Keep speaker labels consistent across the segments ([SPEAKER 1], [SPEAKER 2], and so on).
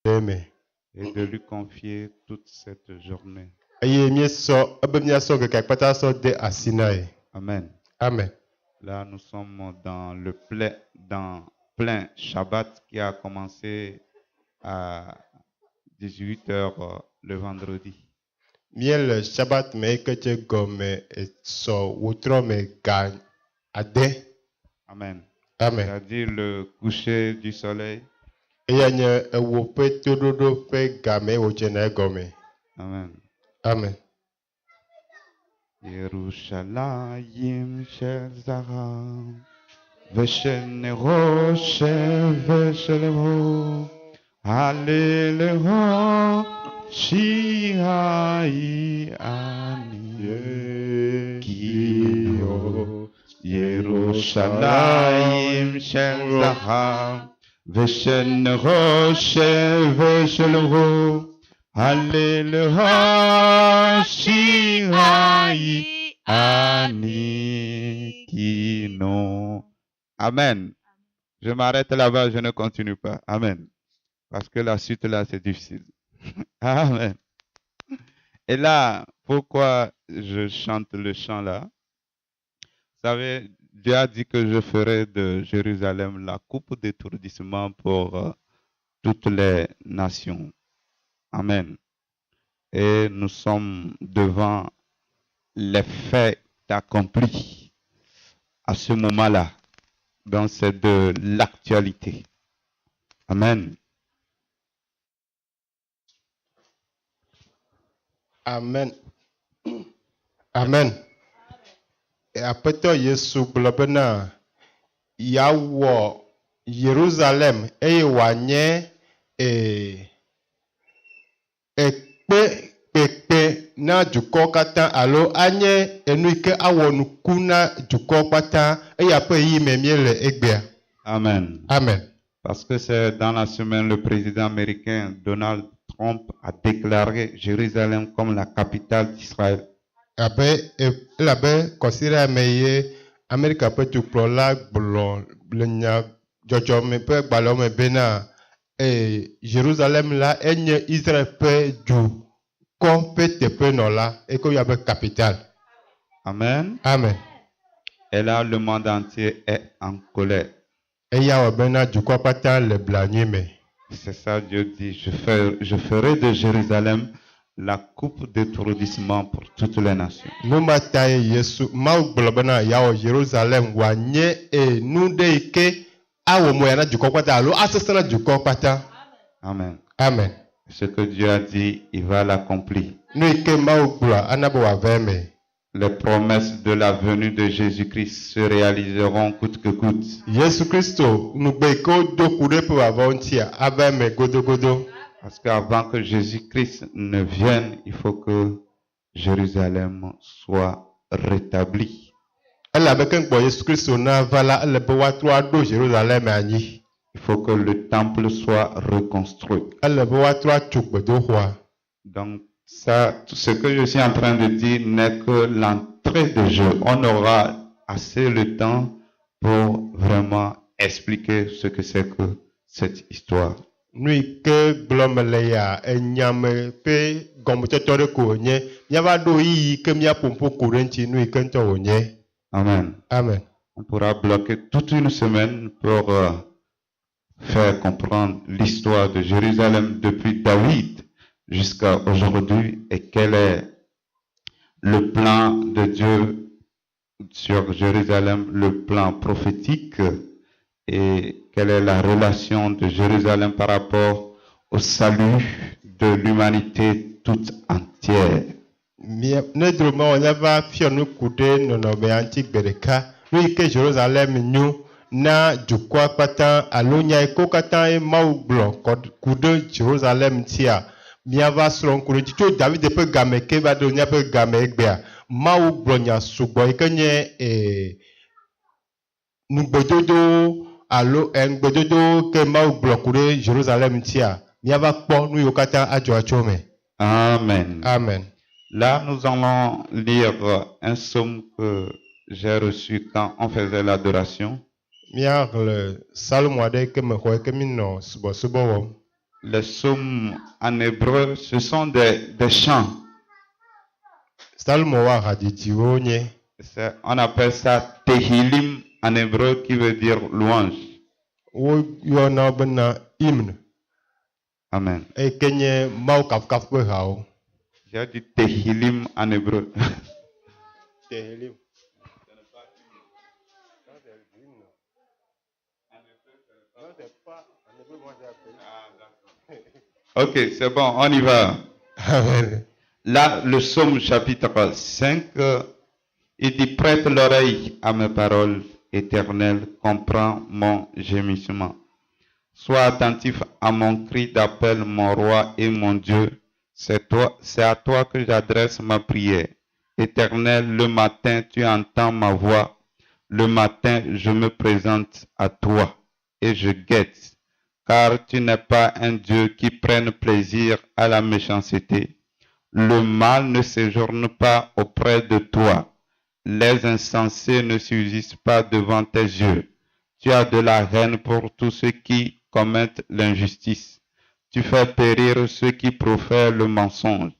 [SPEAKER 1] Amen.
[SPEAKER 2] Et de lui confier toute cette journée. Amen.
[SPEAKER 1] Amen.
[SPEAKER 2] Là, nous sommes dans plein Shabbat qui a commencé à 18h le vendredi.
[SPEAKER 1] Miel Shabbat me que gomme so wutro me ga ade.
[SPEAKER 2] Amen.
[SPEAKER 1] Amen.
[SPEAKER 2] C'est-à-dire le coucher du soleil.
[SPEAKER 1] Eyanye ewo pe tododo pe game wo jena gomme.
[SPEAKER 2] Amen.
[SPEAKER 1] Amen.
[SPEAKER 2] Yerushalayim shel Zahar, v'shel Nerosh v'shel Hallelujah, Shihai ani Kiyo. Yerushalayim shel Zahar, v'shel Nerosh v'shel Alléluia, Shihai, Anikino. Amen. Je m'arrête là-bas, je ne continue pas. Amen. Parce que la suite là, c'est difficile. Amen. Et là, pourquoi je chante le chant là? Vous savez, Dieu a dit que je ferai de Jérusalem la coupe d'étourdissement pour toutes les nations. Amen. Et nous sommes devant les faits accomplis à ce moment-là. Donc c'est de l'actualité. Amen.
[SPEAKER 1] Amen. Amen. Et après Yesu blabena yawo Jerusalem wanye ekpe na dukɔ katã alo anye enu yi ke awɔ nuku na dukɔ katã après yi me miele egbea.
[SPEAKER 2] Amen.
[SPEAKER 1] Amen.
[SPEAKER 2] Parce que c'est dans la semaine le président américain Donald Trump a déclaré Jérusalem comme la capitale d'Israël.
[SPEAKER 1] Abe elabe considère meye Amerika pe dukplɔla gblɔ le nya dzɔdzɔme ƒe gbalẽwo me bena Jérusalem la enye Israël ƒe dukɔ ƒe teƒe nɔla eko yɔ abe capitale.
[SPEAKER 2] Amen.
[SPEAKER 1] Amen.
[SPEAKER 2] Et là le monde entier est en colère.
[SPEAKER 1] Eya wɔ bena dukɔ katã le blanui me.
[SPEAKER 2] C'est ça Dieu dit, je ferai de Jérusalem la coupe d'étourdissement pour toutes les nations.
[SPEAKER 1] Numata Yesu Mawu gblɔ bena yawɔ Jerusalem wanye nu ɖe yi ke awɔ moya na dukɔ katã alo asesẽ na dukɔ katã.
[SPEAKER 2] Amen.
[SPEAKER 1] Amen.
[SPEAKER 2] Ce que Dieu a dit, il va l'accomplir.
[SPEAKER 1] Nu yi ke Mawu gblɔ ana be wòava eme.
[SPEAKER 2] Les promesses de la venue de Jésus-Christ se réaliseront coûte que coûte.
[SPEAKER 1] Yesu Kristo nugbe yi ke wodo ku ɖe ƒe wòava ŋutia ava eme godogodo.
[SPEAKER 2] Parce qu'avant que Jésus-Christ ne vienne, il faut que Jérusalem soit rétablie.
[SPEAKER 1] Elabe ke ŋgbɔ Yesu Kristo na va la ele be woatrɔ aɖo Jerusalem anyi.
[SPEAKER 2] Il faut que le temple soit reconstruit.
[SPEAKER 1] Ele be woatrɔ atu gbedoxɔa.
[SPEAKER 2] Donc, ça, tout ce que je suis en train de dire n'est que l'entrée de jeu. On aura assez le temps pour vraiment expliquer ce que c'est que cette histoire.
[SPEAKER 1] Nu yi ke gblɔm le ya enyame ƒe gɔmetɔtɔ ɖe ko wònye. Míava ɖo yiyi ke míaƒo ƒo ko ɖe ŋuti nu yi ke ŋutɔ wònye.
[SPEAKER 2] Amen.
[SPEAKER 1] Amen.
[SPEAKER 2] On pourra bloquer toute une semaine pour faire comprendre l'histoire de Jérusalem depuis David jusqu'à aujourd'hui et quel est le plan de Dieu sur Jérusalem, le plan prophétique et quelle est la relation de Jérusalem par rapport au salut de l'humanité toute entière.
[SPEAKER 1] Ne droma wònyava fia nu ku ɖe nɔnɔmea ŋuti gbe ɖeka. Nu yi ke Jerusalem nyo na dukɔa katã alo nya yi kewo katã ye Mawu gblɔ ku ɖe Jerusalem ŋutia míava srɔ̃ ŋku ɖe ŋuti tso David ƒe game ke va ɖe míaƒe game egbea. Mawu gblɔ nya sugbɔ yi ke nye nugbedodo alo ŋugbedodo ke Mawu gblɔ ku ɖe Jerusalem ŋutia míava kpɔ nu yiwo katã adzɔ atso me.
[SPEAKER 2] Amen.
[SPEAKER 1] Amen.
[SPEAKER 2] Là, nous allons lire un psaume que j'ai reçu quand on faisait l'adoration.
[SPEAKER 1] Míaxlẽ Salomo aɖe ke mexɔe ke mí nɔ subɔsubɔ wɔm.
[SPEAKER 2] Les psaumes en hébreu, ce sont des chants.
[SPEAKER 1] Salmo wa hadidziwo nye.
[SPEAKER 2] On appelle ça Tehillim en hébreu qui veut dire louange.
[SPEAKER 1] Wo yɔna bena hymne.
[SPEAKER 2] Amen.
[SPEAKER 1] Eke nye Mawu kafukaf ƒe hawo.
[SPEAKER 2] J'ai dit Tehillim en hébreu.
[SPEAKER 1] Tehillim.
[SPEAKER 2] Ok, c'est bon, on y va.
[SPEAKER 1] Amen.
[SPEAKER 2] Là, le psaume chapitre 5, il dit, prête l'oreille à mes paroles, Éternel, comprends mon gémissement. Sois attentif à mon cri d'appel, mon roi et mon Dieu. C'est à toi que j'adresse ma prière. Éternel, le matin, tu entends ma voix. Le matin, je me présente à toi et je guette, car tu n'es pas un Dieu qui prenne plaisir à la méchanceté. Le mal ne séjourne pas auprès de toi. Les insensés ne subsistent pas devant tes yeux. Tu as de la haine pour tous ceux qui commettent l'injustice. Tu fais périr ceux qui profèrent le mensonge.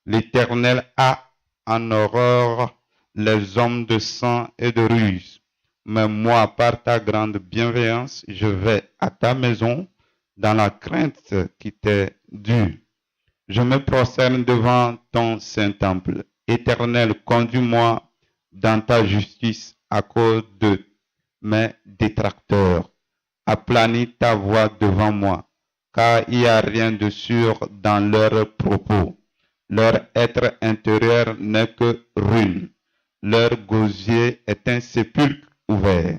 [SPEAKER 2] L'Éternel a en horreur les hommes de sang et de ruse. Mais moi, par ta grande bienveillance, je vais à ta maison dans la crainte qui t'est due. Je me prosterne devant ton saint temple. Éternel, conduis-moi dans ta justice à cause de mes détracteurs. Aplanis ta voix devant moi, car il n'y a rien de sûr dans leurs propos. Leur être intérieur n'est que ruine. Leur gosier est un sépulcre ouvert,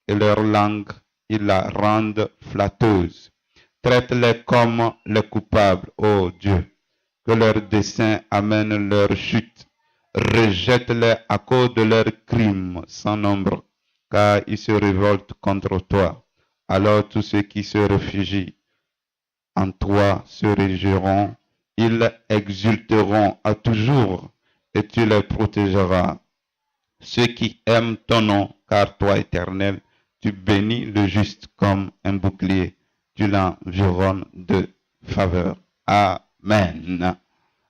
[SPEAKER 2] et leur langue, ils la rendent flatteuse. Traite-les comme les coupables, ô Dieu, que leur dessein amène leur chute. Rejette-les à cause de leurs crimes sans nombre, car ils se révoltent contre toi. Alors tous ceux qui se réfugient en toi se réjouiront, ils exulteront à toujours, et tu les protégeras. Ceux qui aiment ton nom, car toi, Éternel, tu bénis le juste comme un bouclier. Tu l'environnes de faveur. Amen.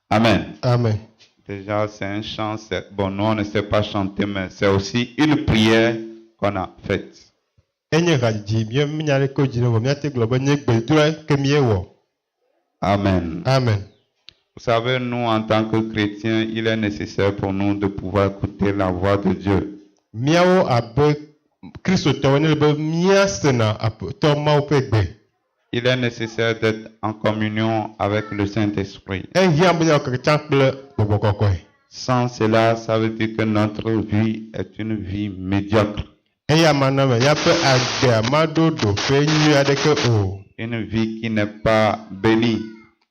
[SPEAKER 2] Amen.
[SPEAKER 1] Amen.
[SPEAKER 2] Déjà, c'est un chant. Bon, nous, on ne sait pas chanter, mais c'est aussi une prière qu'on a faite.
[SPEAKER 1] Enye hadidzi mie minya ko dzina wo miate gblɔ be nye gbedoa ke miewɔ.
[SPEAKER 2] Amen.
[SPEAKER 1] Amen.
[SPEAKER 2] Vous savez, nous, en tant que chrétiens, il est nécessaire pour nous de pouvoir écouter la voix de Dieu.
[SPEAKER 1] Miawo abe kristotɔwo ne le be miasena aƒetɔ Mawu ƒe gbe.
[SPEAKER 2] Il est nécessaire d'être en communion avec le Saint-Esprit.
[SPEAKER 1] Ehiã be nyawo keke kple Gbɔgbɔ Kɔkɔe.
[SPEAKER 2] Sans cela, ça veut dire que notre vie est une vie médiocre.
[SPEAKER 1] Eya mana me yaƒe agbea maɖoɖo ƒe nyui aɖeke o.
[SPEAKER 2] Une vie qui n'est pas bénie.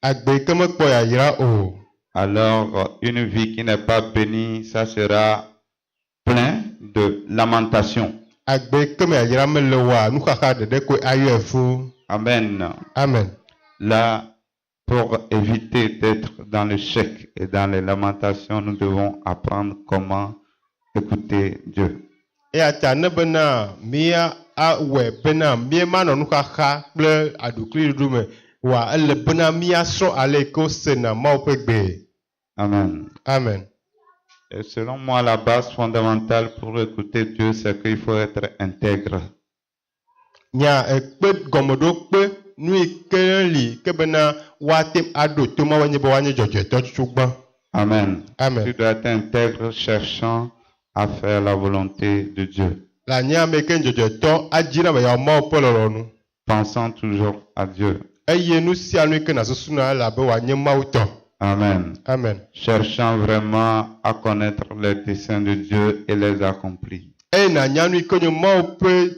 [SPEAKER 1] Agbe yi ke mekpɔ yayra o.
[SPEAKER 2] Alors, une vie qui n'est pas bénie, ça sera plein de lamentations.
[SPEAKER 1] Agbe yi ke me yayra mele woa, nuxaxa ɖeɖe koe ayɔe fũu.
[SPEAKER 2] Amen.
[SPEAKER 1] Amen.
[SPEAKER 2] Là, pour éviter d'être dans le chèque et dans les lamentations, nous devons apprendre comment écouter Dieu.
[SPEAKER 1] Eya ta ne bena mia awɔe bena mia manɔ nuxaxa kple aɖukliɖuɖu me wa ele bena miasrɔ̃ ale yi ke wosena Mawu ƒe gbe.
[SPEAKER 2] Amen.
[SPEAKER 1] Amen.
[SPEAKER 2] Et selon moi, la base fondamentale pour écouter Dieu, c'est qu'il faut être intègre.
[SPEAKER 1] Nya ekpe gɔmeɖokpe nu yi ke li ke bena woate aɖo to Mawu nye be woanye dzɔdzɔetɔ tsutsugbe.
[SPEAKER 2] Amen.
[SPEAKER 1] Amen.
[SPEAKER 2] Tu dois être intègre, cherchant à faire la volonté de Dieu.
[SPEAKER 1] La nya me ke dzɔdzɔetɔ adzina be yeawɔ Mawu ƒe lɔlɔ̃nu.
[SPEAKER 2] Pensant toujours à Dieu.
[SPEAKER 1] Eye nu sia nu yi ke nasusuna ele abe woanye Mawu tɔ.
[SPEAKER 2] Amen.
[SPEAKER 1] Amen.
[SPEAKER 2] Cherchant vraiment à connaître les desseins de Dieu et les accomplir.
[SPEAKER 1] Eye nanya nu yi ke nye Mawu ƒe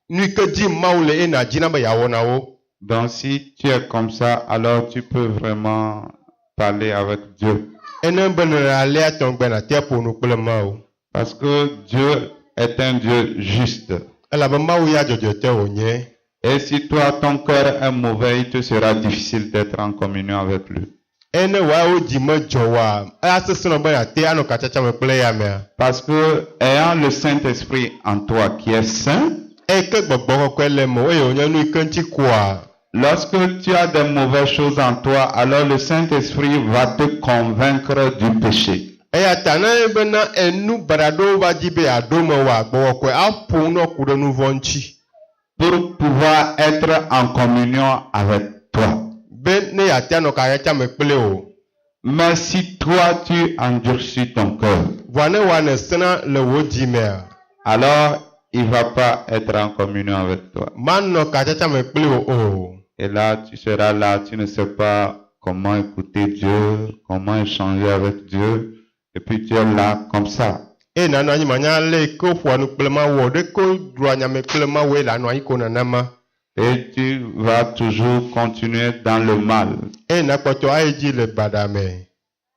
[SPEAKER 1] nu yi ke di Mawu le eye nadzina be yeawɔ na wo.
[SPEAKER 2] Donc si tu es comme ça, alors tu peux vraiment parler avec Dieu.
[SPEAKER 1] Ene be le alea tɔgbe na tea ƒo nu kple Mawu.
[SPEAKER 2] Parce que Dieu est un Dieu juste.
[SPEAKER 1] Elabe Mawu ya dzɔdzɔetɔ wònye.
[SPEAKER 2] Et si toi, ton cœur est mauvais, il te sera difficile d'être en communion avec lui.
[SPEAKER 1] Ene wawo dzi me dzɔ wa, asesẽ be ate anɔ katsatsa me kple ya mea.
[SPEAKER 2] Parce que ayant le Saint-Esprit en toi qui est saint,
[SPEAKER 1] Eye ke Gbɔgbɔ Kɔkɔe le me eye wònye nu yi ke ŋuti koa.
[SPEAKER 2] lorsque tu as des mauvaises choses en toi, alors le Saint-Esprit va te convaincre du péché.
[SPEAKER 1] eya ta na ye bena enu baraɖewo va dzi be yeaɖo me wɔ agbɔwɔkɔe aƒo nu ku ɖe nu vɔ̃ ŋuti
[SPEAKER 2] Pour pouvoir être en communion avec toi.
[SPEAKER 1] be ne yeate anɔ kayatsa me kple o.
[SPEAKER 2] Mais si toi tu endurcis ton cœur,
[SPEAKER 1] Vɔa ne wòa ne sena le wò dzi mea,
[SPEAKER 2] alors il ne va pas être en communion avec toi.
[SPEAKER 1] manɔ katsatsa me kple wò o.
[SPEAKER 2] Et là, tu seras là, tu ne sais pas comment écouter Dieu, comment échanger avec Dieu, et puis tu es là comme ça.
[SPEAKER 1] Eye nanɔ anyi manya le ke ƒoa nu kple Mawu o, ɖeke ɖua nyame kple Mawu ye le anɔ anyi ko nenema.
[SPEAKER 2] Et tu vas toujours continuer dans le mal.
[SPEAKER 1] Eye nakpɔtɔ ayi dzi le baɖa me.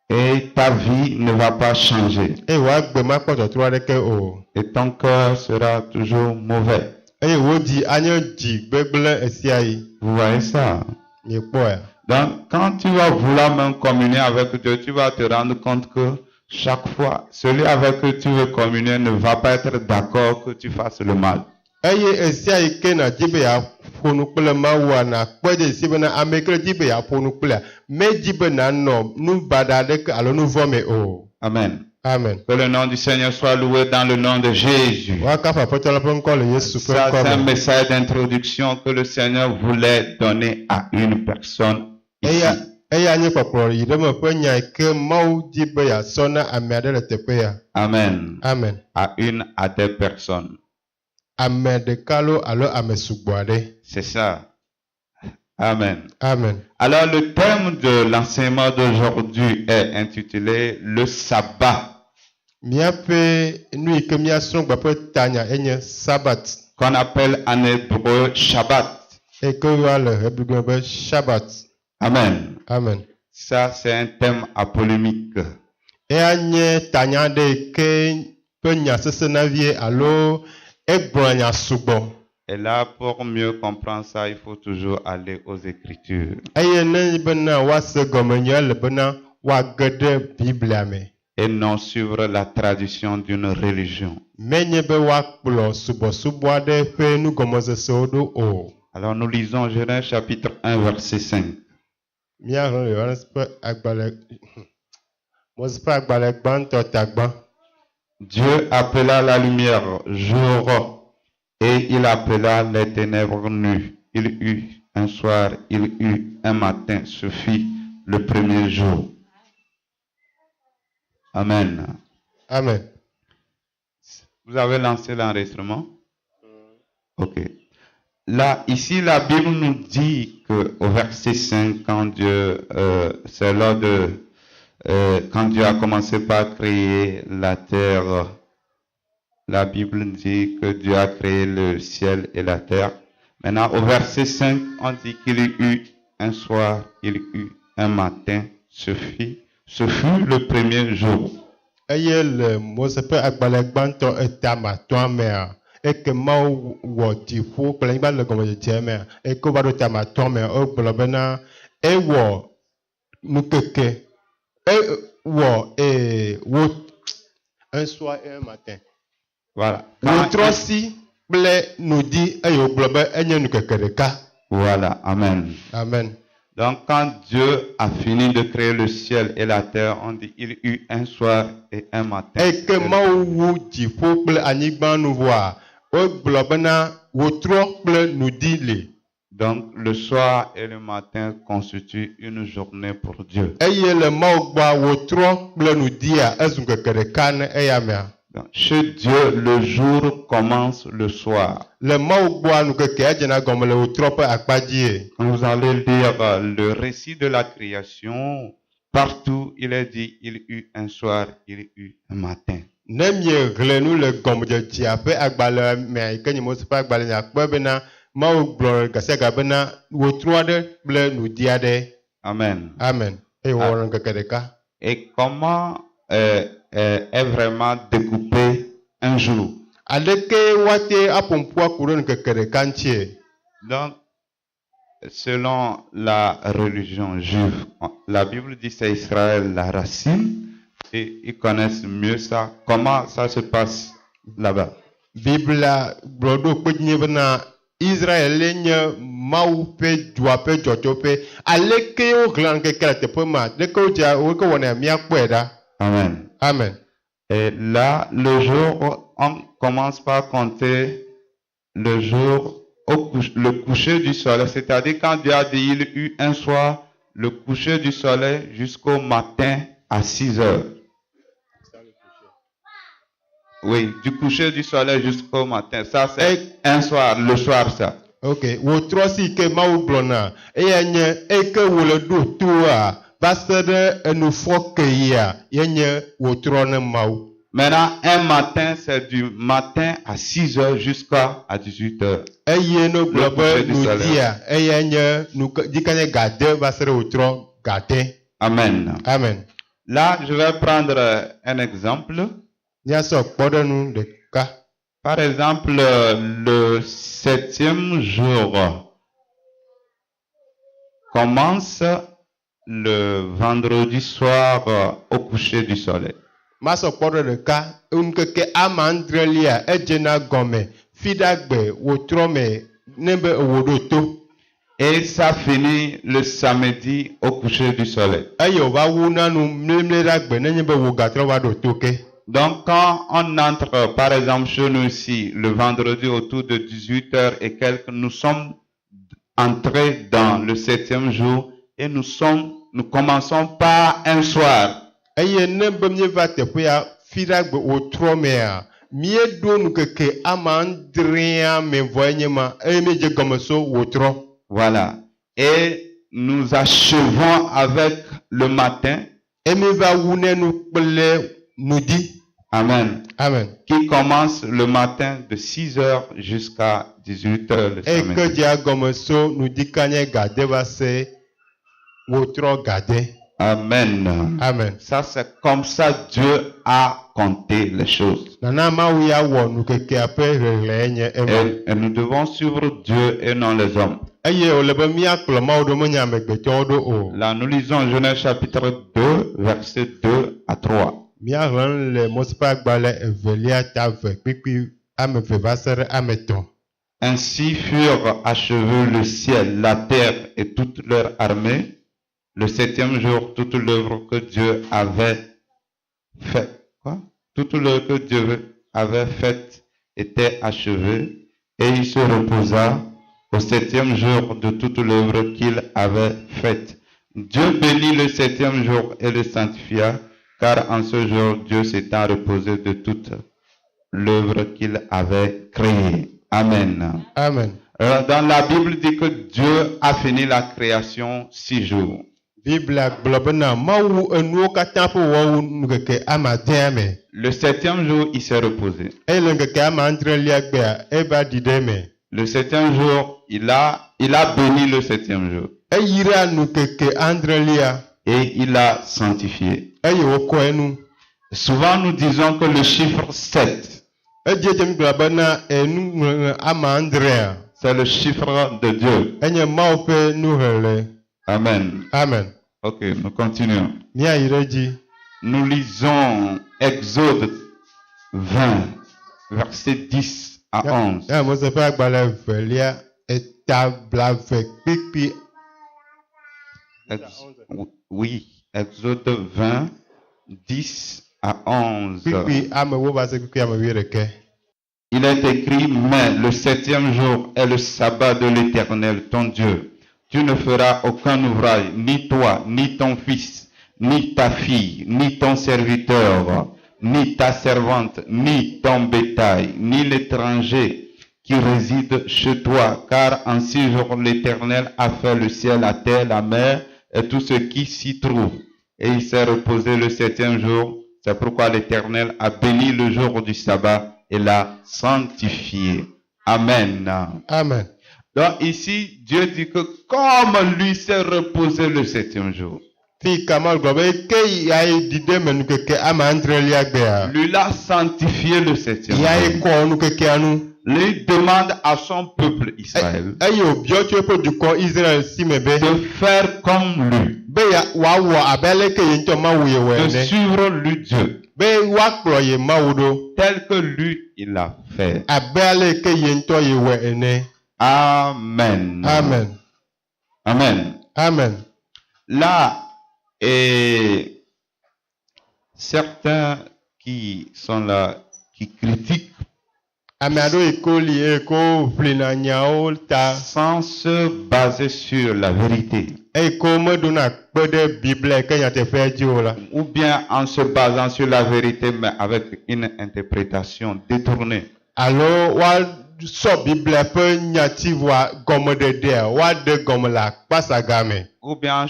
[SPEAKER 2] Et ta vie ne va pas changer.
[SPEAKER 1] Eye wò agbe makpɔ tɔtrɔ aɖeke o.
[SPEAKER 2] Et ton cœur sera toujours mauvais.
[SPEAKER 1] Eye wò dzi anye dzi gbegblẽ esia yi.
[SPEAKER 2] Vous voyez ça?
[SPEAKER 1] Miekpɔe.
[SPEAKER 2] Donc, quand tu vas vouloir même communier avec Dieu, tu vas te rendre compte que chaque fois, celui avec qui tu veux communier ne va pas être d'accord que tu fasses le mal.
[SPEAKER 1] Eye esia yi ke nadzi be yeaƒo nu kple Mawua nakpɔe ɖe esi bena ame ke dzi be yeaƒo nu kplea medzi be nanɔ nu baɖa aɖeke alo nu vɔ̃ me o.
[SPEAKER 2] Amen.
[SPEAKER 1] Amen.
[SPEAKER 2] Que le nom du Seigneur soit loué dans le nom de Jésus.
[SPEAKER 1] Wakafa Aƒetɔ la ƒe ŋkɔ le Yesu ƒe
[SPEAKER 2] Ça, c'est un
[SPEAKER 1] ŋkɔ me.
[SPEAKER 2] message d'introduction que le Seigneur voulait donner à une personne ici.
[SPEAKER 1] Eya nye kpɔkplɔ yi ɖe me ƒe nya yi ke Mawu di be yeasɔ na ame aɖe le teƒe ya.
[SPEAKER 2] Amen.
[SPEAKER 1] Amen.
[SPEAKER 2] À des personnes.
[SPEAKER 1] Ame ɖeka alo ame sugbɔ aɖe.
[SPEAKER 2] C'est ça. Amen.
[SPEAKER 1] Amen.
[SPEAKER 2] Alors, le thème de l'enseignement d'aujourd'hui est intitulé le sabbat,
[SPEAKER 1] Míaƒe nu yi ke míasrɔ̃ gbe ƒe tanya enye Sabat.
[SPEAKER 2] qu'on appelle en hébreu Shabbat.
[SPEAKER 1] Eye ke woyɔa le Hébrigbe be Shabbat.
[SPEAKER 2] Amen.
[SPEAKER 1] Amen.
[SPEAKER 2] Ça, c'est un thème apolémique.
[SPEAKER 1] Eya nye tanya aɖe yi ke ƒe nya sesẽna vie alo egblɔa nya sugbɔ.
[SPEAKER 2] Et là, pour mieux comprendre ça, il faut toujours aller aux Écritures.
[SPEAKER 1] Eye ne bena woase gɔme nye ele bena woage ɖe Biblia me.
[SPEAKER 2] Et non suivre la tradition d'une religion.
[SPEAKER 1] Menye be woakplɔ subɔsubɔ aɖe ƒe nugɔmezɔzɔwo ɖo o.
[SPEAKER 2] Alors nous lisons Genèse chapitre 1 verset 5.
[SPEAKER 1] Míaxlẽ le Yohanes ƒe agbalẽ, Mose ƒe agbalẽ gbãtɔ tagbã.
[SPEAKER 2] Dieu appela la lumière jour et il appela les ténèbres nuit. Il eut un soir, il eut un matin, ce fut le premier jour. Amen.
[SPEAKER 1] Amen.
[SPEAKER 2] Vous avez lancé l'enregistrement? Ok. Là, ici, la Bible nous dit qu'au verset 5, quand Dieu, c'est lors de, quand Dieu a commencé par créer la terre, la Bible dit que Dieu a créé le ciel et la terre. Maintenant, au verset 5, on dit qu'il y eut un soir, il y eut un matin, ce fut le premier jour.
[SPEAKER 1] Eye le Mose ƒe agbalẽ gbãtɔ etama tɔa mea, eke Mawu wɔ dziƒo kple anyigba le gɔmedzedzea mea, eke wova ɖo tama tɔa mea, wogblɔ bena ewɔ nukeke, ewɔ wo un soir et un matin.
[SPEAKER 2] Voilà.
[SPEAKER 1] Wotrɔ si kple nudi eye wogblɔ be enye nukeke ɖeka.
[SPEAKER 2] Voilà. Amen.
[SPEAKER 1] Amen.
[SPEAKER 2] Donc, quand Dieu a fini de créer le ciel et la terre, on dit il y eut un soir et un matin.
[SPEAKER 1] Eke Mawu wu dziƒo kple anyigba nu vɔa, wogblɔ bena wotrɔ kple nudi li.
[SPEAKER 2] Donc, le soir et le matin constituent une journée pour Dieu.
[SPEAKER 1] Eye le Mawu gbɔa wotrɔ kple nudia ezu ŋkeke ɖeka ne eya mea.
[SPEAKER 2] Donc, chez Dieu, le jour commence le soir.
[SPEAKER 1] Le Mawu gbɔa nukekea dzena gɔme le wotrɔ ƒe akpa dzie.
[SPEAKER 2] Quand vous allez lire le récit de la création, partout il est dit il y eut un soir, il y eut un matin.
[SPEAKER 1] Ne mieɣle nu le gɔmedzedzea ƒe agbalẽ mea yi ke nye Mose ƒe agbalẽ mea kpɔe bena Mawu gblɔ gasiaga bena wotrɔ aɖe kple nudi aɖe.
[SPEAKER 2] Amen.
[SPEAKER 1] Amen. Eye wòwɔ ŋkeke ɖeka.
[SPEAKER 2] Et comment est vraiment découpé un jour?
[SPEAKER 1] Aleke woate aƒoƒu aku ɖe ŋkeke ɖeka ŋutie?
[SPEAKER 2] Donc, selon la religion juive, la Bible dit c'est Israël la racine et ils connaissent mieux ça. Comment ça se passe là-bas?
[SPEAKER 1] Biblia gblɔ ɖo kpe dzi bena Israel nye mawu ƒe dua ƒe dzɔdzɔƒe aleke wo glã ŋkeke le teƒe ma leke wo dzia wo ke wɔna míakpɔe ɖa.
[SPEAKER 2] Amen.
[SPEAKER 1] Amen.
[SPEAKER 2] Et là, le jour, on commence par compter le jour, le coucher du soleil. C'est-à-dire quand Dieu a dit il y eut un soir, le coucher du soleil jusqu'au matin à 6 heures. Oui, du coucher du soleil jusqu'au matin. Ça, c'est un soir, le soir, ça.
[SPEAKER 1] Ok, wotrɔ si ke mawu gblɔna eya nye eke wole ɖo toa va se ɖe enufɔke yia yenye wotrɔ ne mawu.
[SPEAKER 2] Maintenant, un matin, c'est du matin à 6 heures jusqu'à 18 heures.
[SPEAKER 1] Eye no gblɔ be nudia eya nye dika nye gade va se ɖe wotrɔ gade.
[SPEAKER 2] Amen.
[SPEAKER 1] Amen.
[SPEAKER 2] Là, je vais prendre un exemple.
[SPEAKER 1] Míasɔ kpɔɖenu ɖeka.
[SPEAKER 2] Par exemple, le 7e jour commence le vendredi soir au coucher du soleil.
[SPEAKER 1] Masɔ kpɔɖe ɖeka ŋkeke amandrelia edzena gɔme fiɖagbe wotrɔ me ne be ewo ɖo to.
[SPEAKER 2] Et ça finit le samedi au coucher du soleil.
[SPEAKER 1] Eye wova wu nanu mlemle ɖagbe nenye be wo gatrɔ va ɖo to ke.
[SPEAKER 2] Donc, quand on entre, par exemple, chez nous ici, le vendredi autour de 18 heures et quelques, nous sommes entrés dans le 7e jour et nous commençons par un soir.
[SPEAKER 1] Eye ne be míeva teƒea fiɖagbe wotrɔ mea míeɖo nukeke amandrea me vɔ enye ma eye míedze gɔme so wotrɔ.
[SPEAKER 2] Voilà. Et nous achevons avec le matin.
[SPEAKER 1] Et míeva wu nenu kple nudi.
[SPEAKER 2] Amen.
[SPEAKER 1] Amen.
[SPEAKER 2] Qui commence le matin de 6 heures jusqu'à 18 heures le
[SPEAKER 1] samedi. Et que dia gɔme so nudika nye gade va se wotrɔ gade.
[SPEAKER 2] Amen.
[SPEAKER 1] Amen.
[SPEAKER 2] Ça, c'est comme ça Dieu a compté les choses.
[SPEAKER 1] Nana mawu ya wɔ nukekea ƒe hehle nye ema.
[SPEAKER 2] Et nous devons suivre Dieu et non les hommes.
[SPEAKER 1] Eye wòle be míakplɔ mawu ɖo menye amegbetɔwo ɖo o.
[SPEAKER 2] Là, nous lisons Genèse chapitre 2, versets 2 à 3.
[SPEAKER 1] Míahlẽ le Mose ƒe agbalẽ evelia ta ve kpikpi ame eve va se ɖe ame etɔ̃.
[SPEAKER 2] Ainsi furent achevés le ciel, la terre et toute leur armée. Le 7e jour, toute l'œuvre que Dieu avait faite, toute l'œuvre que Dieu avait faite était achevée, et il se reposa au 7e jour de toute l'œuvre qu'il avait faite. Dieu bénit le 7e jour et le sanctifia, car en ce jour, Dieu s'étant reposé de toute l'œuvre qu'il avait créée. Amen.
[SPEAKER 1] Amen.
[SPEAKER 2] Dans la Bible dit que Dieu a fini la création 6 jours.
[SPEAKER 1] Bible gblɔ bena mawu enuwo katã ƒe wɔwu ŋkeke amadea me.
[SPEAKER 2] Le 7e jour, il s'est reposé.
[SPEAKER 1] Eye le ŋkeke amandrelia gbea eva ɖi ɖe me.
[SPEAKER 2] Le 7e jour, il a béni le 7e jour.
[SPEAKER 1] Eyra nukeke andrelia.
[SPEAKER 2] Et il a sanctifié.
[SPEAKER 1] Eye wokɔe nu.
[SPEAKER 2] Souvent nous disons que le chiffre 7.
[SPEAKER 1] Edze gblɔ bena enu amandrea.
[SPEAKER 2] C'est le chiffre de Dieu.
[SPEAKER 1] Enye mawu ƒe nuhehle.
[SPEAKER 2] Amen.
[SPEAKER 1] Amen.
[SPEAKER 2] Ok, nous continuons.
[SPEAKER 1] Míayi ɖe dzi.
[SPEAKER 2] Nous lisons Exode 20, versets 10 à 11.
[SPEAKER 1] Ya Mose ƒe agbalẽ evelia eta blave kpikpi.
[SPEAKER 2] Oui, Exode 20, 10 à 11.
[SPEAKER 1] Kpikpi ame wo va se kpikpi ame 11.
[SPEAKER 2] Il est écrit, mais le 7e jour est le sabbat de l'Éternel, ton Dieu. Tu ne feras aucun ouvrage, ni toi, ni ton fils, ni ta fille, ni ton serviteur, ni ta servante, ni ton bétail, ni l'étranger qui réside chez toi, car en 6 jours l'Éternel a fait le ciel, la terre, la mer et tout ce qui s'y trouve. Et il s'est reposé le 7e jour. C'est pourquoi l'Éternel a béni le jour du sabbat et l'a sanctifié. Amen.
[SPEAKER 1] Amen.
[SPEAKER 2] Donc ici, Dieu dit que comme lui s'est reposé le 7e jour, lui l'a sanctifié le 7e jour. Lui demande à son peuple Israël de faire comme lui, de suivre lui Dieu, tel que lui il a fait. Amen.
[SPEAKER 1] Amen.
[SPEAKER 2] Amen.
[SPEAKER 1] Amen.
[SPEAKER 2] Là, et certains qui sont là, qui critiquent
[SPEAKER 1] Ame aɖewo yi ke li eye ke ƒlina nyawo ta
[SPEAKER 2] sans se baser sur la vérité,
[SPEAKER 1] eye ke meɖona kpe ɖe Biblia ke nyateƒea dzi o la,
[SPEAKER 2] ou bien en se basant sur la vérité, mais avec une interprétation détournée.
[SPEAKER 1] alo woasɔ Biblia ƒe nyativɔa gɔmeɖeɖea woaɖe gɔme le akpasaga me,
[SPEAKER 2] Ou bien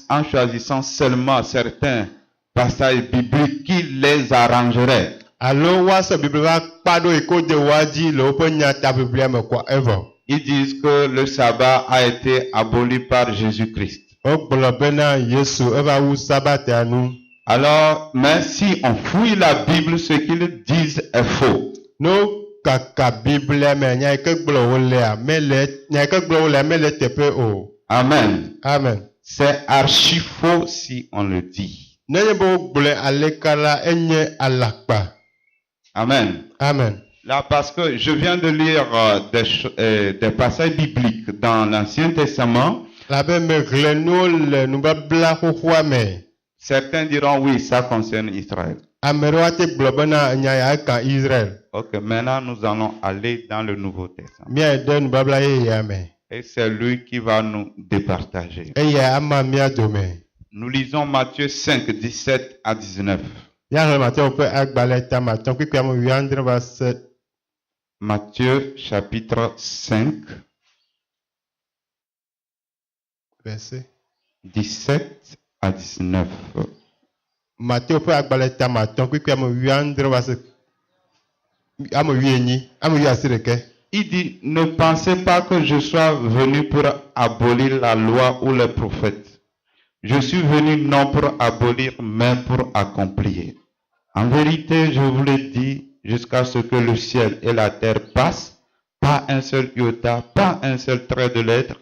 [SPEAKER 2] en choisissant seulement certains passages bibliques qui les arrangeraient.
[SPEAKER 1] alo woasɔ Biblia ƒe akpa ɖo yi ke wode woa dzi le woƒe nyataʋiʋlia me kɔ evɔ.
[SPEAKER 2] Ils disent que le sabbat a été aboli par Jésus-Christ.
[SPEAKER 1] Wogblɔ bena Yesu eva wu sabatia nu.
[SPEAKER 2] Alors, mais si on fouille la Bible, ce qu'ils disent est faux.
[SPEAKER 1] No kaka Biblia me nya yi ke gblɔ wolea mele teƒe o.
[SPEAKER 2] Amen.
[SPEAKER 1] Amen.
[SPEAKER 2] C'est archi faux si on le dit.
[SPEAKER 1] Nenye be wogblɔe aleka la enye alakpa.
[SPEAKER 2] Amen.
[SPEAKER 1] Amen.
[SPEAKER 2] Là, parce que je viens de lire des passages bibliques dans l'Ancien Testament.
[SPEAKER 1] Labe meɣle nuwo le nubabla xoxoa me.
[SPEAKER 2] Certains diront oui, ça concerne Israël.
[SPEAKER 1] Ame ɖewo ate gblɔ bena nya ya eka Israël.
[SPEAKER 2] Ok, maintenant nous allons aller dans le Nouveau Testament.
[SPEAKER 1] Míayi ɖe nubabla yeyea me.
[SPEAKER 2] Et c'est lui qui va nous départager.
[SPEAKER 1] Eye ama mía dome.
[SPEAKER 2] Nous lisons Matthieu 5, 17 à 19.
[SPEAKER 1] Míaxlẽ Matewo ƒe agbalẽ tame atɔ̃ kpekpe ame wuiadre va se.
[SPEAKER 2] Matthieu chapitre 5,
[SPEAKER 1] Verset.
[SPEAKER 2] 17 à 19.
[SPEAKER 1] Matewo ƒe agbalẽ tame atɔ̃ kpekpe ame wuiadre va se. Ame wuienyi, ame wuiasiɖeke.
[SPEAKER 2] Il dit, ne pensez pas que je sois venu pour abolir la loi ou les prophètes. Je suis venu non pour abolir, mais pour accomplir. En vérité, je vous le dis, jusqu'à ce que le ciel et la terre passent, pas un seul iota, pas un seul trait de lettre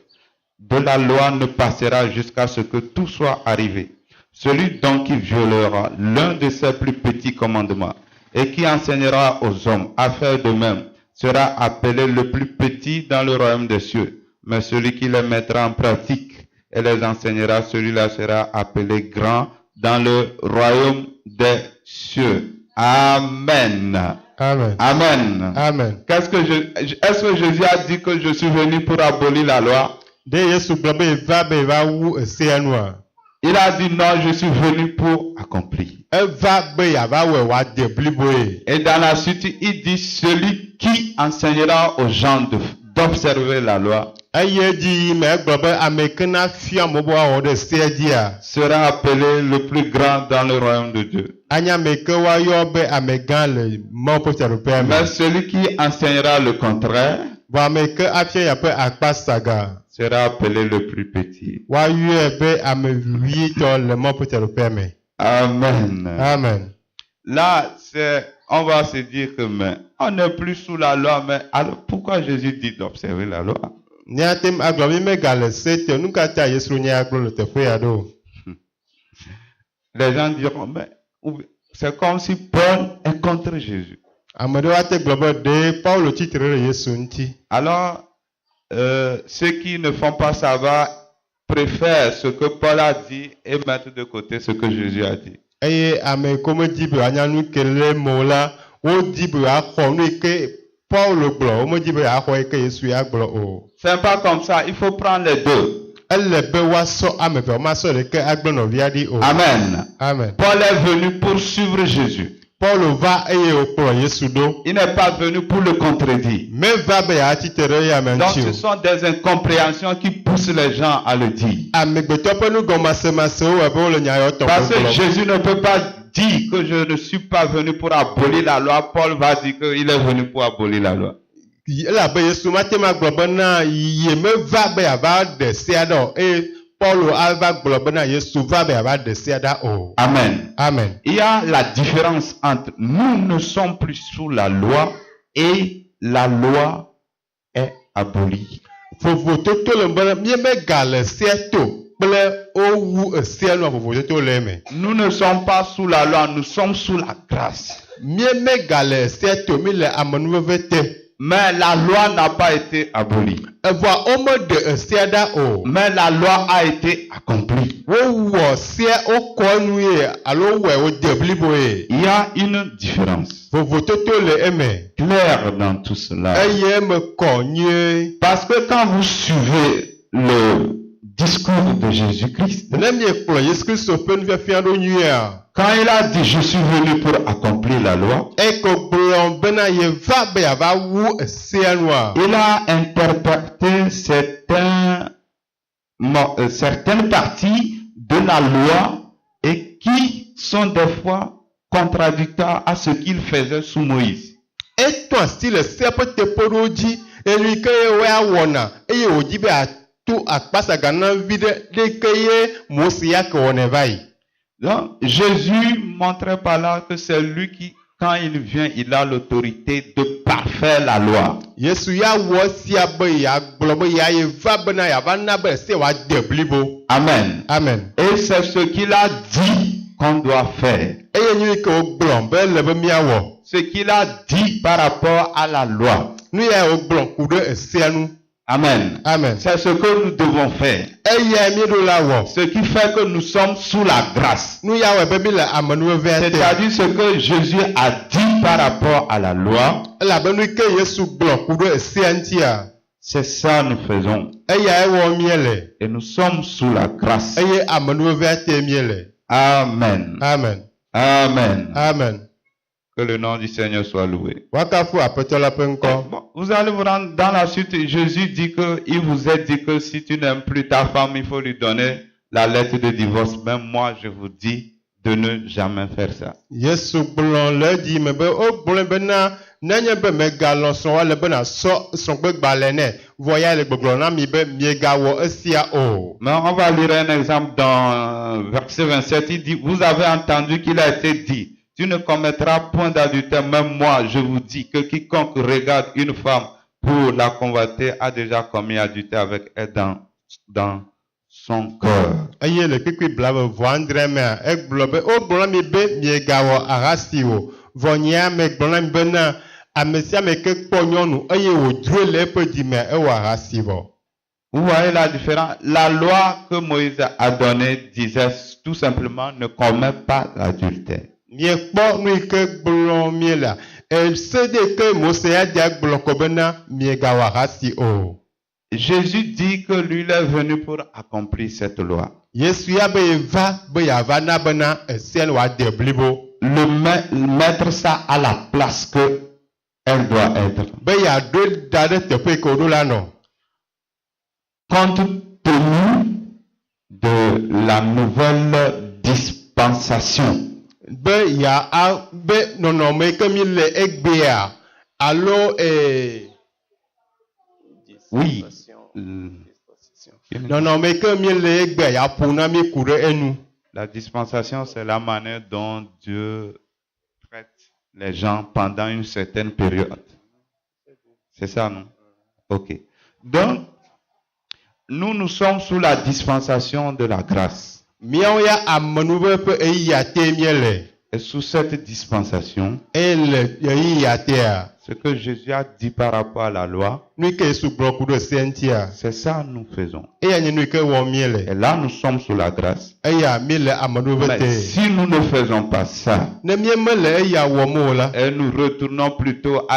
[SPEAKER 2] de la loi ne passera jusqu'à ce que tout soit arrivé. Celui donc qui violera l'un de ses plus petits commandements et qui enseignera aux hommes à faire de même sera appelé le plus petit dans le royaume des cieux. Mais celui qui les mettra en pratique et les enseignera, celui-là sera appelé grand dans le royaume des cieux. Amen.
[SPEAKER 1] Amen.
[SPEAKER 2] Amen.
[SPEAKER 1] Amen.
[SPEAKER 2] Est-ce que Jésus a dit que je suis venu pour abolir la loi?
[SPEAKER 1] De Yesu gblɔ be eva wu esea nua.
[SPEAKER 2] Il a dit non, je suis venu pour accomplir.
[SPEAKER 1] Eva be yava wɔe wòade bliboe.
[SPEAKER 2] Et dans la suite, il dit celui qui enseignera aux gens d'observer la loi
[SPEAKER 1] Eye dzi me egblɔ be ame ke na fia ame be woawɔ ɖe sea dzia
[SPEAKER 2] sera appelé le plus grand dans le royaume de Dieu.
[SPEAKER 1] anya ame ke woayɔ be ame gã le Mawu ƒe fiaɖuƒea me.
[SPEAKER 2] Mais celui qui enseignera le contraire
[SPEAKER 1] Vɔ ame ke afia ya ƒe akpasaga
[SPEAKER 2] sera appelé le plus petit.
[SPEAKER 1] woayɔe be ame wuitɔ le Mawu ƒe fiaɖuƒea me.
[SPEAKER 2] Amen.
[SPEAKER 1] Amen.
[SPEAKER 2] Là, on va se dire que mais on n'est plus sous la loi, mais alors pourquoi Jésus dit d'observer la loi?
[SPEAKER 1] Niatem agblɔ mi megale se te nu ka ta Yesu nya agblɔ le teƒea ɖo.
[SPEAKER 2] Les gens diront, mais c'est comme si Paul est contre Jésus.
[SPEAKER 1] Ame ɖewo ate gblɔ be ɖe Paulo tsitre ɖe Yesu ŋuti.
[SPEAKER 2] Alors, ceux qui ne font pas savoir préfèrent ce que Paul a dit et mettre de côté ce que Jésus a dit.
[SPEAKER 1] Eye ame ko medi be woanya nu ke le mo la, wodi be woaxɔ nu yi ke Paulo gblɔ, womedi be yeaxɔ yi ke Yesu ya gblɔ o.
[SPEAKER 2] C'est pas comme ça, il faut prendre les deux.
[SPEAKER 1] Ele be woasɔ ame eve, womasɔ ɖeke agblɔ nɔvia ɖi o.
[SPEAKER 2] Amen.
[SPEAKER 1] Amen.
[SPEAKER 2] Paul est venu pour suivre Jésus.
[SPEAKER 1] Paulo va eye wokplɔ Yesu ɖo.
[SPEAKER 2] Il n'est pas venu pour le contredire.
[SPEAKER 1] Meva be yeatsitre ɖe yame
[SPEAKER 2] Donc
[SPEAKER 1] ŋuti
[SPEAKER 2] ce
[SPEAKER 1] o.
[SPEAKER 2] sont des incompréhensions qui poussent les gens à le dire.
[SPEAKER 1] Amegbetɔ ƒe nugɔmasemasewo abe wole nyayɔtɔ
[SPEAKER 2] Parce que
[SPEAKER 1] gblɔm.
[SPEAKER 2] Jésus ne peut pas dire que je ne suis pas venu pour abolir la loi. Paul va dire qu'il est venu pour abolir la loi.
[SPEAKER 1] Elabe Yesu mate ma gblɔ bena ye meva be yeava ɖe sea ɖa o. Eye Paulo ava gblɔ bena Yesu va be yeava ɖe sea ɖa o.
[SPEAKER 2] Amen.
[SPEAKER 1] Amen.
[SPEAKER 2] Il y a la différence entre nous ne sommes plus sous la loi et la loi est abolie.
[SPEAKER 1] Vovototo le be míemegale sea to kple wowu esea nua vovototo le eme.
[SPEAKER 2] Nous ne sommes pas sous la loi, nous sommes sous la grâce.
[SPEAKER 1] Míemegale sea to mi le amenuveve te.
[SPEAKER 2] Mais la loi n'a pas été abolie.
[SPEAKER 1] Evɔ womede esia ɖa o.
[SPEAKER 2] Mais la loi a été accomplie.
[SPEAKER 1] Wowɔ sia wokɔ nu ye alo wowɔe wode blibo ye.
[SPEAKER 2] Il y a une différence
[SPEAKER 1] Vovototo le eme.
[SPEAKER 2] claire dans tout cela.
[SPEAKER 1] Eye eme kɔ nyuie.
[SPEAKER 2] Parce que quand vous suivez le discours de Jésus-Christ,
[SPEAKER 1] Ne miekplɔ Yesu Kristo ƒe nufiafia ɖo nyuia.
[SPEAKER 2] quand il a dit je suis venu pour accomplir la loi,
[SPEAKER 1] Eko gblɔ bena yeva be yava wu esia nua.
[SPEAKER 2] il a interprété certaines parties de la loi et qui sont des fois contradictoires à ce qu'il faisait sous Moïse.
[SPEAKER 1] Etɔ asi le sea ƒe teƒe ɖo dzi enu ke ye woawɔna eye wòdi be ato akpasaga na vi ɖe ke ye Mose ya ke wɔnɛ va yi.
[SPEAKER 2] Donc, Jésus montrait par là que c'est lui qui, quand il vient, il a l'autorité de parfaire la loi.
[SPEAKER 1] Yesu ya wɔ esia be yeagblɔ be yava bena yava na be esia wòade blibo.
[SPEAKER 2] Amen.
[SPEAKER 1] Amen.
[SPEAKER 2] Et c'est ce qu'il a dit qu'on doit faire.
[SPEAKER 1] Eye nu yi ke wogblɔ be ele be miawɔ.
[SPEAKER 2] Ce qu'il a dit par rapport à la loi.
[SPEAKER 1] Nu ya wogblɔ ku ɖe esia nu.
[SPEAKER 2] Amen.
[SPEAKER 1] Amen.
[SPEAKER 2] C'est ce que nous devons faire.
[SPEAKER 1] Eya mieɖo la wɔ.
[SPEAKER 2] Ce qui fait que nous sommes sous la grâce.
[SPEAKER 1] Nu ya wɔ be mi le amenuvevea te.
[SPEAKER 2] C'est-à-dire ce que Jésus a dit par rapport à la loi.
[SPEAKER 1] Elabe nu ke Yesu gblɔ ku ɖe esia ŋutia.
[SPEAKER 2] C'est ça nous faisons.
[SPEAKER 1] Eya ewɔ miele.
[SPEAKER 2] Et nous sommes sous la grâce.
[SPEAKER 1] Eye amenuvevea te miele.
[SPEAKER 2] Amen.
[SPEAKER 1] Amen.
[SPEAKER 2] Amen.
[SPEAKER 1] Amen.
[SPEAKER 2] Que le nom du Seigneur soit loué.
[SPEAKER 1] Wakafu aƒetɔ la ƒe ŋkɔ.
[SPEAKER 2] Bon, vous allez vous rendre dans la suite. Jésus dit que il vous a dit que si tu n'aimes plus ta femme, il faut lui donner la lettre de divorce. Même moi, je vous dis de ne jamais faire ça.
[SPEAKER 1] Yesu gblɔ le edzi me be wogblɔ bena nenye be megalɔ srɔ̃ le bena sɔ srɔ̃gbegbalẽ nɛ vɔ ya le gbɔgblɔ na mi be miegawɔ esia o.
[SPEAKER 2] Mais on va lire un exemple dans verset 27. Il dit, vous avez entendu qu'il a été dit, tu ne commettras point d'adultère. Même moi, je vous dis que quiconque regarde une femme pour la convoiter a déjà commis adultère avec elle dans son cœur.
[SPEAKER 1] Eye le kpekpe blavevɔ andre mea egblɔ be wogblɔ na mi be miegawɔ ahasi o vɔ nyea megblɔ na mi bena ame sia ame ke kpɔ nyɔnu eye wòdzroe le eƒe dzi mea ewɔ ahasi vɔ.
[SPEAKER 2] Vous voyez la différence? La loi que Moïse a donnée disait tout simplement ne commets pas l'adultère.
[SPEAKER 1] Miekpɔ nu yi ke gblɔ miela ese de ke Mose ya dia gblɔ ko bena miegawɔ ahasi o.
[SPEAKER 2] Jésus dit que lui il est venu pour accomplir cette loi.
[SPEAKER 1] Yesu ya be yeva be yava na bena esia ne wòade blibo.
[SPEAKER 2] Mettre ça à la place que elle doit être.
[SPEAKER 1] Be yaɖoe da ɖe teƒe yi ke wòɖo la nɔ.
[SPEAKER 2] Compte tenu de la nouvelle dispensation.
[SPEAKER 1] Be be nɔnɔme yi ke mi le egbea alo
[SPEAKER 2] Oui.
[SPEAKER 1] nɔnɔme yi ke mi le egbea ya ƒo na mi ku ɖe enu.
[SPEAKER 2] La dispensation, c'est la manière dont Dieu traite les gens pendant une certaine période. C'est ça, non? Ok. Donc, nous sommes sous la dispensation de la grâce.
[SPEAKER 1] Miawo ya amenuve ƒe eyiya te miele.
[SPEAKER 2] Et sous cette dispensation,
[SPEAKER 1] Le eyiya tea.
[SPEAKER 2] ce que Jésus a dit par rapport à la loi,
[SPEAKER 1] Nu yi ke Yesu gblɔ ku ɖe esia ŋutia.
[SPEAKER 2] c'est ça que nous faisons.
[SPEAKER 1] Eya nye nu yi ke wɔ miele.
[SPEAKER 2] Et là, nous sommes sous la grâce.
[SPEAKER 1] Eya mi le amenuve
[SPEAKER 2] Mais
[SPEAKER 1] te.
[SPEAKER 2] si nous ne faisons pas ça,
[SPEAKER 1] Ne miemele eya wɔm o la.
[SPEAKER 2] et nous retournons plutôt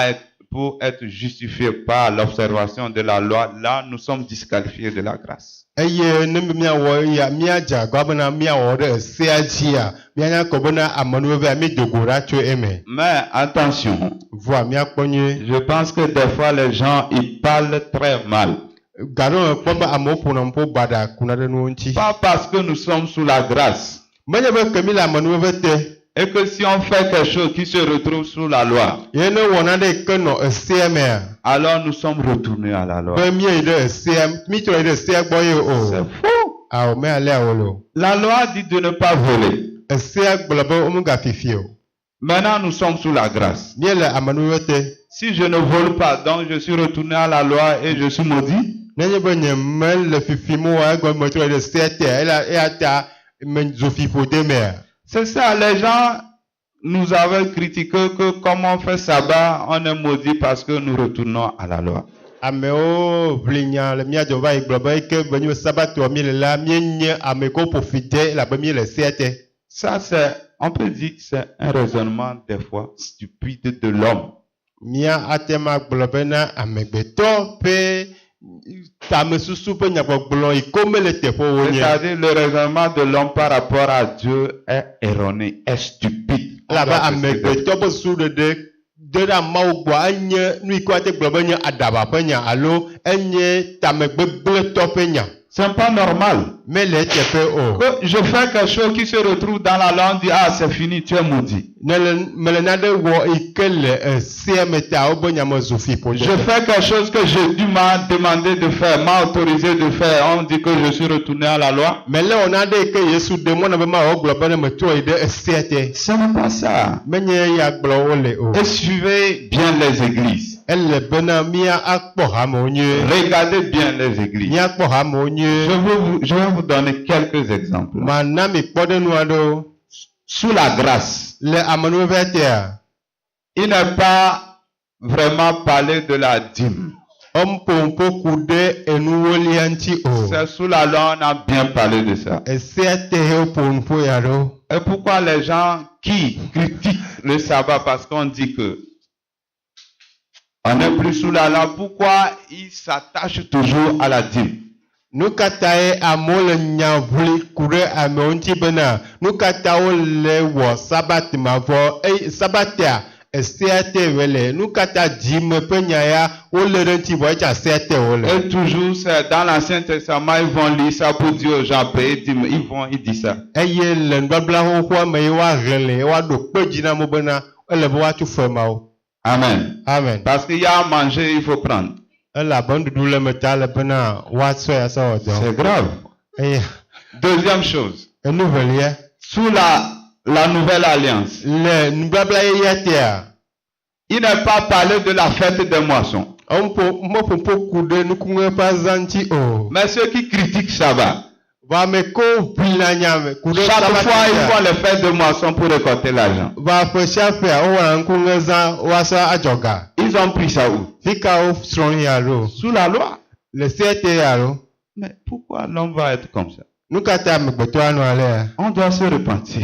[SPEAKER 2] pour être justifiés par l'observation de la loi, là, nous sommes disqualifiés de la grâce.
[SPEAKER 1] Eye ne miawɔ eya miadze agba bena miawɔ ɖe esea dzia mianya kɔ bena amenuvevea mi do go ɖa tso eme.
[SPEAKER 2] Mais attention,
[SPEAKER 1] Voa miakpɔ nyuie.
[SPEAKER 2] je pense que des fois les gens ils parlent très mal.
[SPEAKER 1] Gaɖo kpɔ be amewo ƒona ƒo baɖa kuna ɖe nuwo ŋuti.
[SPEAKER 2] Pas parce que nous sommes sous la grâce.
[SPEAKER 1] Menye be ke mi le amenuveve te.
[SPEAKER 2] Et que si on fait quelque chose qui se retrouve sous la loi,
[SPEAKER 1] Ye ne wɔna ɖe ke nɔ esea mea.
[SPEAKER 2] alors nous sommes retournés à la loi.
[SPEAKER 1] Be mieyi ɖe esea mitrɔ yi ɖe esea gbɔ ye
[SPEAKER 2] C'est
[SPEAKER 1] o.
[SPEAKER 2] faux.
[SPEAKER 1] Awo me alea wo le o.
[SPEAKER 2] La loi dit de ne pas voler.
[SPEAKER 1] Esea gblɔ be womegafifi o.
[SPEAKER 2] Maintenant, nous sommes sous la grâce.
[SPEAKER 1] Mie le amenuveve te.
[SPEAKER 2] Si je ne vole pas, donc je suis retourné à la loi et je suis maudit.
[SPEAKER 1] Nenye be nye mele fifim oa egɔme metrɔ yi ɖe esea te eya ta medzo fiƒode mea.
[SPEAKER 2] C'est ça, les gens nous avons critiqué que comme on fait sabbat, on est maudit parce que nous retournons à la loi.
[SPEAKER 1] Amewo ʋli nya le mía dzɔ va yi gblɔ be eke be nye sabatoa mi le la míenye ame ko ƒofi la be mi le sea te.
[SPEAKER 2] Ça, on peut dire que c'est un raisonnement des fois stupide de l'homme.
[SPEAKER 1] Mía ate ma gblɔ be na amegbetɔ ƒe tamesusu ƒe nyagbɔgblɔ yi ko mele teƒewo nye.
[SPEAKER 2] C'est-à-dire le raisonnement de l'homme par rapport à Dieu est erroné, est stupide.
[SPEAKER 1] Elabe amegbetɔ ƒe susuɖeɖe de ɖe Mawu gbɔ enye nu yi ke ate gblɔ be nye aɖaba ƒe nya alo enye tamegbegblẽtɔ ƒe nya.
[SPEAKER 2] C'est pas normal.
[SPEAKER 1] Mele teƒe o.
[SPEAKER 2] Que je fais quelque chose qui se retrouve dans la langue, dit ah c'est fini, tu es maudit.
[SPEAKER 1] Mele nane wɔ yi ke le sea me ta wobe nyame zu fi ƒo.
[SPEAKER 2] Je fais quelque chose que Jésus m'a demandé de faire, m'a autorisé de faire. On dit que je suis retourné à la loi.
[SPEAKER 1] Mele wɔna aɖe yi ke Yesu de mɔ na be mawɔ gblɔ be ne metrɔ yi ɖe sea te.
[SPEAKER 2] Ce n'est pas ça.
[SPEAKER 1] Menye ya gblɔ wole o.
[SPEAKER 2] Et suivez bien les églises.
[SPEAKER 1] Ele bena mía akpɔ hamewo nyuie.
[SPEAKER 2] Regardez bien les églises.
[SPEAKER 1] Mía kpɔ hamewo nyuie.
[SPEAKER 2] Je vais vous donner quelques exemples.
[SPEAKER 1] Mana mi kpɔɖenu aɖewo.
[SPEAKER 2] Sous la grâce,
[SPEAKER 1] Le amenuveve tea.
[SPEAKER 2] il n'est pas vraiment parlé de la dîme.
[SPEAKER 1] Ɔmƒoƒo ku ɖe enuwolia ŋuti o.
[SPEAKER 2] C'est sous la loi, on a bien parlé de ça.
[SPEAKER 1] Esea te he ƒonuƒo ya ɖo.
[SPEAKER 2] Et pourquoi les gens qui critiquent le sabbat parce qu'on dit que on n'est plus sous la loi, pourquoi ils s'attachent toujours à la dîme?
[SPEAKER 1] Nu katã ye amewo le nya ʋli ku ɖe amewo ŋuti bena nu katã wole wɔ sabat mavɔ eye sabatia esea te wole nu katã dzime ƒe nya ya wole ɖe ŋuti vɔ etsa sea te wole.
[SPEAKER 2] Et toujours, c'est dans l'Ancien Testament, ils vont lire ça pour dire aux gens, payer dîme. Ils disent ça.
[SPEAKER 1] Eye le nubabla xoxoa me ye woahe le woaɖo kpe dzi na mo bena ele be woatso fe mawo.
[SPEAKER 2] Amen.
[SPEAKER 1] Amen.
[SPEAKER 2] Parce qu'il y a à manger, il faut prendre.
[SPEAKER 1] Elabe nuɖuɖu le me ta le bena woasɔ ya sɔ wɔ dɔ.
[SPEAKER 2] C'est grave.
[SPEAKER 1] Eye
[SPEAKER 2] Deuxième chose,
[SPEAKER 1] enu velia
[SPEAKER 2] sous la nouvelle alliance,
[SPEAKER 1] le nubabla yeyea tea.
[SPEAKER 2] il n'est pas parlé de la fête des moissons.
[SPEAKER 1] Meƒoƒo ku ɖe nukuŋe ƒe azã ŋuti o.
[SPEAKER 2] Mais ceux qui critiquent Shabbat,
[SPEAKER 1] Va me ko ʋlina nya me ku ɖe
[SPEAKER 2] chaque fois ils
[SPEAKER 1] sabatia.
[SPEAKER 2] font les fêtes de moisson pour récolter l'argent.
[SPEAKER 1] Va ƒe sia ƒea wowɔna ŋkuŋe zã woasɔ adzɔga.
[SPEAKER 2] Ils ont pris ça où?
[SPEAKER 1] Fi ka wosrɔ̃ ya ɖo.
[SPEAKER 2] Sous la loi.
[SPEAKER 1] Le sea te ya ɖo.
[SPEAKER 2] Mais pourquoi l'homme va être comme ça?
[SPEAKER 1] Nu ka ta amegbetɔ anɔ alea?
[SPEAKER 2] On doit se repentir.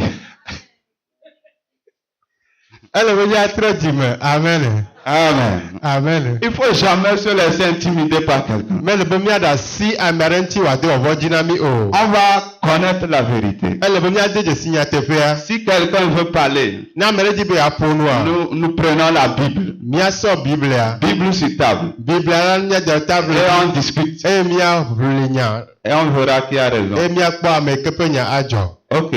[SPEAKER 1] Ele be yeatrɔ dzime. Amen.
[SPEAKER 2] Amen.
[SPEAKER 1] Amen.
[SPEAKER 2] Il faut jamais se laisser intimider par quelqu'un.
[SPEAKER 1] Mele be míaɖe asi ame aɖe ŋuti wòade vɔvɔ dzi na mí o.
[SPEAKER 2] On va connaître la vérité.
[SPEAKER 1] Ele be míade dzesi nyateƒea.
[SPEAKER 2] Si quelqu'un veut parler,
[SPEAKER 1] Ne ame ɖe dzi be yeaƒo nua,
[SPEAKER 2] nous prenons la Bible.
[SPEAKER 1] míasɔ Biblia.
[SPEAKER 2] Bible sur table.
[SPEAKER 1] Biblia la míade table
[SPEAKER 2] Et on
[SPEAKER 1] dzi.
[SPEAKER 2] discute.
[SPEAKER 1] Eye míaʋli nya.
[SPEAKER 2] Et on verra qui a raison.
[SPEAKER 1] Eye míakpɔ ame ke ƒe nya adzɔ.
[SPEAKER 2] Ok.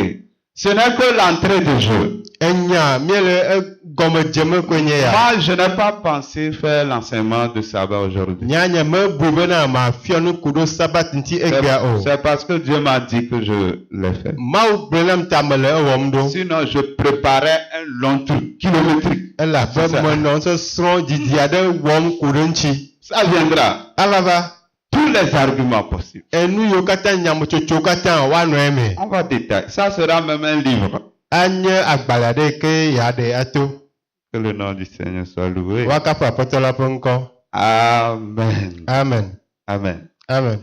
[SPEAKER 2] Ce n'est que l'entrée de jeu.
[SPEAKER 1] Enya míele egɔmedzeme koe nye ya.
[SPEAKER 2] Moi, je n'ai pas pensé faire l'enseignement de sabbat aujourd'hui.
[SPEAKER 1] Nyanya mebu bena mafia nu ku ɖo sabat ŋuti egbea o.
[SPEAKER 2] C'est parce que Dieu m'a dit que je l'ai fait.
[SPEAKER 1] Mawu gblɔ nam ta me le ewɔm ɖo.
[SPEAKER 2] Sinon, je préparais un long truc kilométrique.
[SPEAKER 1] Elabe menɔ sɔsrɔ̃ didi aɖe wɔm ku ɖe ŋuti.
[SPEAKER 2] Ça viendra.
[SPEAKER 1] Alava.
[SPEAKER 2] Tous les arguments possibles.
[SPEAKER 1] Enu yiwo katã nyametsotso katã woanɔ eme.
[SPEAKER 2] On va détailler. Ça sera même un livre.
[SPEAKER 1] Anye agbalẽ aɖe ke yeaɖe ato.
[SPEAKER 2] Que le nom du Seigneur soit loué.
[SPEAKER 1] Woakafu Aƒetɔ la ƒe ŋkɔ.
[SPEAKER 2] Amen.
[SPEAKER 1] Amen.
[SPEAKER 2] Amen.
[SPEAKER 1] Amen.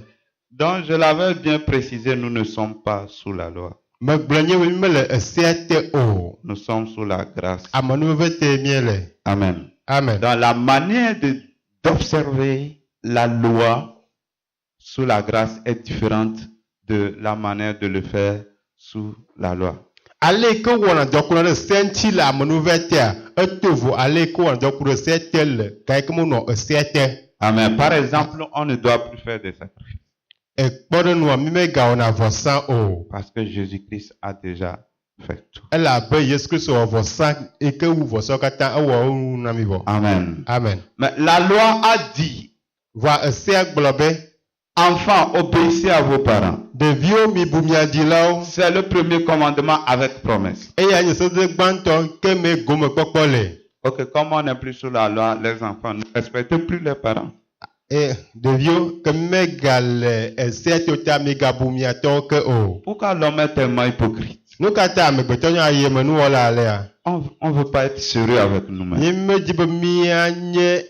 [SPEAKER 2] Donc, je l'avais bien précisé, nous ne sommes pas sous la loi.
[SPEAKER 1] Megblɔ nye be mele esea te o.
[SPEAKER 2] Nous sommes sous la grâce.
[SPEAKER 1] Amenuveve te míele.
[SPEAKER 2] Amen.
[SPEAKER 1] Amen.
[SPEAKER 2] Dans la manière d'observer la loi sous la grâce est différente de la manière de le faire sous la loi.
[SPEAKER 1] Ale ke wɔna dɔkuna ɖe sea ŋuti le amenuveve tea, eto vo ale ke wɔna dɔkuna ɖe sea te le gayi ke menɔ esea te.
[SPEAKER 2] Amen. Par exemple, on ne doit plus faire des sacrifices.
[SPEAKER 1] Ekpɔɖenua mi megawɔna vɔsa o.
[SPEAKER 2] Parce que Jésus-Christ a déjà fait tout.
[SPEAKER 1] Elabe Yesu Kristo wɔ vɔsa eke wu vɔsawo katã ewɔ eŋu na mi vɔ.
[SPEAKER 2] Amen.
[SPEAKER 1] Amen.
[SPEAKER 2] Mais la loi a dit,
[SPEAKER 1] Va esea gblɔ be,
[SPEAKER 2] enfants, obéissez à vos parents.
[SPEAKER 1] ɖeviwo mi bu mia dzilawo.
[SPEAKER 2] C'est le premier commandement avec promesse.
[SPEAKER 1] Eya nye sede gbãtɔ ke me gomekpɔkpɔ le.
[SPEAKER 2] Ok, comme on n'est plus sous la loi, les enfants ne respectent plus leurs parents.
[SPEAKER 1] Ɖeviwo ke megale esea to ta megabu mia tɔwo ke o.
[SPEAKER 2] Pourquoi l'homme est tellement hypocrite?
[SPEAKER 1] Nu katã amegbetɔ nyɔ ayi me nuwɔla alea.
[SPEAKER 2] On ne veut pas être sérieux avec nous-mêmes.
[SPEAKER 1] Mí medzi be míanye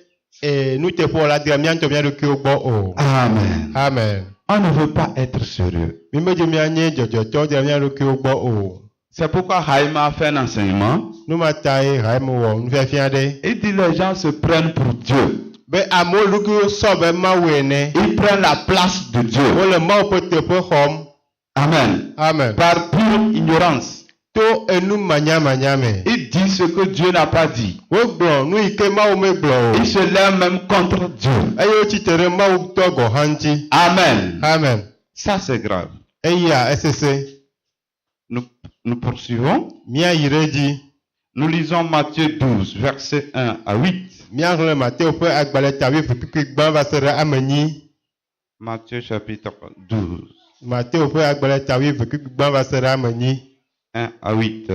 [SPEAKER 1] nuteƒewɔla dra mía ŋutɔ mía ɖokuiwo gbɔ o.
[SPEAKER 2] Amen.
[SPEAKER 1] Amen.
[SPEAKER 2] On ne veut pas être sérieux.
[SPEAKER 1] Mí medzi míanye dzɔdzɔtɔ dra mía ɖokuiwo gbɔ o.
[SPEAKER 2] C'est pourquoi Haïma a fait un enseignement.
[SPEAKER 1] Nu ma ta ye Haïm wɔ nufiafia ɖe.
[SPEAKER 2] Il dit les gens se prennent pour Dieu.
[SPEAKER 1] Be amewo ɖokuiwo sɔ be Mawu ene.
[SPEAKER 2] Ils prennent la place de Dieu.
[SPEAKER 1] Wole Mawu ƒe teƒe xɔm.
[SPEAKER 2] Amen.
[SPEAKER 1] Amen.
[SPEAKER 2] Par pure ignorance.
[SPEAKER 1] To enu manyamanya me.
[SPEAKER 2] Il dit ce que Dieu n'a pas dit.
[SPEAKER 1] Wogblɔ nu yi ke Mawu megblɔ
[SPEAKER 2] Il
[SPEAKER 1] o.
[SPEAKER 2] se lève même contre Dieu.
[SPEAKER 1] Eye wotsitre ɖe Mawu tɔ gɔ hã ŋuti.
[SPEAKER 2] Amen.
[SPEAKER 1] Amen.
[SPEAKER 2] Ça c'est grave.
[SPEAKER 1] Eya esese.
[SPEAKER 2] Nous poursuivons.
[SPEAKER 1] Míayi ɖe edzi.
[SPEAKER 2] Nous lisons Matthieu 12, versets 1 à 8.
[SPEAKER 1] Míaxlẽ Mateo ƒe agbalẽ tawi fikikigba va se ɖe ame 8.
[SPEAKER 2] Matthieu chapitre 12,
[SPEAKER 1] Mateo ƒe agbalẽ tawi fikikigba va se ɖe ame 8.
[SPEAKER 2] 1 à 8.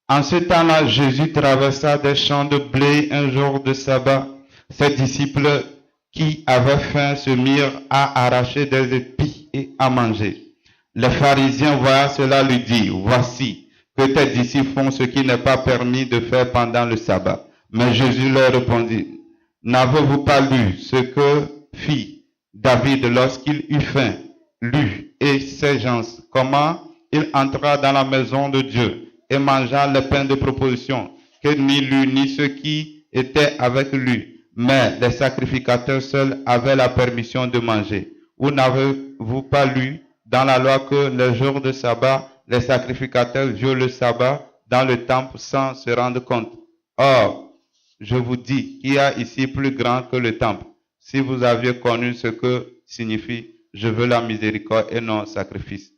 [SPEAKER 2] En ce temps-là, Jésus traversa des champs de blé un jour de sabbat. Ses disciples qui avaient faim se mirent à arracher des épis et à manger. Les pharisiens voyant cela lui dirent, voici que tes disciples font ce qui n'est pas permis de faire pendant le sabbat. Mais Jésus leur répondit, n'avez-vous pas lu ce que fit David lorsqu'il eut faim, lui et ses gens, comment il entra dans la maison de Dieu et mangea le pain de proposition, que ni lui ni ceux qui étaient avec lui, mais les sacrificateurs seuls avaient la permission de manger. Ou n'avez-vous pas lu dans la loi que les jours de sabbat, les sacrificateurs violent le sabbat dans le temple sans se rendre compte? Or, je vous dis qu'il y a ici plus grand que le temple. Si vous aviez connu ce que signifie « je veux la miséricorde et non sacrifice »,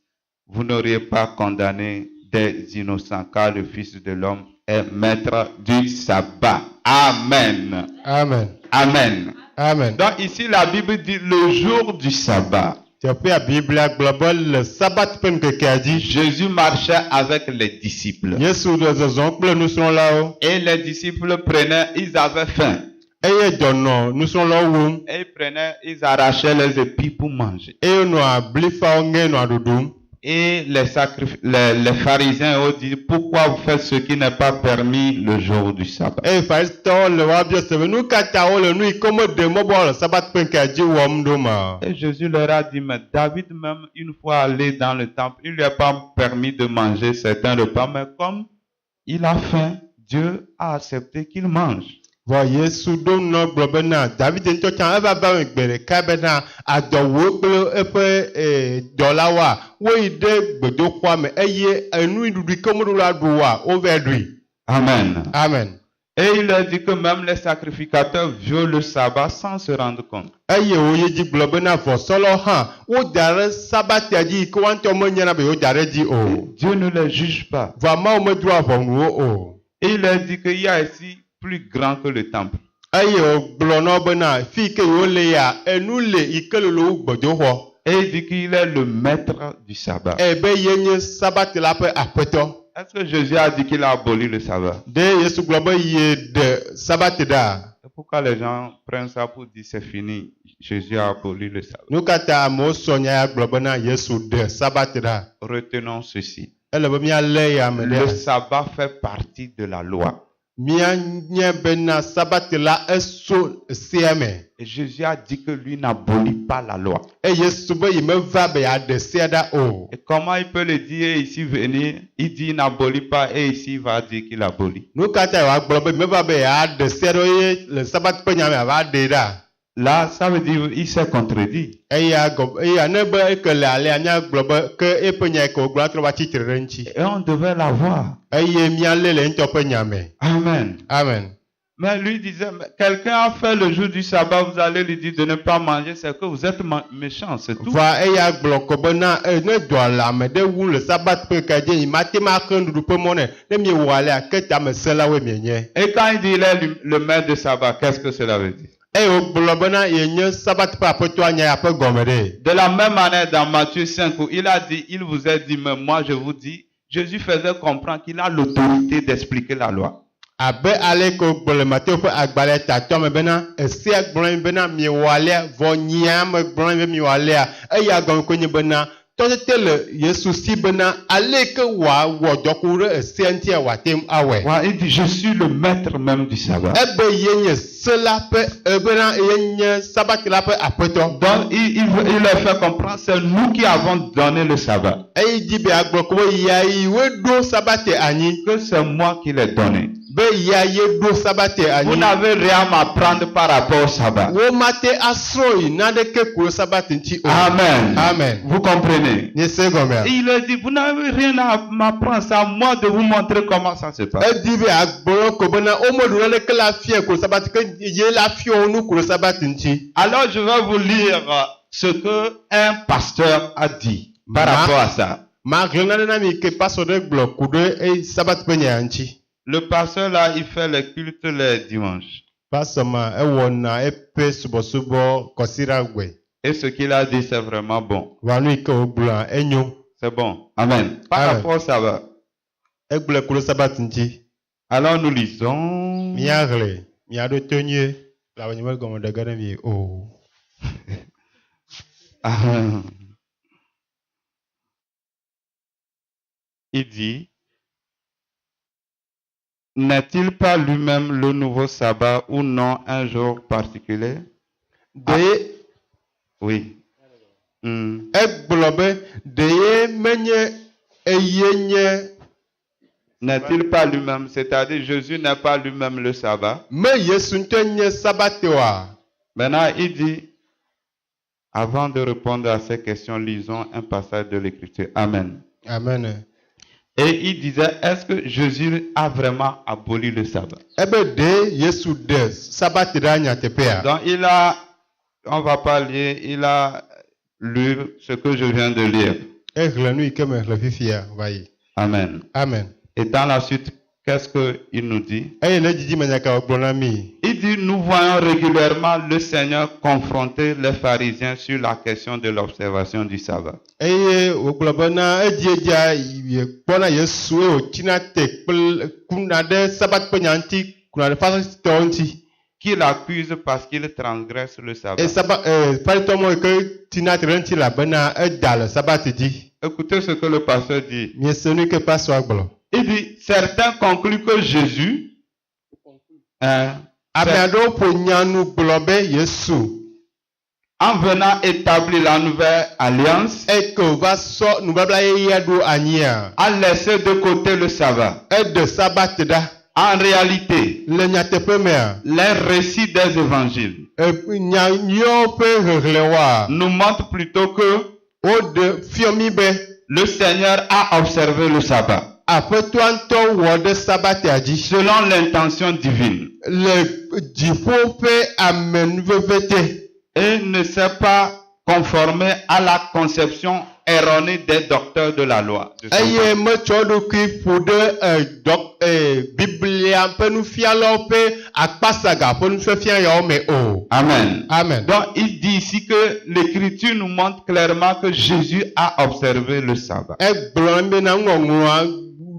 [SPEAKER 2] vous n'auriez pas condamné des innocents, car le Fils de l'homme est maître du sabbat. Amen.
[SPEAKER 1] Amen.
[SPEAKER 2] Amen.
[SPEAKER 1] Amen.
[SPEAKER 2] Donc ici, la Bible dit le jour du sabbat.
[SPEAKER 1] Teƒe a Biblia gblɔ be le sabat ƒe ŋkekea dzi.
[SPEAKER 2] Jésus marchait avec les disciples.
[SPEAKER 1] Yesu le zɔzɔm kple nusrɔ̃lawo.
[SPEAKER 2] Et les disciples prenaient, ils avaient faim.
[SPEAKER 1] Eye dɔ nɔ nusrɔ̃lawo wum.
[SPEAKER 2] Et ils prenaient, ils arrachaient les épis pour manger.
[SPEAKER 1] Eye nɔa blifawo ŋe nɔa ɖoɖom.
[SPEAKER 2] Et les pharisiens ont dit, pourquoi vous faites ce qui n'est pas permis le jour du sabbat?
[SPEAKER 1] Eye Farisitɔwo le woabia se be nu ka ta wole nu yi ke meɖe mɔ be le sabat ƒe ŋkea dzi wɔm ɖo ma.
[SPEAKER 2] Et Jésus leur a dit, mais David même une fois allé dans le temple, il lui a pas permis de manger certains repas, mais comme il a faim, Dieu a accepté qu'il mange.
[SPEAKER 1] Vɔ Yesu ɖo nɔ gblɔ bena David ŋutɔ tsã eva va me gbe ɖeka bena adɔwòwo kple eƒe dɔlawoa woyi ɖe gbedoxɔa me eye enuɖuɖu ke womeɖo la ɖuwoa wova ɖui.
[SPEAKER 2] Amen.
[SPEAKER 1] Amen.
[SPEAKER 2] Et il leur dit que même les sacrificateurs violent le sabbat sans se rendre compte.
[SPEAKER 1] Eye woyi dzi gblɔ bena vɔsɔlawo hã woda ɖe sabatia dzi yi ke woawo ŋutɔ menyana be yewoda ɖe dzi o.
[SPEAKER 2] Dieu ne les juge pas.
[SPEAKER 1] Vɔ Mawu medroa ʋɔnu wo o.
[SPEAKER 2] Et il leur dit qu'il y a ici plus grand que le temple.
[SPEAKER 1] Eye wògblɔ na wo bena fi ke wole ya enu le yi ke lolo wu gbedoxɔ.
[SPEAKER 2] Et il dit qu'il est le maître du sabbat.
[SPEAKER 1] Ebe ye nye sabat la ƒe aƒetɔ.
[SPEAKER 2] Est-ce que Jésus a dit qu'il a aboli le sabbat?
[SPEAKER 1] De Yesu gblɔ be ye ɖe sabat ɖa.
[SPEAKER 2] Et pourquoi les gens prennent ça pour dire c'est fini? Jésus a aboli le sabbat.
[SPEAKER 1] Nu ka ta amewo sɔ nya ya gblɔ bena Yesu ɖe sabat ɖa.
[SPEAKER 2] Retenons ceci.
[SPEAKER 1] Ele be míalé ya me
[SPEAKER 2] Le
[SPEAKER 1] ɖe.
[SPEAKER 2] sabbat fait partie de la loi.
[SPEAKER 1] Míanye bena sabat la eso sea me.
[SPEAKER 2] Et Jésus a dit que lui n'abolit pas la loi.
[SPEAKER 1] Eye Yesu be yi meva be yeaɖe sea ɖa o.
[SPEAKER 2] Et comment il peut le dire et ici venir? Il dit il n'abolit pas et ici il va dire qu'il abolit.
[SPEAKER 1] Nu ka ta wòagblɔ be meva be yeaɖe sea ɖo eye le sabat ƒe nya me ava ɖe ɖa.
[SPEAKER 2] Là, ça veut dire il s'est contredit.
[SPEAKER 1] Eya ne be eke le alea míagblɔ be ke eƒe nya yi ke wògblɔ trɔ va tsitre ɖe ŋuti.
[SPEAKER 2] Et on devait la voir.
[SPEAKER 1] Eye míalé le ŋutɔ ƒe nya me.
[SPEAKER 2] Amen.
[SPEAKER 1] Amen.
[SPEAKER 2] Mais lui disait, quelqu'un a fait le jour du sabbat, vous allez lui dire de ne pas manger, c'est que vous êtes méchant, c'est tout.
[SPEAKER 1] Va eya gblɔ ko bena ne dɔ le ame ɖe wu le sabat ƒe ka dzi yi mate ma xe nuɖuɖu ƒe mɔ nɛ ne miewɔ alea ke tamesẽlawoe mienye.
[SPEAKER 2] Et quand il dit il est le maître de sabbat, qu'est-ce que cela veut dire?
[SPEAKER 1] Eye wògblɔ bena yenye sabat ƒe aƒetɔa nya ya ƒe gɔme ɖe.
[SPEAKER 2] De la même manière, dans Matthieu 5, où il a dit, il vous a dit, mais moi je vous dis, Jésus faisait comprendre qu'il a l'autorité d'expliquer la loi.
[SPEAKER 1] Abe ale ke wògblɔ le Mateo ƒe agbalẽ tatɔ me bena esea gblɔm bena miewɔ alea vɔ nyia me gblɔm be miewɔ alea eya gɔme koe nye bena tɔtete le Yesu si bena ale ke wòawɔ dɔku ɖe esea ŋuti wòate ŋu awɔe.
[SPEAKER 2] Voilà, il dit, je suis le maître même du sabbat.
[SPEAKER 1] Ebe ye nye se la ƒe bena ye nye sabati la ƒe aƒetɔ.
[SPEAKER 2] Donc, il leur fait comprendre, c'est nous qui avons donné le sabbat.
[SPEAKER 1] Eyi di be agblɔ ko be yayi woɖo sabate anyi.
[SPEAKER 2] Que c'est moi qui l'ai donné.
[SPEAKER 1] Be yayi ɖo sabate
[SPEAKER 2] Vous
[SPEAKER 1] anyi.
[SPEAKER 2] n'avez rien à m'apprendre par rapport au sabbat.
[SPEAKER 1] Wo mate asrɔ̃ yi naɖeke ku sabati ŋuti o.
[SPEAKER 2] Amen.
[SPEAKER 1] Amen.
[SPEAKER 2] Vous comprenez?
[SPEAKER 1] Nye se gɔmea.
[SPEAKER 2] Il leur dit, vous n'avez rien à m'apprendre, c'est à moi de vous montrer comment ça se passe.
[SPEAKER 1] Edi be agblɔ ko bena womeɖu naɖeke le afia ku sabati ke ye le afia nu ku sabati ŋuti.
[SPEAKER 2] Alors je vais vous lire ce que un pasteur a dit par rapport à ça.
[SPEAKER 1] Magblɔ naɖe na mi ke pastor ɖe gblɔ ku ɖe sabati ƒe nya ŋuti.
[SPEAKER 2] Le pasteur là, il fait les cultes les dimanches.
[SPEAKER 1] Pastor ma ewɔna eƒe subɔsubɔ kɔsira gbe.
[SPEAKER 2] Et ce qu'il a dit, c'est vraiment bon.
[SPEAKER 1] Va nu yi ke wogblɔa enyo.
[SPEAKER 2] C'est bon. Amen. Par
[SPEAKER 1] Amen.
[SPEAKER 2] rapport au sabbat.
[SPEAKER 1] Egblɔe ku ɖe sabati ŋuti.
[SPEAKER 2] Alors nous lisons.
[SPEAKER 1] Miaɣle miaɖo to nyuie le awɔ nye megɔme ɖe ge ɖe mi o.
[SPEAKER 2] Il dit, n'est-il pas lui-même le nouveau sabbat ou non un jour particulier? Oui.
[SPEAKER 1] Egblɔ be ɖe ye menye eye nye.
[SPEAKER 2] N'est-il pas lui-même, c'est-à-dire Jésus n'est pas lui-même le sabbat?
[SPEAKER 1] Me Yesu ŋutɔ nye sabate oa.
[SPEAKER 2] Maintenant, il dit, avant de répondre à ces questions, lisons un passage de l'Écriture. Amen.
[SPEAKER 1] Amen.
[SPEAKER 2] Et il disait, est-ce que Jésus a vraiment aboli le sabbat?
[SPEAKER 1] Ebe de Yesu de sabate ɖe nyateƒea.
[SPEAKER 2] Donc on va pas lire, il a lu ce que je viens de lire.
[SPEAKER 1] Eɣle nu yi ke me xlẽ fifia va yi.
[SPEAKER 2] Amen.
[SPEAKER 1] Amen.
[SPEAKER 2] Et dans la suite, qu'est-ce qu'il nous dit?
[SPEAKER 1] Eye le dzidzime nyaka wogblɔ na mi.
[SPEAKER 2] Il dit, nous voyons régulièrement le Seigneur confronter les pharisiens sur la question de l'observation du sabbat.
[SPEAKER 1] Eye wogblɔ bena edzia kpɔna Yesu eye wotsina te kple kuna ɖe sabate ƒe nya ŋuti kuna ɖe Farisitɔwo ŋuti.
[SPEAKER 2] Qui l'accuse parce qu'il transgresse le sabbat.
[SPEAKER 1] Et Farisitɔ mɔ yi ke tina te ɖe ŋuti elabena eda le sabate dzi.
[SPEAKER 2] Écoutez ce que le pasteur dit.
[SPEAKER 1] Miese nu yi ke pastor gblɔ.
[SPEAKER 2] Il dit, certains concluent que Jésus,
[SPEAKER 1] Ame aɖewo ƒo nyanu gblɔ be Yesu
[SPEAKER 2] en venant établir la nouvelle alliance,
[SPEAKER 1] eke wòva sɔ nubabla yeyea ɖo anyia,
[SPEAKER 2] a laissé de côté le sabbat.
[SPEAKER 1] eɖe sabate ɖa.
[SPEAKER 2] En réalité,
[SPEAKER 1] Le nyateƒe mea,
[SPEAKER 2] les récits des évangiles
[SPEAKER 1] nya nyuiwo ƒe hehlẽwoa,
[SPEAKER 2] nous montrent plutôt que
[SPEAKER 1] woɖe fiɔ mi be
[SPEAKER 2] le Seigneur a observé le sabbat
[SPEAKER 1] Aƒetɔa ŋutɔ wɔ ɖe sabatea dzi
[SPEAKER 2] selon l'intention divine
[SPEAKER 1] le dziƒo ƒe amenuveve te.
[SPEAKER 2] et ne s'est pas conformé à la conception erronée des docteurs de la loi.
[SPEAKER 1] Eye metsɔ eɖokui ƒo ɖe Biblia ƒe nufialawo ƒe akpasaga ƒe nufiafia yawo me o.
[SPEAKER 2] Amen.
[SPEAKER 1] Amen.
[SPEAKER 2] Donc il dit ici que l'Écriture nous montre clairement que Jésus a observé le sabbat.
[SPEAKER 1] Egblɔ be na ŋɔŋlɔa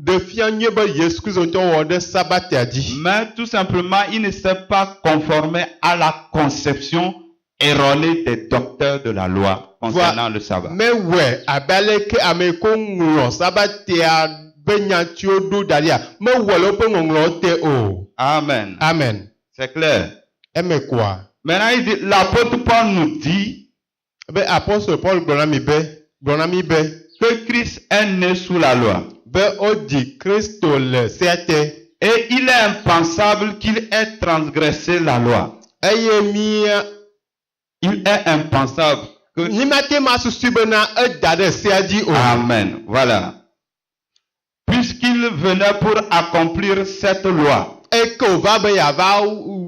[SPEAKER 1] ɖe fia nyuie be Yesu Kristo ŋutɔ wɔ ɖe sabatea dzi.
[SPEAKER 2] Mais tout simplement, il ne s'est pas conformé à la conception erronée des docteurs de la loi concernant le sabbat.
[SPEAKER 1] Mewɔe abe aleke ame ko ŋlɔ sabatea be nyatiwo ɖo da ɖia, mewɔ le woƒe ŋɔŋlɔwo te o.
[SPEAKER 2] Amen.
[SPEAKER 1] Amen.
[SPEAKER 2] C'est clair.
[SPEAKER 1] Eme koa.
[SPEAKER 2] Maintenant, il dit, l'apôtre Paul nous dit
[SPEAKER 1] Be apostole Paul gblɔ na mi be
[SPEAKER 2] que Christ est né sous la loi.
[SPEAKER 1] be wodzi Kristo le sea te.
[SPEAKER 2] Et il est impensable qu'il ait transgressé la loi.
[SPEAKER 1] Eye mia
[SPEAKER 2] Il est impensable que...
[SPEAKER 1] nyimate ma susu bena eda ɖe sea dzi o.
[SPEAKER 2] Amen. Voilà. Puisqu'il venait pour accomplir cette loi,
[SPEAKER 1] Eke wòva be yeava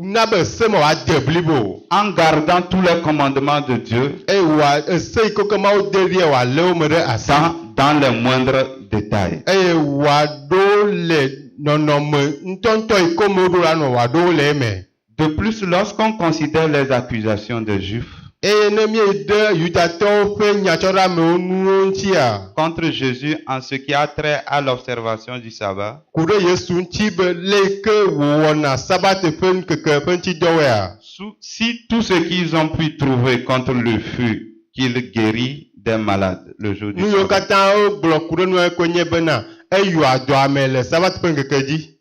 [SPEAKER 1] na be se me wòade blibo.
[SPEAKER 2] en gardant tous les commandements de Dieu,
[SPEAKER 1] Eye se yi ke Mawu de ɖia wòalé wo me ɖe asi.
[SPEAKER 2] dans les moindres détails.
[SPEAKER 1] Eye wòaɖo le nɔnɔme ŋutɔŋutɔ yi ke meɖo la nɔ wòaɖo le eme.
[SPEAKER 2] De plus, lorsqu'on considère les accusations des Juifs
[SPEAKER 1] Eye ne mieɖe Yudatɔwo ƒe nyatsɔɖeamewo nuwo ŋutia,
[SPEAKER 2] contre Jésus en ce qui a trait à l'observation du sabbat,
[SPEAKER 1] ku ɖe Yesu ŋuti be le yi ke wòwɔna sabate ƒe ŋkeke ƒe ŋutidɔwoea.
[SPEAKER 2] si tout ce qu'ils ont pu trouver contre lui fut qu'il guérit des malades le jour du
[SPEAKER 1] nu yiwo
[SPEAKER 2] sabbat.
[SPEAKER 1] katã wogblɔ ku ɖe nu ekoe nye bena eyɔa dɔa me le sabat ƒe ŋkeke dzi.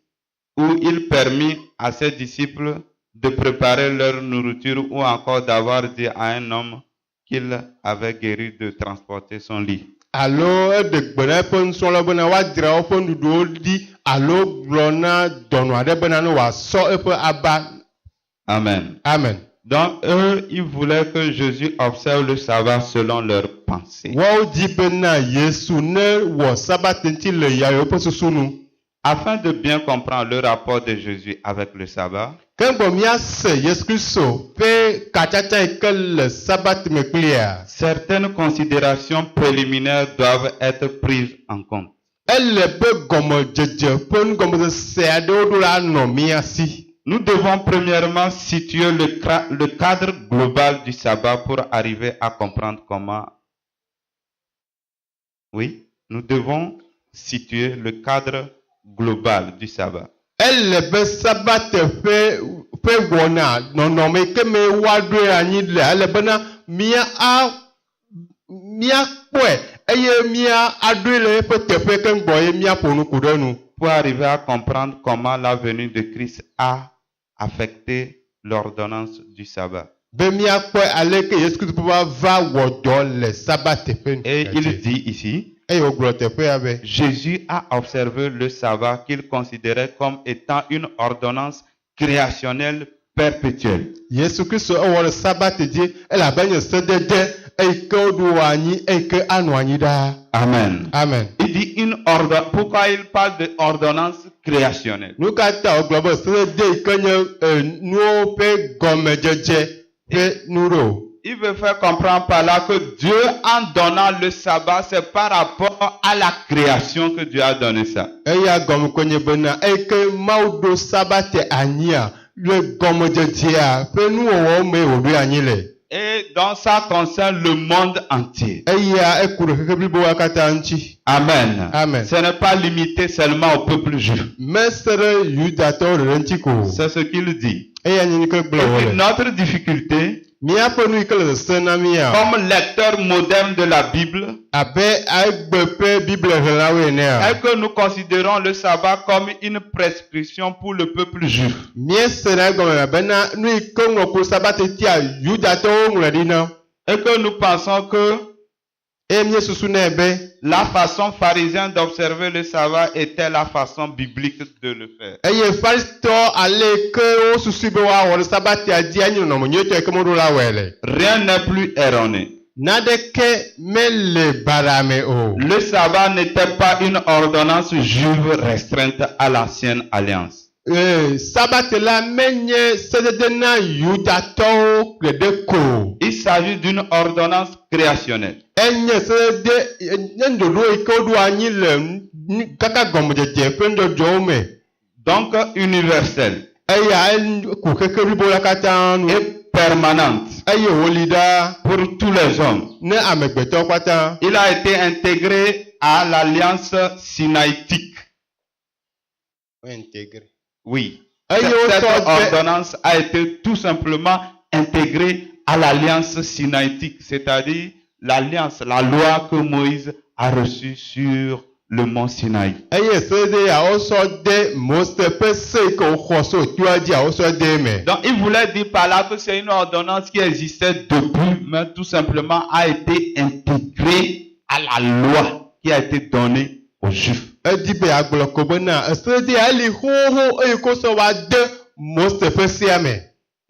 [SPEAKER 2] Où il permit à ses disciples de préparer leur nourriture ou encore d'avoir dit à un homme qu'il avait guéri de transporter son lit.
[SPEAKER 1] Alo eɖe gbe ɖe eƒe nusrɔ̃lawo bena woadzra woƒe nuɖuɖuwo ɖi alo gblɔ na dɔnɔ aɖe bena ne wòasɔ eƒe aba.
[SPEAKER 2] Amen.
[SPEAKER 1] Amen.
[SPEAKER 2] Donc, eux, ils voulaient que Jésus observe le sabbat selon leurs pensées.
[SPEAKER 1] Woawo di bena Yesu ne wɔ sabat ŋuti le yawo ƒe susu nu.
[SPEAKER 2] Afin de bien comprendre le rapport de Jésus avec le sabbat,
[SPEAKER 1] Ke gbɔ míase Yesu Kristo ƒe katsatsa yi ke le sabat me kplia.
[SPEAKER 2] certaines considérations préliminaires doivent être prises en compte.
[SPEAKER 1] Ele be gɔmedzedze ƒe nugɔmesese aɖewo ɖo la nɔ mía si.
[SPEAKER 2] Nous devons premièrement situer le cadre global du sabbat pour arriver à comprendre comment. Oui, nous devons situer le cadre global du sabbat.
[SPEAKER 1] Ele be sabat ƒe wɔna nɔnɔme yi ke me woaɖoe anyi le ele bena míakpɔe eye míaɖoe le eƒe teƒe ke ŋgbɔ ye míaƒo nu ku ɖe nu.
[SPEAKER 2] Pour arriver à comprendre comment la venue de Christ a affecté l'ordonnance du sabbat.
[SPEAKER 1] Be míakpɔe ale ke Yesu Kristo va wɔ dɔ le sabat teƒe.
[SPEAKER 2] Et il dit ici,
[SPEAKER 1] Eye wògblɔ teƒea be
[SPEAKER 2] Jésus a observé le sabbat qu'il considérait comme étant une ordonnance créationnelle perpétuelle.
[SPEAKER 1] Yesu Kristo ewɔ le sabat dzi elabe nye sedede eyi ke woɖo anyi eyi ke anɔ anyi ɖaa.
[SPEAKER 2] Amen.
[SPEAKER 1] Amen.
[SPEAKER 2] Il dit pourquoi il parle de ordonnance créationnelle?
[SPEAKER 1] Nu ka ta wògblɔ be sedede yi ke nye nuwo ƒe gɔmedzedze ƒe nu ɖo.
[SPEAKER 2] Il veut faire comprendre par là que Dieu, en donnant le sabbat, c'est par rapport à la création que Dieu a donné ça.
[SPEAKER 1] Eya gɔme ko nye bena eyi ke Mawu ɖo sabat anyia le gɔmedzedzea ƒe nuwɔwɔwo me wòɖoe anyi le.
[SPEAKER 2] Et donc ça concerne le monde entier.
[SPEAKER 1] Eya eku ɖe xexe blibowo katã ŋuti.
[SPEAKER 2] Amen.
[SPEAKER 1] Amen.
[SPEAKER 2] Ce n'est pas limité seulement au peuple juif.
[SPEAKER 1] Mese ɖe Yudatɔwo ɖeɖe ŋuti ko.
[SPEAKER 2] C'est ce qu'il dit.
[SPEAKER 1] Eya nye nu ke gblɔ
[SPEAKER 2] Et
[SPEAKER 1] wòle.
[SPEAKER 2] puis notre difficulté,
[SPEAKER 1] Míaƒe nu yi ke le sesẽ na mía.
[SPEAKER 2] comme lecteur moderne de la Bible,
[SPEAKER 1] Abe egbe ƒe Bible helawo enea.
[SPEAKER 2] est que nous considérons le sabbat comme une prescription pour le peuple juif.
[SPEAKER 1] Míese ɖe egɔme abena nu yi ke ŋlɔ ku sabat tia Yudatɔwo ŋlɔ ɖi na.
[SPEAKER 2] Et que nous pensons que
[SPEAKER 1] Eye míesusu nɛ be
[SPEAKER 2] la façon pharisienne d'observer le sabbat était la façon biblique de le faire.
[SPEAKER 1] eye Farisitɔ ale ke wo susu be woawɔ ɖe sabatia dzi enye nɔnɔme nyuietɔ yi ke meɖo la wɔe le.
[SPEAKER 2] Rien n'est plus erroné.
[SPEAKER 1] Naɖeke mele baɖame o.
[SPEAKER 2] Le sabbat n'était pas une ordonnance juive restreinte à l'ancienne alliance.
[SPEAKER 1] Sabat la menye sedede na Yudatɔwo ɖeɖe ko.
[SPEAKER 2] Il s'agit d'une ordonnance créationnelle.
[SPEAKER 1] Enye sedede nye ɖoɖo yi ke woɖo anyi le kaka gɔmedzedze ƒe nudzɔdzɔwo me.
[SPEAKER 2] Donc universelle
[SPEAKER 1] Eya ku xexe blibo la katã nu.
[SPEAKER 2] et permanente
[SPEAKER 1] Eye wòli ɖaa
[SPEAKER 2] pour tous les hommes.
[SPEAKER 1] ne amegbetɔwo katã.
[SPEAKER 2] Il a été intégré à l'alliance sinaïtique. Oui.
[SPEAKER 1] Eye
[SPEAKER 2] Cette
[SPEAKER 1] wotɔ de
[SPEAKER 2] ordonnance a été tout simplement intégrée à l'alliance sinaïtique, c'est-à-dire l'alliance, la loi que Moïse a reçue sur le mont Sinaï.
[SPEAKER 1] eye sedede ya wosɔ de Mose ƒe se yi ke woxɔ so toa dzi wosɔ de me.
[SPEAKER 2] Donc il voulait dire par là que c'est une ordonnance qui existait depuis, mais tout simplement a été intégrée à la loi qui a été donnée aux Juifs.
[SPEAKER 1] Edi be agblɔ ko bena sedede ya li xoxo eye ko sɔ wa de Mose ƒe sea me.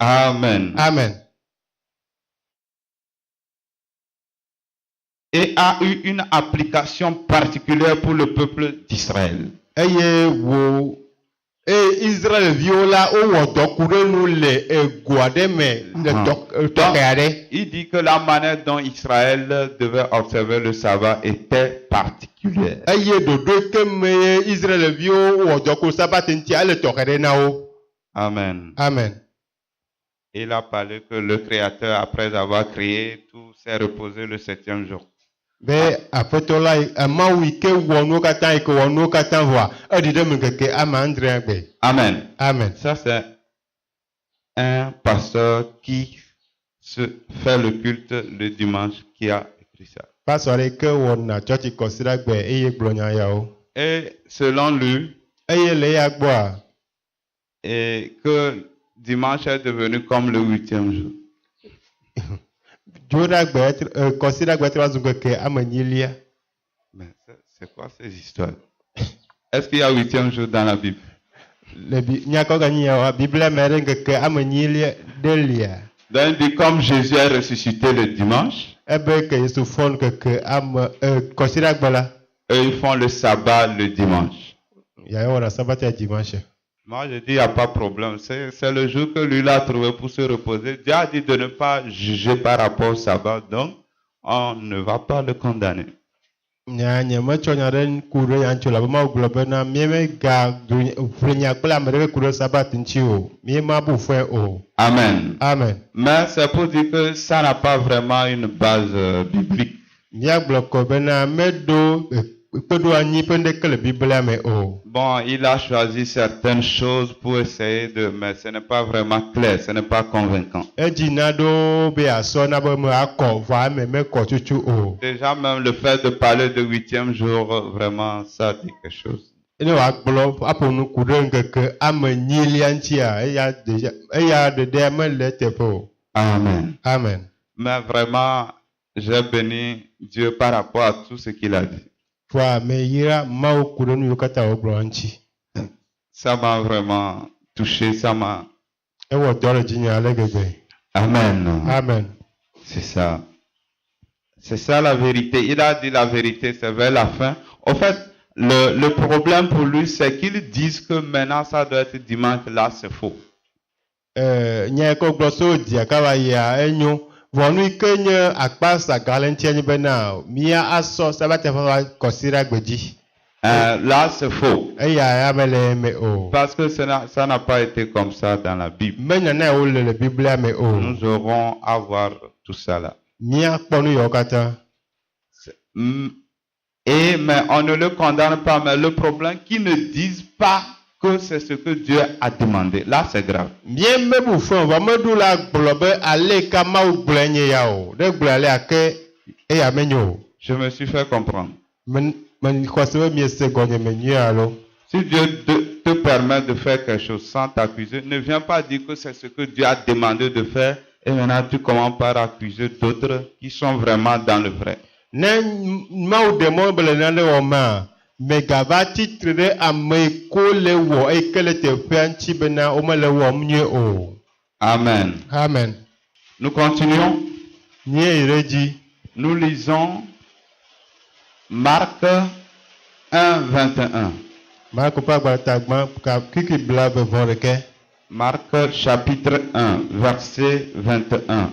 [SPEAKER 2] Amen.
[SPEAKER 1] Amen.
[SPEAKER 2] Et a eu une application particulière pour le peuple d'Israël.
[SPEAKER 1] Eye wo Israelviwo la wowɔ dɔ ku ɖe nu le ego aɖe me le tɔxɛ aɖe.
[SPEAKER 2] Il dit que la manière dont Israël devait observer le sabbat était particulière.
[SPEAKER 1] Eye ɖoɖo yi ke me Israelviwo wɔ dɔ ku sabat ŋuti ele tɔxɛ ɖe na wo.
[SPEAKER 2] Amen.
[SPEAKER 1] Amen.
[SPEAKER 2] Il a parlé que le Créateur, après avoir créé, tout s'est reposé le 7e jour.
[SPEAKER 1] Be aƒetɔ la Mawu yi ke wɔ nuwo katã yi ke wɔ nuwo katã vɔa eɖi ɖe me ŋkeke ame adrea gbe.
[SPEAKER 2] Amen.
[SPEAKER 1] Amen.
[SPEAKER 2] Ça, c'est un pasteur qui se fait le culte le dimanche qui a écrit ça.
[SPEAKER 1] Pastor ke wona church consider gbe eye gblɔnya yawo.
[SPEAKER 2] Et selon lui,
[SPEAKER 1] Eye le ya gbɔa,
[SPEAKER 2] et que dimanche est devenu comme le 8e jour.
[SPEAKER 1] Joda gbe consider gbe trɔ zu keke amenyilia.
[SPEAKER 2] Mais c'est quoi ces histoires? Est-ce qu'il y a 8e jour dans la Bible?
[SPEAKER 1] Le nyakɔ ganyi yawo Bible me ɖe keke amenyilia delia.
[SPEAKER 2] Donc il dit comme Jésus est ressuscité le dimanche,
[SPEAKER 1] Ebe ke Yesu fɔn keke consider gbe la.
[SPEAKER 2] eux ils font le sabbat le dimanche.
[SPEAKER 1] Ya wona sabbat ya dimanche.
[SPEAKER 2] Moi je dis il n'y a pas de problème, c'est le jour que lui l'a trouvé pour se reposer. Dieu a dit de ne pas juger par rapport au sabbat, donc on ne va pas le condamner.
[SPEAKER 1] Nya nye metsɔ nya ɖe ku ɖe ya ŋuti la be Mawu gblɔ bena míemega ʋlinya kple ame ɖe ku ɖe sabat ŋuti o, míemabu fɔe o.
[SPEAKER 2] Amen.
[SPEAKER 1] Amen.
[SPEAKER 2] Mais c'est pour dire que ça n'a pas vraiment une base biblique.
[SPEAKER 1] Míagblɔ kɔ bena meɖo kpeɖo anyi ƒe ŋɖeke le Biblia me o.
[SPEAKER 2] Bon, il a choisi certaines choses pour essayer de, mais ce n'est pas vraiment clair, ce n'est pas convaincant.
[SPEAKER 1] Edzi na ɖo be asɔ na be me akɔ vɔ eme mekɔ tutu o.
[SPEAKER 2] Déjà même le fait de parler de 8e jour, vraiment, ça dit quelque chose.
[SPEAKER 1] Ne wòagblɔ aƒo nu ku ɖe ŋkeke amenyilia ŋutia eya ɖeɖe mele teƒe o.
[SPEAKER 2] Amen.
[SPEAKER 1] Amen.
[SPEAKER 2] Mais vraiment, j'ai béni Dieu par rapport à tout ce qu'il a dit.
[SPEAKER 1] Fɔa me yra Mawu ku ɖe nu yiwo katã wògblɔ ŋuti.
[SPEAKER 2] Ça m'a vraiment touché, ça m'a...
[SPEAKER 1] Ewɔ dɔ le dzinye ale gbegbe.
[SPEAKER 2] Amen.
[SPEAKER 1] Amen.
[SPEAKER 2] C'est ça. C'est ça la vérité. Il a dit la vérité, c'est vers la fin. En fait, le problème pour lui, c'est qu'ils disent que maintenant ça doit être dimanche. Là, c'est faux.
[SPEAKER 1] Nye ko gblɔ so dia kava yia enyo. Vɔnu yi ke nye akpa saga le ŋutia nye bena mía asɔ sabata ƒe kɔsiɖa gbe dzi.
[SPEAKER 2] Là, c'est faux.
[SPEAKER 1] Eya ya mele eme o.
[SPEAKER 2] Parce que ça n'a pas été comme ça dans la Bible.
[SPEAKER 1] Me nana wo le Biblia me o.
[SPEAKER 2] Nous aurons à voir tout ça là.
[SPEAKER 1] Mía kpɔ nu yawo katã.
[SPEAKER 2] Mais on ne le condamne pas. Mais le problème, qu'ils ne disent pas que c'est ce que Dieu a demandé. Là, c'est grave.
[SPEAKER 1] Mía mebu fɛn vɔ meɖo la gblɔ be ale ka Mawu gblɔe nye ya o. Ne gblɔ ale ake eya menyo o.
[SPEAKER 2] Je me suis fait comprendre.
[SPEAKER 1] Xɔse be miese gɔnye me nyuie alo.
[SPEAKER 2] Si Dieu te permet de faire quelque chose sans t'accuser, ne viens pas dire que c'est ce que Dieu a demandé de faire et maintenant tu commences par accuser d'autres qui sont vraiment dans le vrai.
[SPEAKER 1] Ne Mawu de mɔ be le nane wɔ ma, megava titre ɖe ame ko le wɔ eye ke le teƒea ŋuti bena womele wɔm nyuie o.
[SPEAKER 2] Amen.
[SPEAKER 1] Amen.
[SPEAKER 2] Nous continuons.
[SPEAKER 1] Nyie yi ɖe dzi.
[SPEAKER 2] Nous lisons Marc 1, 21.
[SPEAKER 1] Marko ƒe agbalẽtagbã kiki bla vevɔ ɖeke.
[SPEAKER 2] Marc chapitre 1, verset 21.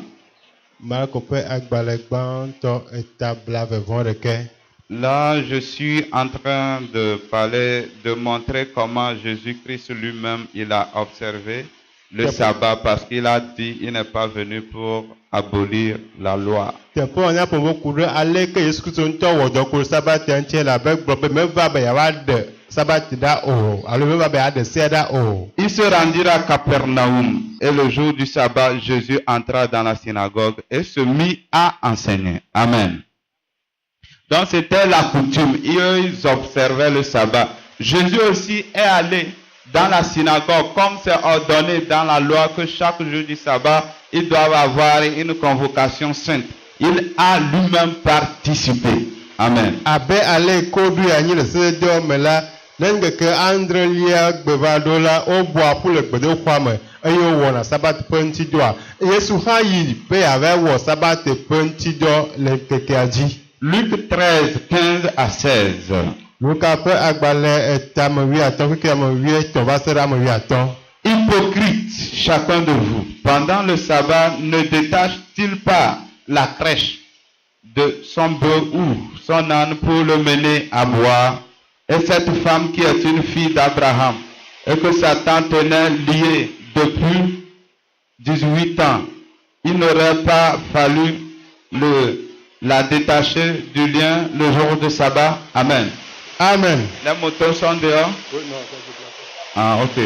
[SPEAKER 1] Marko ƒe agbalẽgbãtɔ eta bla vevɔ ɖeke.
[SPEAKER 2] Là, je suis en train de parler, de montrer comment Jésus-Christ lui-même, il a observé le sabbat parce qu'il a dit il n'est pas venu pour abolir la loi.
[SPEAKER 1] Teƒe wònya ƒo ku ɖe ale ke Yesu Kristo ŋutɔ wɔ dɔ ku sabat ŋuti la be gblɔ be meva be yeava ɖe sabat ɖa o alo meva be yeaɖe sea ɖa o.
[SPEAKER 2] Il se rendirent à Capernaum et le jour du sabbat, Jésus entra dans la synagogue et se mit à enseigner. Amen. Donc c'était la coutume. Ils observaient le sabbat. Jésus aussi est allé dans la synagogue, comme c'est ordonné dans la loi que chaque jour du sabbat, ils doivent avoir une convocation sainte. Il a lui-même participé. Amen.
[SPEAKER 1] Abe ale kodu anyi le sedede me la, ne ŋkeke adrelia gbeva ɖo la, woɖua ƒu le gbedoxɔa me eye wowɔna sabat ƒe ŋutidɔa. Yesu hã yi be yeava wɔ sabat ƒe ŋutidɔ le ŋkekea dzi.
[SPEAKER 2] Luc 13, 15 à 16.
[SPEAKER 1] Luka ƒe agbalẽ eta ame wuiatɔ̃ keke ame wuietɔ̃ va se ɖe ame wuiatɔ̃.
[SPEAKER 2] Hypocrite, chacun de vous, pendant le sabbat, ne détache-t-il pas la crèche de son bœuf ou son âne pour le mener à boire? Et cette femme qui est une fille d'Abraham et que Satan tenait liée depuis 18 ans, il n'aurait pas fallu la détacher du lien le jour de sabbat? Amen.
[SPEAKER 1] Amen.
[SPEAKER 2] Les motos sont dehors? Ah, ok.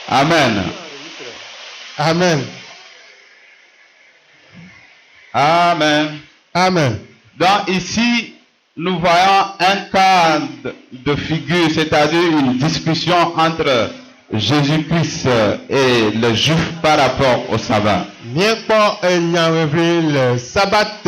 [SPEAKER 2] Amen.
[SPEAKER 1] Amen.
[SPEAKER 2] Amen.
[SPEAKER 1] Amen.
[SPEAKER 2] Donc ici, nous voyons un cas de figure, c'est-à-dire une discussion entre Jésus-Christ et les Juifs par rapport au sabbat.
[SPEAKER 1] Miekpɔ enyawevli le sabat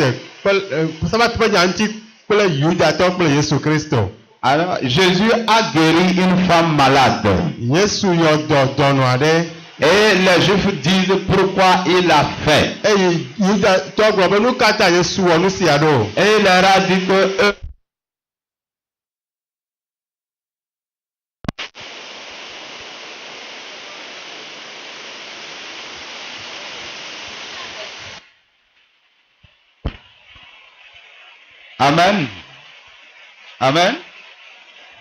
[SPEAKER 1] sabat ƒe nyaŋuti kple Yudatɔ kple Yesu Kristo.
[SPEAKER 2] Alors, Jésus a guéri une femme malade.
[SPEAKER 1] Yesu yɔ dɔnɔ aɖe.
[SPEAKER 2] Et les Juifs disent pourquoi il a fait.
[SPEAKER 1] Eye Yudatɔ gblɔ be nu ka ta Yesu wɔ nu sia ɖo.
[SPEAKER 2] Et il leur a dit que eux Amen. Amen.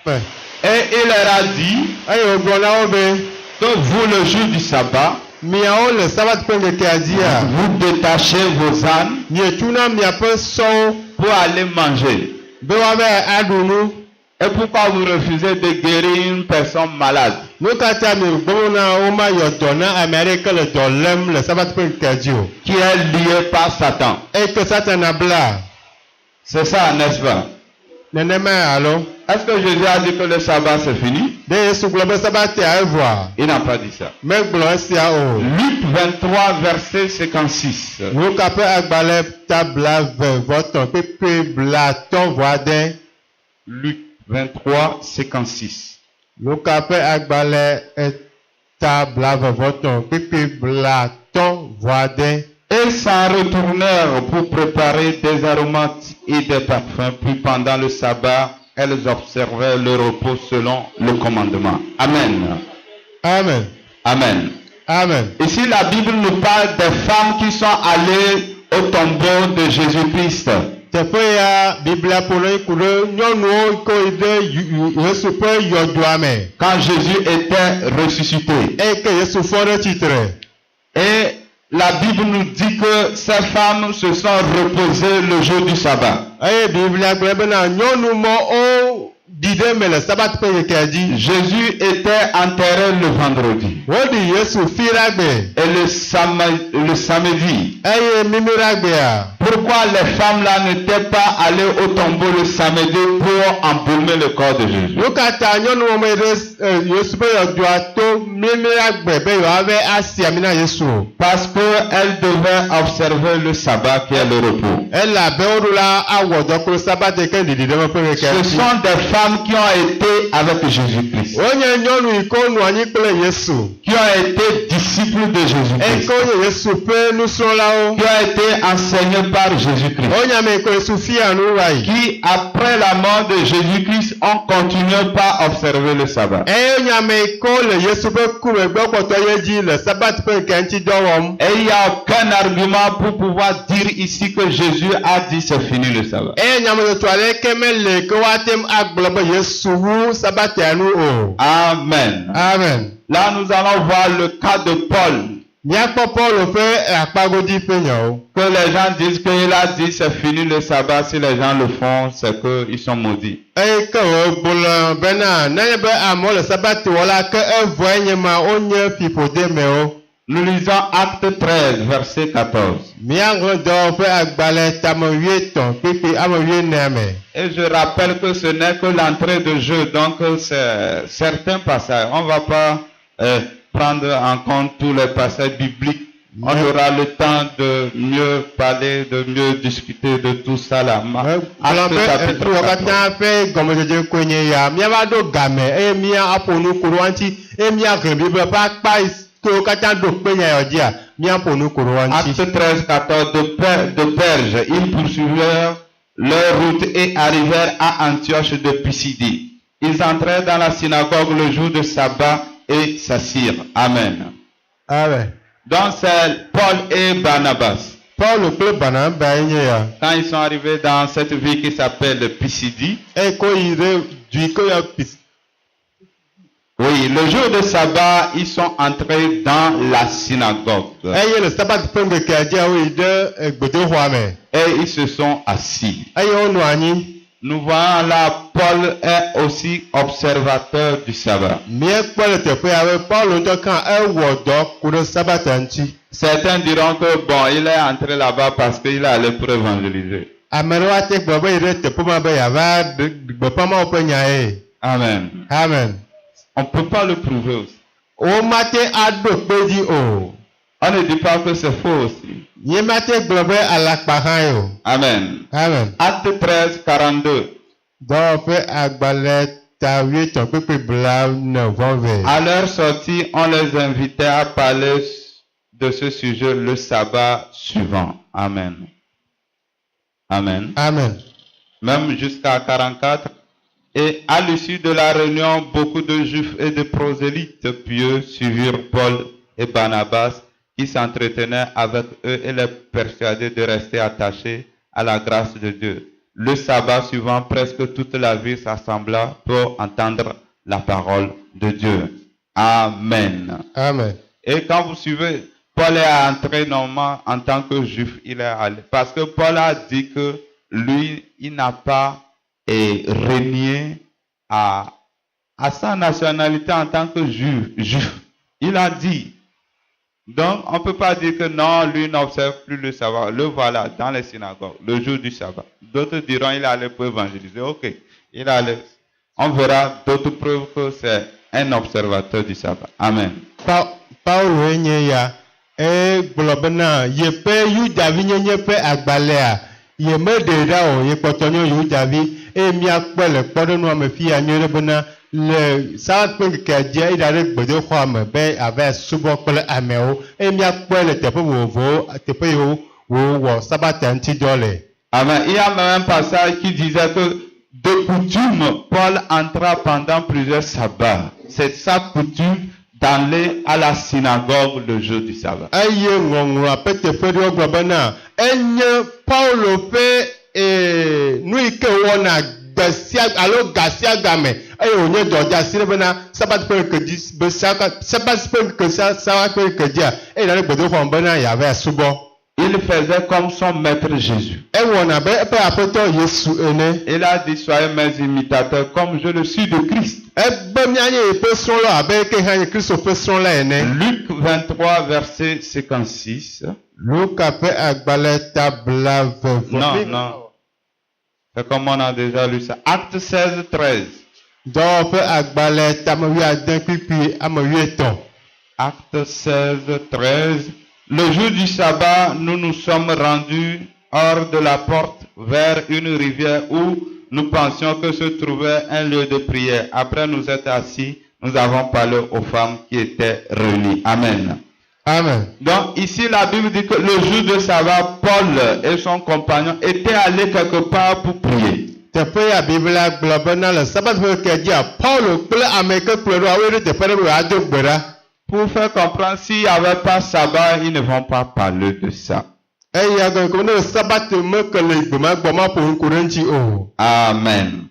[SPEAKER 1] Ouais.
[SPEAKER 2] Et il leur a dit
[SPEAKER 1] Eye wògblɔ na wo be
[SPEAKER 2] que vous, le jour du sabbat,
[SPEAKER 1] miawo le sabat ƒe ŋkekea dzia
[SPEAKER 2] vous détachez vos ânes
[SPEAKER 1] mietuna miaƒe sɔwo
[SPEAKER 2] pour aller manger.
[SPEAKER 1] be woava aɖu nu.
[SPEAKER 2] Et pourquoi vous refusez de guérir une personne malade?
[SPEAKER 1] Nu ka ta mi gbɔmɔ na womayɔ dɔ na ame aɖe ke le dɔ lém le sabat ƒe ŋkekea dzi o.
[SPEAKER 2] Qui est lié par Satan.
[SPEAKER 1] Eye ke Satana bla.
[SPEAKER 2] C'est ça, n'est-ce pas?
[SPEAKER 1] Nenema alo.
[SPEAKER 2] Est-ce que Jésus a dit que le sabbat c'est fini?
[SPEAKER 1] De Yesu gblɔ be sabatia evɔa.
[SPEAKER 2] Il n'a pas dit ça.
[SPEAKER 1] Megblɔ esia o.
[SPEAKER 2] Luc 23, verset 56.
[SPEAKER 1] Luka ƒe agbalẽ tabla vevɔtɔ̃ kpekpe blatɔ̃ vɔ ade.
[SPEAKER 2] Luc 23, 56.
[SPEAKER 1] Luka ƒe agbalẽ tabla vevɔtɔ̃ kpekpe blatɔ̃ vɔ ade.
[SPEAKER 2] Et s'en retournèrent pour préparer des aromates et des parfums. Puis pendant le sabbat, elles observaient le repos selon le commandement. Amen.
[SPEAKER 1] Amen.
[SPEAKER 2] Amen.
[SPEAKER 1] Amen.
[SPEAKER 2] Ici, la Bible nous parle des femmes qui sont allées au tombeau de Jésus-Christ.
[SPEAKER 1] Teƒe ya Biblia ƒo ku ɖe nyɔnuwo ko yi ɖe Yesu ƒe yɔdoa me.
[SPEAKER 2] Quand Jésus était ressuscité.
[SPEAKER 1] Eye ke Yesu fɔ ɖe tsitre.
[SPEAKER 2] Et la Bible nous dit que ces femmes se sont reposées le jour du sabbat.
[SPEAKER 1] Eye Biblia gblɔ bena nyɔnu mɔwo ɖi ɖe me le sabat ƒe ŋkekea dzi.
[SPEAKER 2] Jésus était enterré le vendredi.
[SPEAKER 1] Woɖi Yesu fi ɖa gbe.
[SPEAKER 2] Et le samedi.
[SPEAKER 1] Eye mimi ɖa gbea.
[SPEAKER 2] Pourquoi les femmes là n'étaient pas allées au tombeau le samedi pour embaumer le corps de Jésus?
[SPEAKER 1] Nu ka ta nyɔnuwo me ɖe Yesu ƒe yɔdoa to mimi ɖa gbe be yewoave asi ami na Yesu.
[SPEAKER 2] Parce que elles devaient observer le sabbat qui est le repos.
[SPEAKER 1] Elabe woɖo la awɔ dɔ kple sabat ke ɖiɖi ɖe meƒe ŋkekea
[SPEAKER 2] Ce
[SPEAKER 1] dzi.
[SPEAKER 2] sont des femmes qui ont été avec Jésus-Christ.
[SPEAKER 1] Wonye nyɔnu yi ke nɔ anyi kple Yesu.
[SPEAKER 2] Qui ont été disciples de
[SPEAKER 1] Eye
[SPEAKER 2] Jésus-Christ.
[SPEAKER 1] ke wonye Yesu ƒe nusrɔ̃lawo.
[SPEAKER 2] Qui ont été enseignés par Jésus-Christ.
[SPEAKER 1] Wonye ame yi ke Yesu fia nu va yi.
[SPEAKER 2] Qui, après la mort de Jésus-Christ, ont continué par observer le sabbat.
[SPEAKER 1] Eye wonye ame yi ke le Yesu ƒe kume gbɔ kpɔtɔ ye dzi le sabat ƒe ŋkekea ŋuti dɔ wɔm.
[SPEAKER 2] Et il n'y a aucun argument pour pouvoir dire ici que Jésus a dit c'est fini le sabbat.
[SPEAKER 1] Eye nyameɖoto aɖeke mele ke woatem agblɔ be Yesu wu sabatia nu o.
[SPEAKER 2] Amen.
[SPEAKER 1] Amen.
[SPEAKER 2] Là, nous allons voir le cas de Paul.
[SPEAKER 1] Míakpɔ Paul ƒe akpagodi ƒe nyawo.
[SPEAKER 2] Que les gens disent qu'il a dit c'est fini le sabbat. Si les gens le font, c'est qu'ils sont maudits.
[SPEAKER 1] Eye ke wògblɔ bena nenye be amewo le sabat wɔ la ke evɔe nye ma wonye fiƒodemewo.
[SPEAKER 2] Nous lisons Acte 13, verset 14.
[SPEAKER 1] Míaŋlɔ dɔ ƒe agbalẽ tame 8 kpekpe ame 9 me.
[SPEAKER 2] Et je rappelle que ce n'est que l'entrée de jeu, donc c'est certains passages. On ne va pas prendre en compte tous les passages bibliques. On aura le temps de mieux parler, de mieux discuter de tout ça là.
[SPEAKER 1] Gblɔ be etuwo katã ƒe gɔmedzedze koe nye ya. Míava ɖo game eye míaƒo nu ku ɖe wa ŋuti eye míahe Biblia ƒe akpa kewo katã ɖo kpe nya yawo dzia míaƒo nu ku ɖe wa ŋuti.
[SPEAKER 2] Acte 13, 14, de Perge, ils poursuivirent leur route et arrivèrent à Antioche de Pisidie. Ils entrèrent dans la synagogue le jour de sabbat et s'assirent. Amen.
[SPEAKER 1] Amen.
[SPEAKER 2] Donc c'est Paul et Barnabas.
[SPEAKER 1] Paul kple Barnabas nye ya.
[SPEAKER 2] Quand ils sont arrivés dans cette ville qui s'appelle Pisidie.
[SPEAKER 1] Eye ko yi ɖe du ke yɔ Pisidie.
[SPEAKER 2] Oui, le jour de sabbat, ils sont entrés dans la synagogue.
[SPEAKER 1] Eye le sabat ƒe ŋkekea dzia wo yi ɖe gbedoxɔa me.
[SPEAKER 2] Et ils se sont assis.
[SPEAKER 1] Eye wonɔ anyi.
[SPEAKER 2] Nous voyons là, Paul est aussi observateur du sabbat.
[SPEAKER 1] Míekpɔ le teƒea be Paul ŋutɔ kã ewɔ dɔ ku ɖe sabata ŋuti.
[SPEAKER 2] Certains diront que bon, il est entré là-bas parce qu'il est allé pour évangéliser.
[SPEAKER 1] Amen. Ate gblɔ be yi ɖe teƒe ma be yava gbeƒã Mawu ƒe nya ye.
[SPEAKER 2] Amen.
[SPEAKER 1] Amen.
[SPEAKER 2] On ne peut pas le prouver aussi.
[SPEAKER 1] Womate aɖo kpe dzi o.
[SPEAKER 2] On ne dit pas que c'est faux aussi.
[SPEAKER 1] Nye mate gblɔ be alakpa hã ye o.
[SPEAKER 2] Amen.
[SPEAKER 1] Amen.
[SPEAKER 2] Acte 13, 42.
[SPEAKER 1] Dɔwɔƒe agbalẽ ta 8 kpekpe bla 9
[SPEAKER 2] À leur sortie, on les invitait à parler de ce sujet le sabbat suivant. Amen. Amen.
[SPEAKER 1] Amen.
[SPEAKER 2] Même jusqu'à 44. Et à l'issue de la réunion, beaucoup de Juifs et de prosélytes pieux suivirent Paul et Barnabas qui s'entretenaient avec eux et les persuadaient de rester attachés à la grâce de Dieu. Le sabbat suivant, presque toute la ville s'assembla pour entendre la parole de Dieu. Amen.
[SPEAKER 1] Amen.
[SPEAKER 2] Et quand vous suivez, Paul est entré normalement en tant que juif, il est allé. Parce que Paul a dit que lui, il n'a pas renié à sa nationalité en tant que juif. Il a dit. Donc, on ne peut pas dire que non, lui n'observe plus le sabbat. Le voilà dans les synagogues, le jour du sabbat. D'autres diront il allait pour évangéliser. Ok, il allait. On verra d'autres preuves que c'est un observateur du sabbat. Amen.
[SPEAKER 1] Paulo nye ya gblɔ bena yeƒe Yudavi nyenye ƒe agbalẽa yemeɖe ɖa o yekpɔtɔ nye Yudavi eye míakpɔ le kpɔɖenua me fi ya nyuie ɖe bena le sabat ƒe ŋkekea dzia eɖa ɖe gbedoxɔa me be ava subɔ kple amewo eye míakpɔe le teƒe vovovowo teƒe yiwo wowɔ sabata ŋuti dɔ le.
[SPEAKER 2] Amen. Il y a même un passage qui disait que de coutume, Paul entra pendant plusieurs sabbats. C'est sa coutume d'aller à la synagogue le jour du sabbat.
[SPEAKER 1] Eye ŋɔŋlɔ ƒe teƒe ɖewo gblɔ bena enye Paulo ƒe nu yi ke wɔna gbe sia alo ga sia ga me eye wònye dɔdeasi ɖe bena sabat ƒe ŋkeke be sabat ƒe ŋkeke sabat ƒe ŋkeke dzia eye ɖa ɖe gbedoxɔ me bena yeava subɔ.
[SPEAKER 2] Il faisait comme son maître Jésus.
[SPEAKER 1] Ewɔna be eƒe aƒetɔ Yesu ene.
[SPEAKER 2] Il a dit soyez mes imitateurs comme je le suis de Christ.
[SPEAKER 1] Egbe míanye yeƒe srɔ̃lɔ abe eke hã nye Kristo ƒe srɔ̃la ene.
[SPEAKER 2] Luc 23 verset 56.
[SPEAKER 1] Luka ƒe agbalẽ ta bla veve.
[SPEAKER 2] Non. C'est comme on a déjà lu ça. Acte 16, 13.
[SPEAKER 1] Dɔwɔƒe agbalẽ ta ame 15 kpikpi ame 13.
[SPEAKER 2] Acte 16, 13. Le jour du sabbat, nous nous sommes rendus hors de la porte vers une rivière où nous pensions que se trouvait un lieu de prière. Après nous être assis, nous avons parlé aux femmes qui étaient réunies. Amen.
[SPEAKER 1] Amen.
[SPEAKER 2] Donc ici la Bible dit que le jour de sabbat, Paul et son compagnon étaient allés quelque part pour prier.
[SPEAKER 1] Teƒe ya Biblia gblɔ bena le sabat ƒe ŋkekea dzia Paulo kple ame ke kplɔe ɖo awoe ɖe teƒe ɖe be yeado gbe ɖa.
[SPEAKER 2] Pour faire comprendre, s'il n'y avait pas sabbat, ils ne vont pas parler de ça.
[SPEAKER 1] Eya gɔme ko ne sabat me ke le gbe ma gbɔ ma ƒo ŋku ɖe ŋuti o.
[SPEAKER 2] Amen.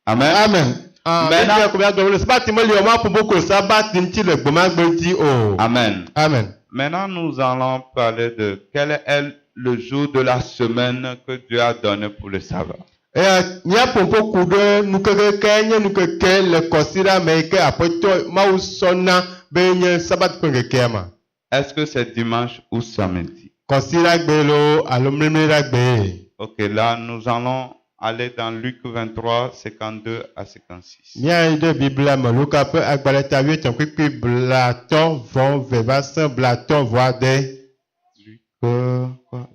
[SPEAKER 2] Amen.
[SPEAKER 1] Amen. Maintenant ko bia gɔme le sabat me li o ma ƒo boko sabat ŋuti le gbe ma gbe ŋuti o.
[SPEAKER 2] Amen.
[SPEAKER 1] Amen.
[SPEAKER 2] Maintenant, nous allons parler de quel est le jour de la semaine que Dieu a donné pour le sabbat.
[SPEAKER 1] Eya míaƒoƒo ku ɖe nukekeke nye nukeke le kɔsiɖa me yi ke aƒetɔ Mawu sɔna be nye sabat ƒe ŋkekea ma.
[SPEAKER 2] Est-ce que c'est dimanche ou samedi?
[SPEAKER 1] Kɔsiɖa gbe lo alo mlimliɖa gbe.
[SPEAKER 2] Ok, là nous allons aller dans Luc 23, 52 à 56.
[SPEAKER 1] Míayi ɖe Biblia me Luka ƒe agbalẽ ta 8 kpekpe blatɔ vɔ ve va se blatɔ vɔ ade.
[SPEAKER 2] Luc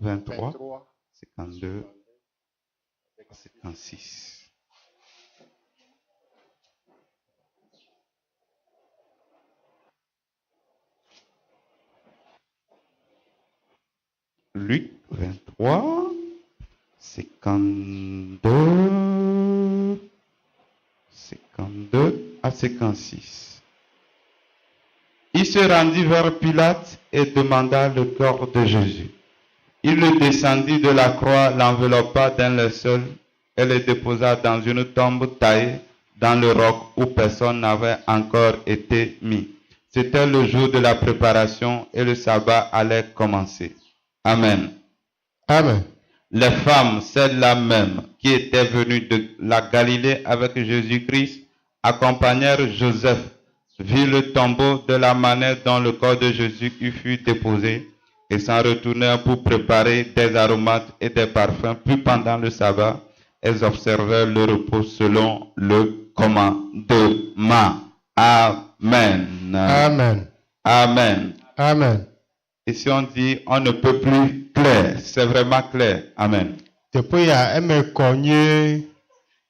[SPEAKER 2] 23, 52 à 56. Luc 23, 52 à 56. Il se rendit vers Pilate et demanda le corps de Jésus. Il le descendit de la croix, l'enveloppa d'un linceul et le déposa dans une tombe taillée dans le roc où personne n'avait encore été mis. C'était le jour de la préparation et le sabbat allait commencer. Amen.
[SPEAKER 1] Amen.
[SPEAKER 2] Les femmes, celles-là même qui étaient venues de la Galilée avec Jésus-Christ, accompagnèrent Joseph, virent le tombeau de la manière dont le corps de Jésus y fut déposé, et s'en retournèrent pour préparer des aromates et des parfums. Puis pendant le sabbat, elles observèrent le repos selon le commandement. Amen.
[SPEAKER 1] Amen.
[SPEAKER 2] Amen.
[SPEAKER 1] Amen.
[SPEAKER 2] Ici on dit, on ne peut plus clair. C'est vraiment clair. Amen.
[SPEAKER 1] Depuis ya eme konye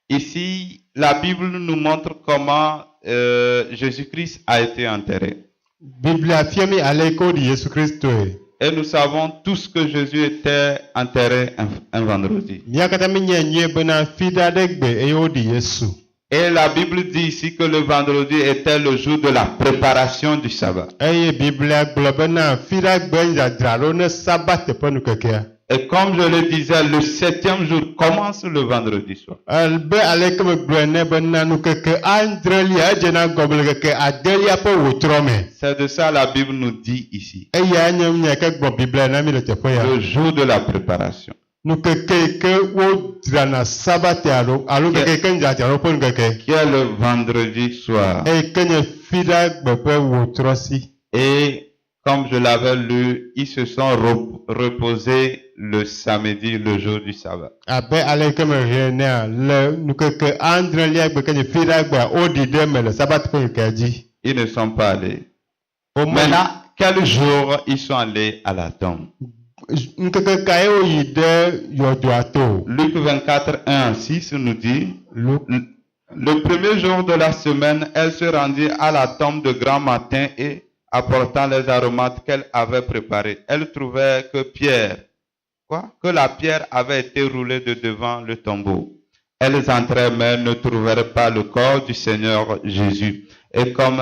[SPEAKER 2] Ici, la Bible nous montre comment Jésus-Christ a été enterré.
[SPEAKER 1] Biblia fiemi aleko di Yesu Kristo e.
[SPEAKER 2] Et nous savons tous que Jésus était enterré un vendredi.
[SPEAKER 1] Miakata minye nye bena fida degbe eyo di Yesu.
[SPEAKER 2] Et la Bible dit ici que le vendredi était le jour de la préparation du sabbat.
[SPEAKER 1] Eye Biblia gblɔ bena fida gbe dzadzraɖo ne sabat teƒe nukekea.
[SPEAKER 2] Et comme je le disais, le 7e jour commence le vendredi soir.
[SPEAKER 1] Be aleke me gblɔe ne bena nukeke adrelia edzena gɔme le keke adelia ƒe wòtrɔ me.
[SPEAKER 2] C'est de ça la Bible nous dit ici.
[SPEAKER 1] Eya nye nya ke gblɔ Biblia na mi le teƒe ya.
[SPEAKER 2] Le jour de la préparation.
[SPEAKER 1] Nukeke ke wodzrana sabat alo keke ke dzadzraɖo ƒe nukeke.
[SPEAKER 2] Qui est le vendredi soir.
[SPEAKER 1] Eye ke nye fida gbe ƒe wòtrɔ si.
[SPEAKER 2] Et comme je l'avais lu, ils se sont reposés le samedi, le jour du sabbat.
[SPEAKER 1] Abe aleke me hie nea le nukeke adrelia gbe ke nye fida gbea woɖi ɖe me le sabat ƒe ŋkea dzi.
[SPEAKER 2] Ils ne sont pas allés.
[SPEAKER 1] Wome
[SPEAKER 2] Maintenant, quel jour ils sont allés à la tombe?
[SPEAKER 1] Nkeke kae woyi ɖe yɔdoa to.
[SPEAKER 2] Luc 24, 1 à 6 nous dit,
[SPEAKER 1] Luke.
[SPEAKER 2] le premier jour de la semaine, elle se rendit à la tombe de grand matin et apportant les aromates qu'elle avait préparés. Elle trouvait que la pierre avait été roulée de devant le tombeau. Elles entrèrent mais ne trouvèrent pas le corps du Seigneur Jésus. Et comme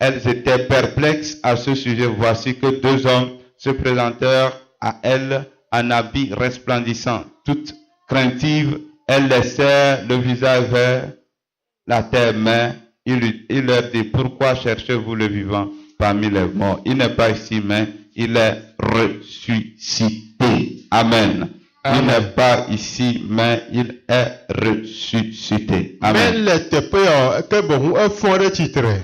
[SPEAKER 2] elles étaient perplexes à ce sujet, voici que 2 hommes se présentèrent à elles en habits resplendissants. Toutes craintives, elles laissèrent le visage vers la terre, mais il leur dit, pourquoi cherchez-vous le vivant parmi les morts? Il n'est pas ici, mais il est ressuscité. Amen.
[SPEAKER 1] Amen.
[SPEAKER 2] Il n'est pas ici, mais il est ressuscité. Amen.
[SPEAKER 1] Mais le teƒe ya ke bohu efɔ ɖe tsitre.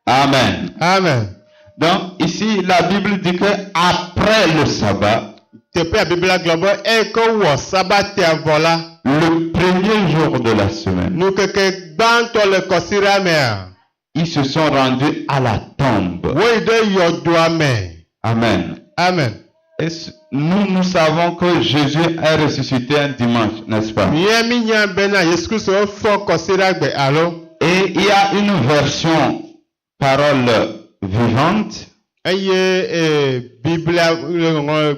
[SPEAKER 2] Amen.
[SPEAKER 1] Amen.
[SPEAKER 2] Donc ici, la Bible dit que après le sabbat,
[SPEAKER 1] Teƒe ya Biblia gblɔ be eye ke wɔ sabatia vɔ la,
[SPEAKER 2] le premier jour de la semaine,
[SPEAKER 1] nukeke gbãtɔ le kɔsiɖa mea,
[SPEAKER 2] ils se sont rendus à la tombe.
[SPEAKER 1] woyi ɖe yɔdoa me.
[SPEAKER 2] Amen.
[SPEAKER 1] Amen.
[SPEAKER 2] Et nous savons que Jésus est ressuscité un dimanche, n'est-ce pas?
[SPEAKER 1] Mia mi nya bena Yesu Kristo efɔ kɔsiɖa gbe alo.
[SPEAKER 2] Et il y a une version parole vivante.
[SPEAKER 1] Eye Biblia le ŋlɔ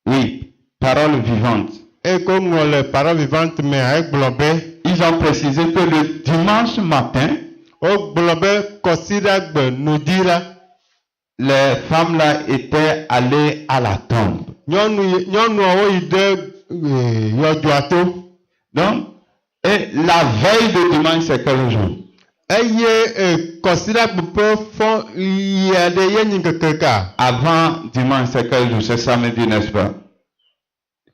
[SPEAKER 2] Oui, parole vivante.
[SPEAKER 1] eye ko ŋlɔ le parole vivante mea egblɔ be.
[SPEAKER 2] Ils ont précisé que le dimanche matin,
[SPEAKER 1] Wogblɔ be kɔsiɖa gbe nudi la.
[SPEAKER 2] les femmes là étaient allées à la tombe.
[SPEAKER 1] Nyɔnuawo yi ɖe yɔdoa to.
[SPEAKER 2] Donc, et la veille de dimanche, c'est quel jour?
[SPEAKER 1] Eye kɔsiɖa gbe ƒe fɔ yia ɖe ye nyi ŋkeke ka.
[SPEAKER 2] Avant dimanche, c'est quel jour? C'est samedi, n'est-ce pas?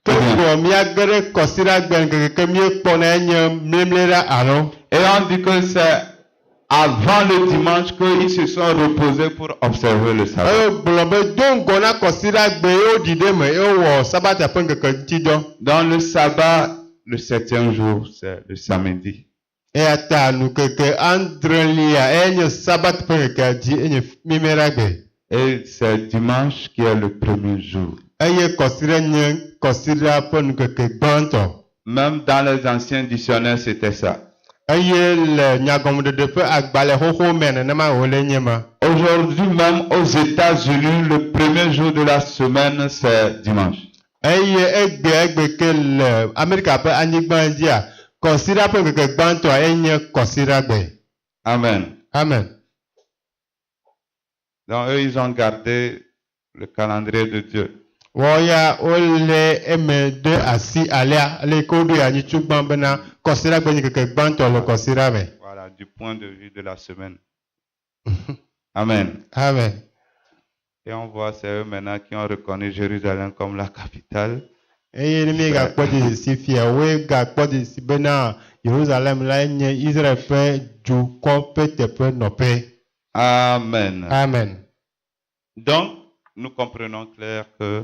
[SPEAKER 1] Ke gbɔ miage ɖe kɔsiɖa gbe ŋkeke ke miekpɔna enye mlemle ɖa alo.
[SPEAKER 2] Et on dit que c'est avant le dimanche qu'ils se sont reposés pour observer le sabbat.
[SPEAKER 1] Gblɔ be do ŋgɔ na kɔsiɖa gbe ye woɖi ɖe me ye wowɔ sabata ƒe ŋkeke ŋuti dɔ.
[SPEAKER 2] Dans le sabbat, le 7e jour, c'est le samedi.
[SPEAKER 1] Eya ta nukeke adrelia enye sabat ƒe ŋkekea dzi enye mimera gbe.
[SPEAKER 2] Et c'est dimanche qui est le premier jour.
[SPEAKER 1] Eye kɔsiɖa nye kɔsiɖa ƒe nukeke gbãtɔ.
[SPEAKER 2] Même dans les anciens dictionnaires, c'était ça.
[SPEAKER 1] Eye le nyagɔmeɖeɖe ƒe agbalẽ xoxo me nenema wòle nye ma.
[SPEAKER 2] Aujourd'hui même aux États-Unis, le premier jour de la semaine, c'est dimanche.
[SPEAKER 1] Eye egbe ke le Amerika ƒe anyigba dzia, kɔsiɖa ƒe ŋkeke gbãtɔa enye kɔsiɖa gbe.
[SPEAKER 2] Amen.
[SPEAKER 1] Amen.
[SPEAKER 2] Donc eux, ils ont gardé le calendrier de Dieu.
[SPEAKER 1] Wɔya wole eme ɖe asi alea ale ke woɖo ya nyitsu gbã bena kɔsiɖa gbe nye ŋkeke gbãtɔ le kɔsiɖa me.
[SPEAKER 2] Voilà, du point de vue de la semaine. Amen.
[SPEAKER 1] Amen.
[SPEAKER 2] Et on voit, c'est eux maintenant qui ont reconnu Jérusalem comme la capitale.
[SPEAKER 1] Eye ne mi gakpɔ dzesi fia woe gakpɔ dzesi bena Yerusalem la nye Israel ƒe dukɔ ƒe teƒe nɔƒe.
[SPEAKER 2] Amen.
[SPEAKER 1] Amen.
[SPEAKER 2] Donc, nous comprenons clair que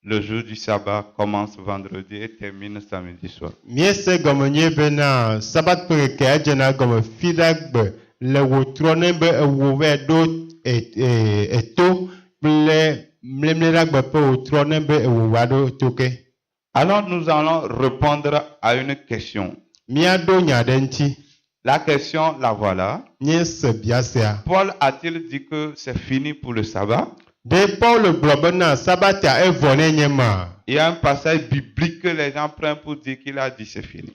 [SPEAKER 2] le jour du sabbat commence vendredi et termine samedi soir.
[SPEAKER 1] Miese gɔme nye bena sabat ƒe ŋkeke edzena gɔme fi ɖe gbe le wòtrɔ ne be ewo va ɖo eto kple mlemle ɖe gbe ƒe wòtrɔ ne be ewo va ɖo to ke.
[SPEAKER 2] Alors nous allons répondre à une question.
[SPEAKER 1] Míaɖo nya ɖe ŋuti.
[SPEAKER 2] La question, la voilà.
[SPEAKER 1] Nye se bia sia.
[SPEAKER 2] Paul a-t-il dit que c'est fini pour le sabbat?
[SPEAKER 1] Ɖe Paul gblɔ bena sabatia evɔ ne nye ma.
[SPEAKER 2] Il y a un passage biblique que les gens prennent pour dire qu'il a dit c'est fini.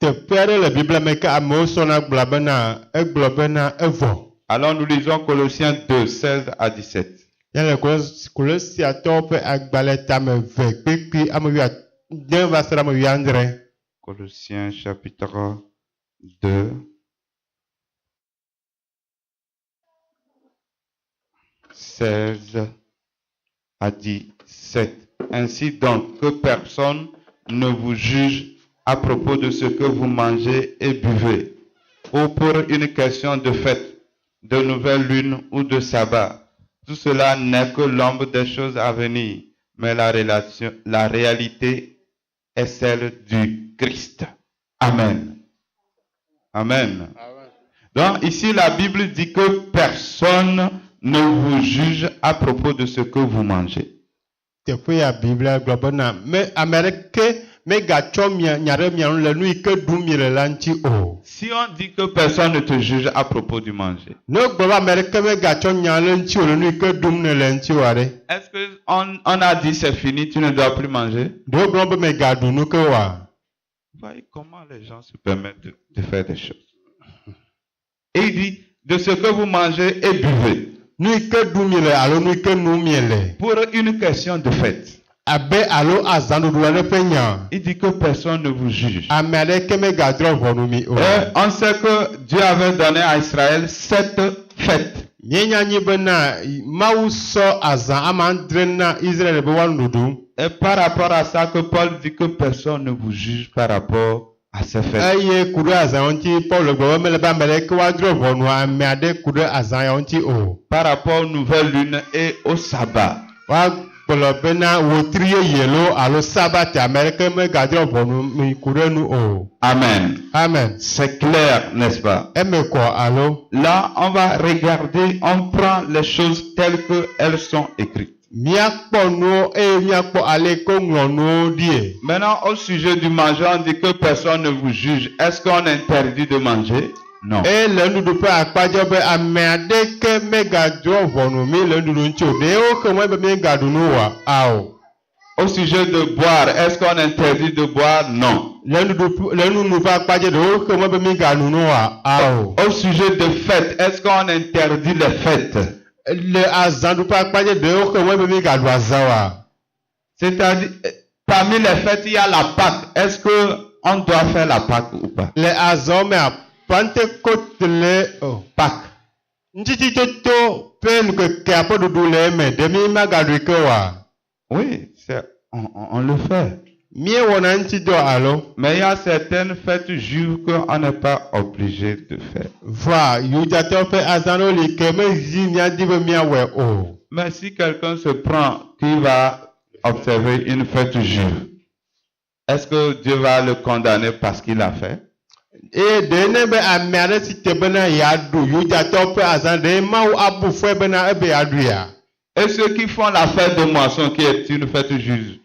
[SPEAKER 1] Teƒe aɖe le Biblia me ke amewo sɔna gblɔ bena egblɔ bena evɔ.
[SPEAKER 2] Alors nous lisons Colossiens 2, 16 à 17.
[SPEAKER 1] Ya le Kolosiatɔwo ƒe agbalẽ tame ve kpekpe ame wuiade va se ɖe ame wuiadre.
[SPEAKER 2] Colossiens chapitre 2. À 17. Ainsi donc que personne ne vous juge à propos de ce que vous mangez et buvez, ou pour une question de fête, de nouvelle lune ou de sabbat. Tout cela n'est que l'ombre des choses à venir, mais la réalité est celle du Christ. Amen. Amen. Donc ici la Bible dit que personne ne vous juge à propos de ce que vous mangez.
[SPEAKER 1] Teƒe ya Biblia gblɔ bena me ame aɖeke megatsɔ nya ɖe mia ŋu le nu yi ke ɖum mi le la ŋuti o.
[SPEAKER 2] Si on dit que personne ne te juge à propos du manger,
[SPEAKER 1] Ne gblɔ be ame aɖeke megatsɔ nya le ŋuti o le nu yi ke ɖum ne le ŋuti o aɖe.
[SPEAKER 2] est-ce qu'on a dit c'est fini, tu ne dois plus manger?
[SPEAKER 1] Ɖewo gblɔ be megaɖu nu ke oa.
[SPEAKER 2] Voyez comment les gens se permettent de faire des choses. Et il dit, de ce que vous mangez et buvez.
[SPEAKER 1] Nu yi ke ɖum mi le alo nu yi ke num mi le.
[SPEAKER 2] Pour une question de fête.
[SPEAKER 1] Abe alo azãɖuɖu aɖe ƒe nya.
[SPEAKER 2] Il dit que personne ne vous juge.
[SPEAKER 1] Ame aɖeke megadrɔ̃ ʋɔnu mi o.
[SPEAKER 2] Et on sait que Dieu avait donné à Israël 7 fêtes.
[SPEAKER 1] Míenya nyi bena Mawu sɔ azã ame adre na Israël be woanu ɖuɖu.
[SPEAKER 2] Et par rapport à ça que Paul dit que personne ne vous juge par rapport à ces fêtes.
[SPEAKER 1] Eye ku ɖe azã ŋuti Paul gblɔ be mele be ame ɖeke woadrɔ̃ ʋɔnu ame aɖe ku ɖe azã ya ŋuti o.
[SPEAKER 2] Par rapport aux nouvelles lunes et au sabbat.
[SPEAKER 1] Woagblɔ bena wotri yeye lo alo sabat ame aɖeke megadrɔ̃ ʋɔnu mi ku ɖe nu o.
[SPEAKER 2] Amen.
[SPEAKER 1] Amen.
[SPEAKER 2] C'est clair, n'est-ce pas?
[SPEAKER 1] Eme kɔ alo.
[SPEAKER 2] Là, on va regarder, on prend les choses telles qu'elles sont écrites.
[SPEAKER 1] Míakpɔ nuwo eye míakpɔ ale ke woŋlɔ nuwo ɖie.
[SPEAKER 2] Maintenant, au sujet du manger, on dit que personne ne vous juge. Est-ce qu'on interdit de manger? Non.
[SPEAKER 1] Eye le nuɖuɖu ƒe akpadzɔ be ame aɖeke megadrɔ̃ ʋɔnu mi le nuɖuɖu ŋuti o. Ɖewo xe mɔ be míegaɖu nu oa? Ao.
[SPEAKER 2] Au sujet de boire, est-ce qu'on interdit de boire? Non.
[SPEAKER 1] Le nunu ƒe akpadzɔ ɖewo xe mɔ be míegaɖu nu oa? Ao.
[SPEAKER 2] Au sujet de fête, est-ce qu'on interdit les fêtes?
[SPEAKER 1] Le azãɖuƒe akpadzɔ ɖewo xe mɔ be míegaɖu azã oa?
[SPEAKER 2] C'est-à-dire, parmi les fêtes, il y a la Pâque. Est-ce qu'on doit faire la Pâque ou pas?
[SPEAKER 1] Le azɔ mea Pentecôte le Pâque. Ŋtitsitoto ƒe ŋkekea ƒe ɖuɖu le eme ɖe mi magaɖui ke oa?
[SPEAKER 2] Oui, on le fait.
[SPEAKER 1] Míewɔna ŋutidɔ alo?
[SPEAKER 2] Mais il y a certaines fêtes juives qu'on n'est pas obligé de faire.
[SPEAKER 1] Va, Yudatɔwo ƒe azã ɖewo li ke mezi míadi be míawɔe o.
[SPEAKER 2] Mais si quelqu'un se prend qui va observer une fête juive, est-ce que Dieu va le condamner parce qu'il a fait?
[SPEAKER 1] Eye ɖe ne be ame aɖe si te bena yeaɖu Yudatɔwo ƒe azã ɖe Mawu abu fɔe bena ebe yeaɖuia?
[SPEAKER 2] Et ceux qui font la fête de moisson, qui est une fête juive,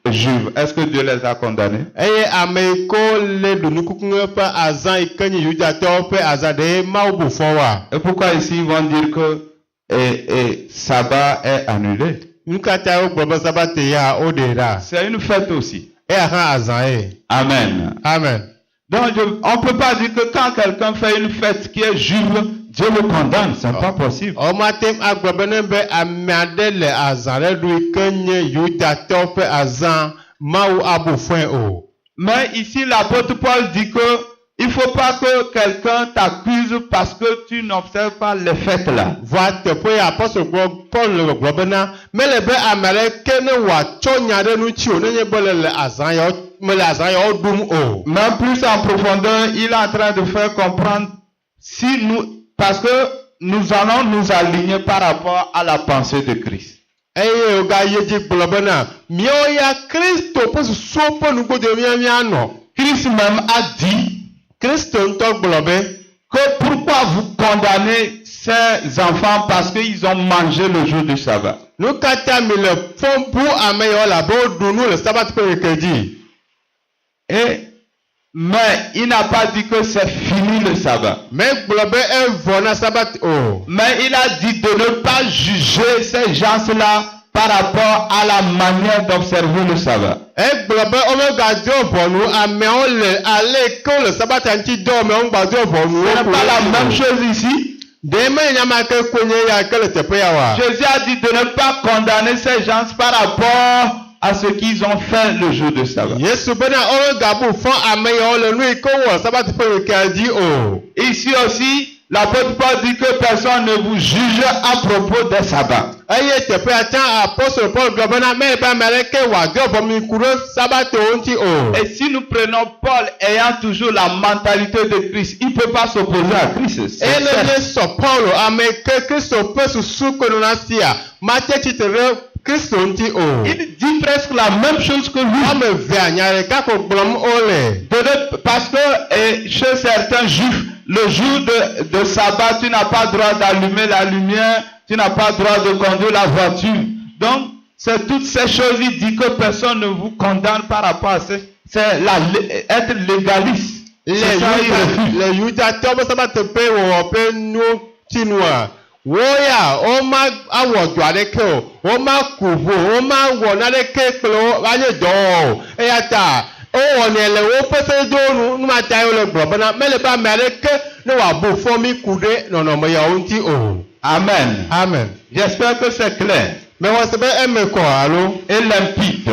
[SPEAKER 2] est-ce que Dieu les a condamnés?
[SPEAKER 1] Eye ame yi ke le ɖu nukuku ƒe azã yi ke nye Yudatɔwo ƒe azã ɖe Mawu bu fɔ wa?
[SPEAKER 2] Et pourquoi ici ils vont dire que sabbat est annulé?
[SPEAKER 1] Nu katã wogblɔ be sabate ya woɖe ɖa.
[SPEAKER 2] C'est une fête aussi.
[SPEAKER 1] Eya hã azã ye.
[SPEAKER 2] Amen.
[SPEAKER 1] Amen.
[SPEAKER 2] Donc on ne peut pas dire que quand quelqu'un fait une fête qui est juive, Dieu le condamne. Ce n'est pas possible.
[SPEAKER 1] Omatem agblɔ be ne be ame aɖe le azã ɖe ɖu yi ke nye Yudatɔwo ƒe azã Mawu abu fɔe o.
[SPEAKER 2] Mais ici l'apôtre Paul dit que il ne faut pas que quelqu'un t'accuse parce que tu n'observes pas les fêtes là.
[SPEAKER 1] Va teƒe ya apɔstol Paul le gblɔ bena mele be ame aɖeke ne wòatsɔ nya ɖe ŋuti o nenye be le azã yawo mele azã yawo ɖum o.
[SPEAKER 2] Même plus en profondeur, il est en train de faire comprendre parce que nous allons nous aligner par rapport à la pensée de Christ.
[SPEAKER 1] eye oga yeji gblɔ bena miawo ya Kristo ƒe susuwo ƒe nugodo mianɔ.
[SPEAKER 2] Christ même a dit
[SPEAKER 1] Kristo ŋutɔ gblɔ be
[SPEAKER 2] que pourquoi vous condamnez ces enfants parce qu'ils ont mangé le jour du sabbat.
[SPEAKER 1] nu katã mi le fɔm bu ame yawo labe woɖu nu le sabat ƒe ŋkeke dzi.
[SPEAKER 2] Mais il n'a pas dit que c'est fini le sabbat.
[SPEAKER 1] Megblɔ be evɔ na sabat o.
[SPEAKER 2] Mais il a dit de ne pas juger ces gens-là par rapport à la manière d'observer le sabbat.
[SPEAKER 1] Egblɔ be womegadrɔ̃ ʋɔnu ameawo le ale ke le sabat ŋuti dɔ me womegadrɔ̃ ʋɔnu.
[SPEAKER 2] Ce n'est pas la même chose ici.
[SPEAKER 1] Ɖe menye nyama ke koe nye ya ke le teƒe ya wa.
[SPEAKER 2] Jésus a dit de ne pas condamner ces gens par rapport à ce qu'ils ont fait le jour de sabbat.
[SPEAKER 1] Yesu bena womegabu fɔ ame yawo le nu yi ke wowɔ sabat ƒe ŋkekea dzi o.
[SPEAKER 2] Ici aussi, l'apôtre Paul dit que personne ne vous juge à propos des sabbats.
[SPEAKER 1] Eye teƒea tsã apostole Paul gblɔ bena mele be ame aɖeke wòadrɔ̃ ʋɔ mi ku ɖe sabatowo ŋuti o.
[SPEAKER 2] Et si nous prenons Paul ayant toujours la mentalité de Christ, il ne peut pas s'opposer à Christ.
[SPEAKER 1] Eye ne nye sɔ Paulo ame ke Kristo ƒe susu ke nɔna sia mate tsitre ɖe Kristo ŋuti o.
[SPEAKER 2] Il dit presque la même chose que lui.
[SPEAKER 1] Ame evea nya ɖeka ko gblɔm wole.
[SPEAKER 2] Parce que chez certains juifs, le jour de sabbat, tu n'as pas droit d'allumer la lumière, tu n'as pas droit de conduire la voiture. Donc, c'est toutes ces choses. Il dit que personne ne vous condamne par rapport à ça. C'est être légaliste.
[SPEAKER 1] Le Yudatɔwo be sabat ƒe wɔwɔ ƒe nutinua. Woya, woma awɔ dɔ aɖeke o, woma ku ʋu, woma wɔ naneke kple wo anye dɔwɔ o. Eya ta wowɔnɛ le woƒe sedewo numata yiwo le gblɔ bena mele be ame aɖeke ne wòabu fɔ mi ku ɖe nɔnɔme yawo ŋuti o.
[SPEAKER 2] Amen.
[SPEAKER 1] Amen.
[SPEAKER 2] J'espère que c'est clair.
[SPEAKER 1] Mais wɔ se be eme kɔ alo.
[SPEAKER 2] Et limpide.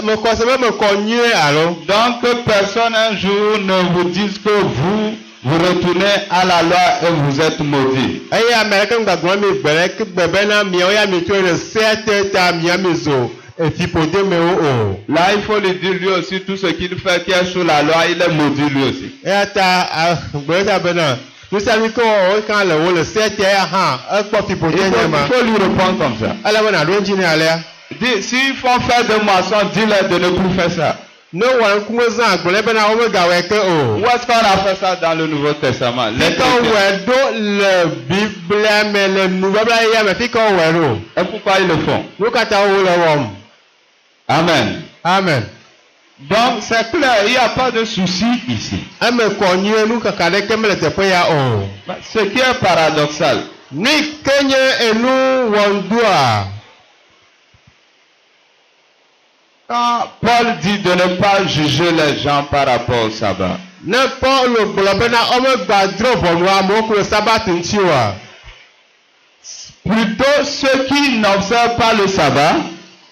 [SPEAKER 1] Me kɔ se be me kɔ nyuie alo.
[SPEAKER 2] Donc que personne un jour ne vous dise que vous retournez à la loi et vous êtes maudits.
[SPEAKER 1] Eye ame aɖeke ŋgagblɔ mi gbe ɖe gbe bena miawo ya mi tso ɖe sea te ta miami zo efiƒode mewo o.
[SPEAKER 2] Là, il faut lui dire lui aussi tout ce qu'il fait qui est sous la loi, il est maudit lui aussi.
[SPEAKER 1] Eya ta gbe ta bena nusiami ke wɔwɔ kan le wo le sea te ya hã ekpɔ fiƒode nye ma.
[SPEAKER 2] Il faut lui répondre comme ça.
[SPEAKER 1] Ale be naɖo ŋuti ne alea.
[SPEAKER 2] Dis, s'ils font faire de moisson, dis-leur de ne plus faire ça.
[SPEAKER 1] Ne wɔ ŋkume zã agblɔ bena womegawɔe ke o.
[SPEAKER 2] Où est-ce qu'on a fait ça dans le Nouveau Testament?
[SPEAKER 1] Fi ke wɔe ɖo le Biblia me le nubabla ya me fi ke wɔe ɖo.
[SPEAKER 2] Et pourquoi ils le font?
[SPEAKER 1] Nu katã wo le wɔm.
[SPEAKER 2] Amen.
[SPEAKER 1] Amen.
[SPEAKER 2] Donc c'est clair, il n'y a pas de souci ici.
[SPEAKER 1] Eme kɔ nyuie nu kaka ɖeke mele teƒe ya o.
[SPEAKER 2] Ce qui est paradoxal.
[SPEAKER 1] Nu ke nye enu wɔŋdua.
[SPEAKER 2] Quand Paul dit de ne pas juger les gens par rapport au sabbat.
[SPEAKER 1] Ne Paulo gblɔ bena womegbadrɔ̃ ʋɔnu amewo ku le sabat ŋuti oa.
[SPEAKER 2] Plutôt ceux qui n'observent pas le sabbat.